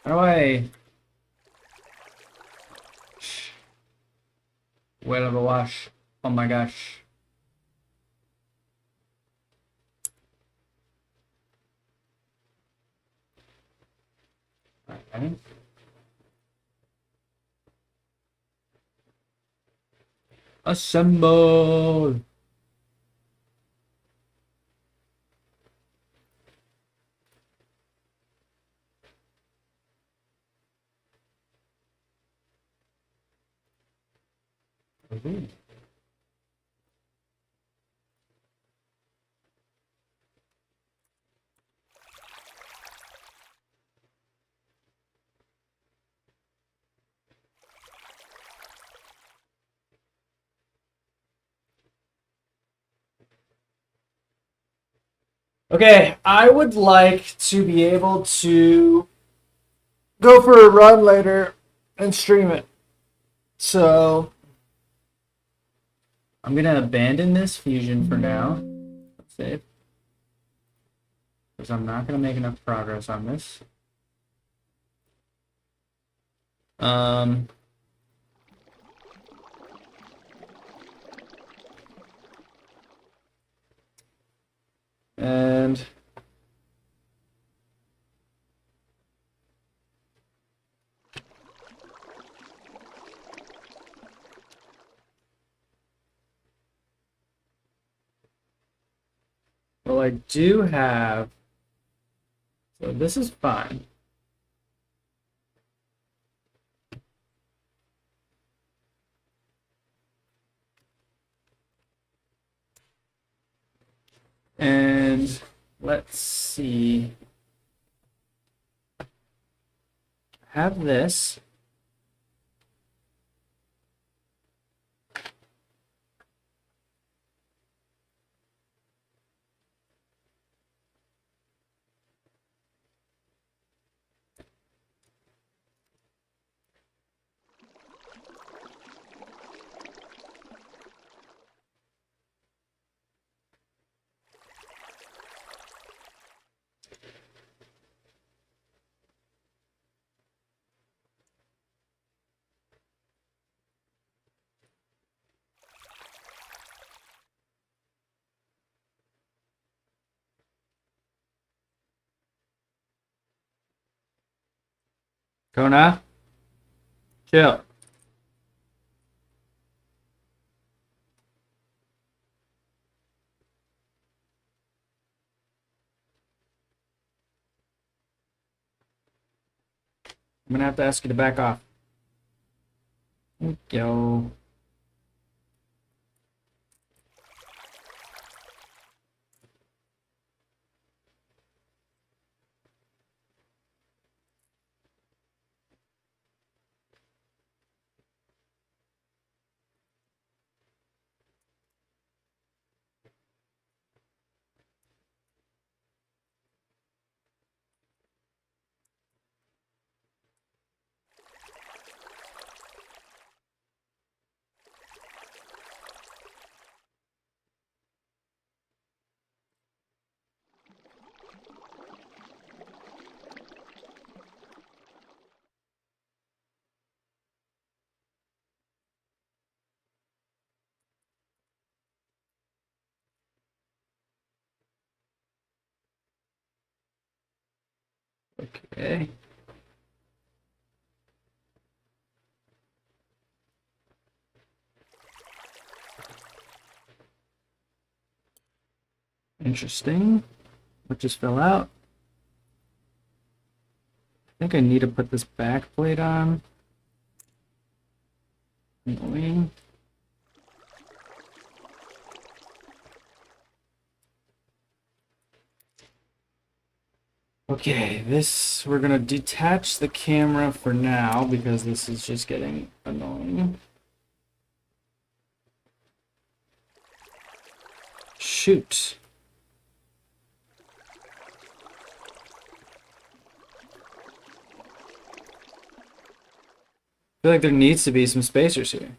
B: How do I... Whale of a wash. Oh my gosh. Okay. Assemble! Mhm. Okay, I would like to be able to go for a run later and stream it. So I'm gonna abandon this fusion for now. Let's save. Because I'm not gonna make enough progress on this. And well, I do have, so this is fine. And let's see. Have this. Kona, chill. I'm gonna have to ask you to back off. Thank you. Okay. Interesting. What just fell out? I think I need to put this back plate on. Annoying. Okay, this, we're gonna detach the camera for now because this is just getting annoying. Shoot. I feel like there needs to be some spacers here.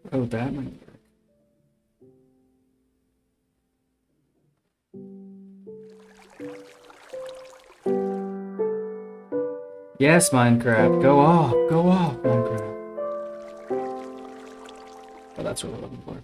B: Oh, that might work. Yes, Minecraft, go off, Minecraft. Oh, that's what we're looking for.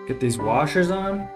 B: Get these washers on.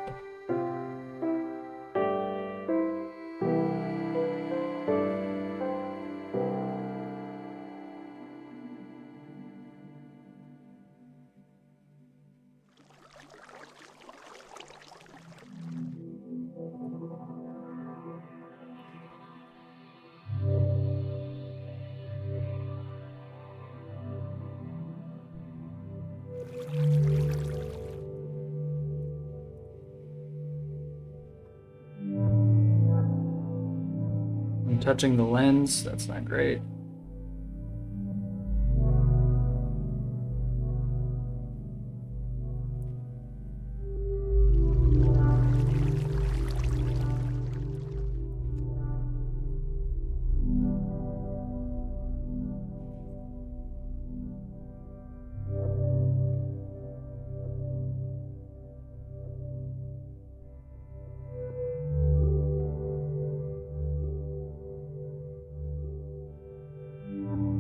B: I'm touching the lens, that's not great.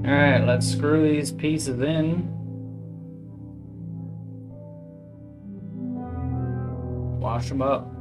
B: Alright, let's screw these pieces in. Wash them up.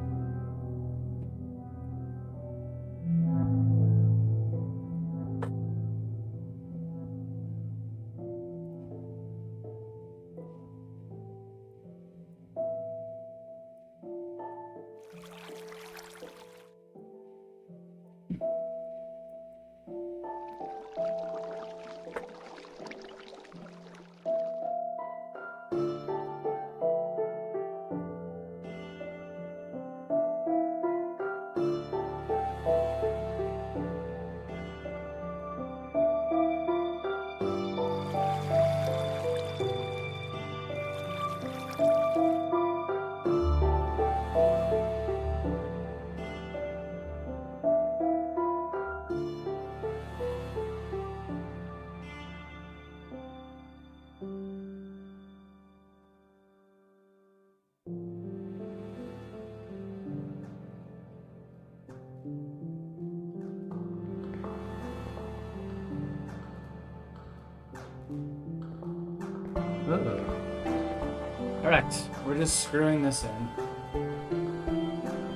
B: Alright, we're just screwing this in.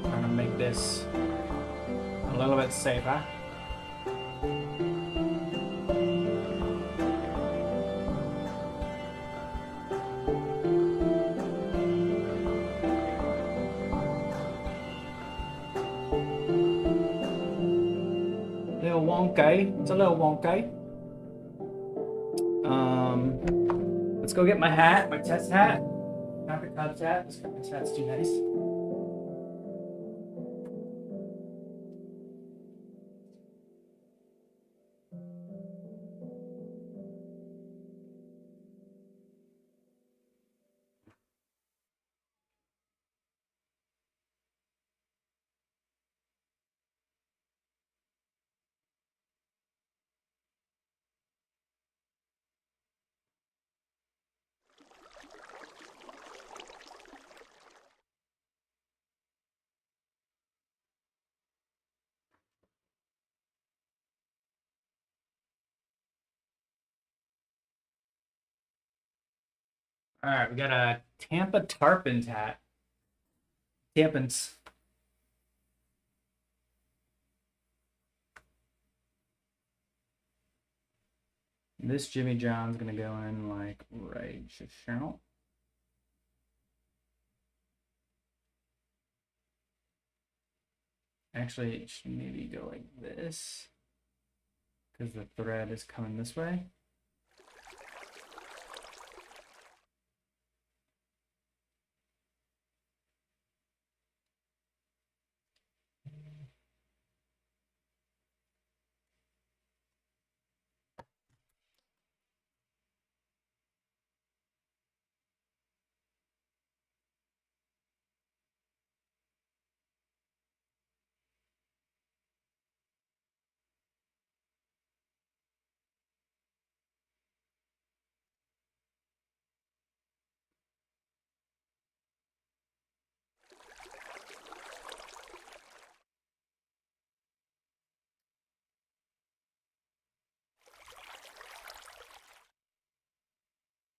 B: Trying to make this a little bit safer. Little wonky, it's a little wonky. Let's go get my hat, my test hat. Not the Cubs hat, this Cubs hat's too nice. All right, we got a Tampa Tarpons hat. Tampons. This Jimmy John's gonna go in like right shout. Actually, it should maybe go like this because the thread is coming this way.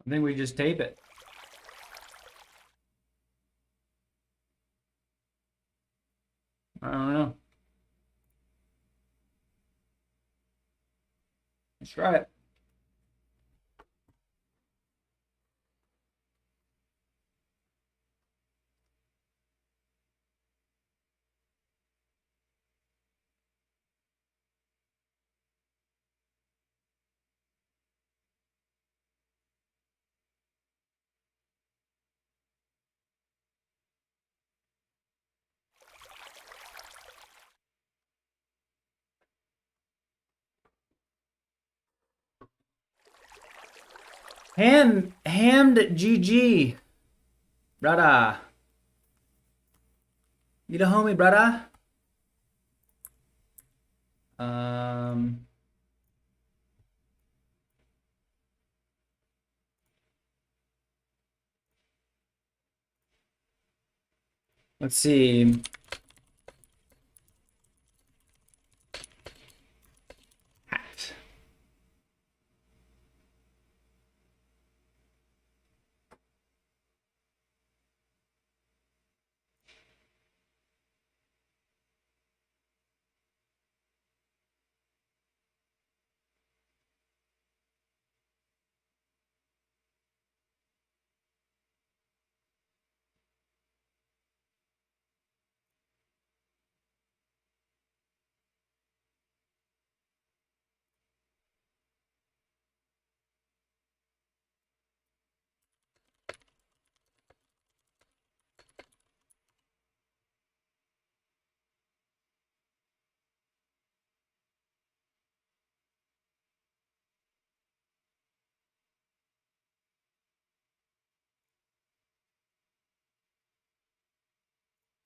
B: I think we just tape it. I don't know. Let's try it. Hammed GG. Brother. You the homie, brother? Let's see. Hat.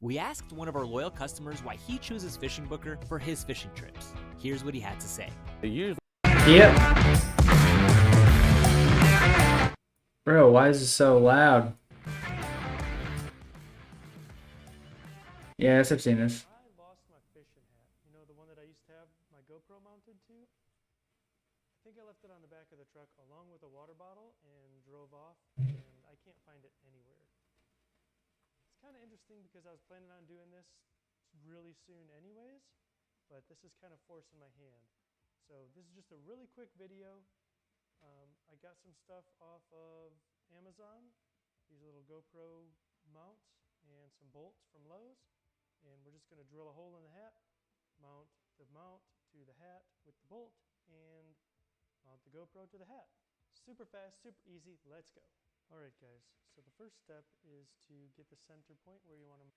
P: We asked one of our loyal customers why he chooses Fishing Booker for his fishing trips. Here's what he had to say.
B: Yep. Bro, why is it so loud? Yes, I've seen this.
Q: I lost my fishing hat. You know, the one that I used to have my GoPro mounted to? I think I left it on the back of the truck along with a water bottle and drove off, and I can't find it anywhere. It's kind of interesting because I was planning on doing this really soon anyways, but this is kind of forcing my hand. So this is just a really quick video. I got some stuff off of Amazon, these little GoPro mounts and some bolts from Lowe's, and we're just going to drill a hole in the hat, mount the mount to the hat with the bolt, and mount the GoPro to the hat. Super fast, super easy, let's go. Alright guys, so the first step is to get the center point where you want to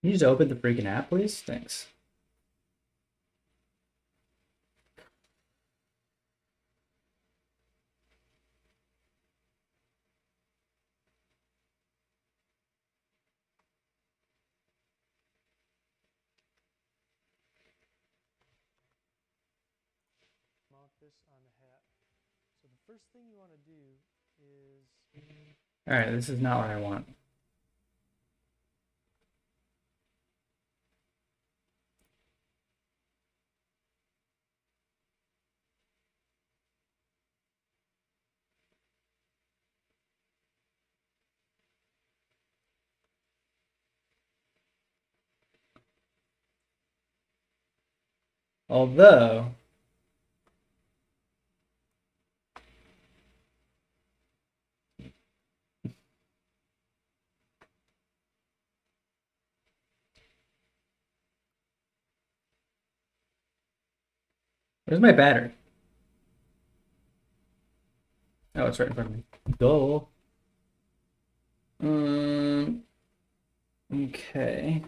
B: Can you just open the freaking app, please? Thanks.
Q: Mount this on the hat. So the first thing you want to do is...
B: Alright, this is not what I want. Although... Where's my battery? Oh, it's right in front of me. Go. Okay.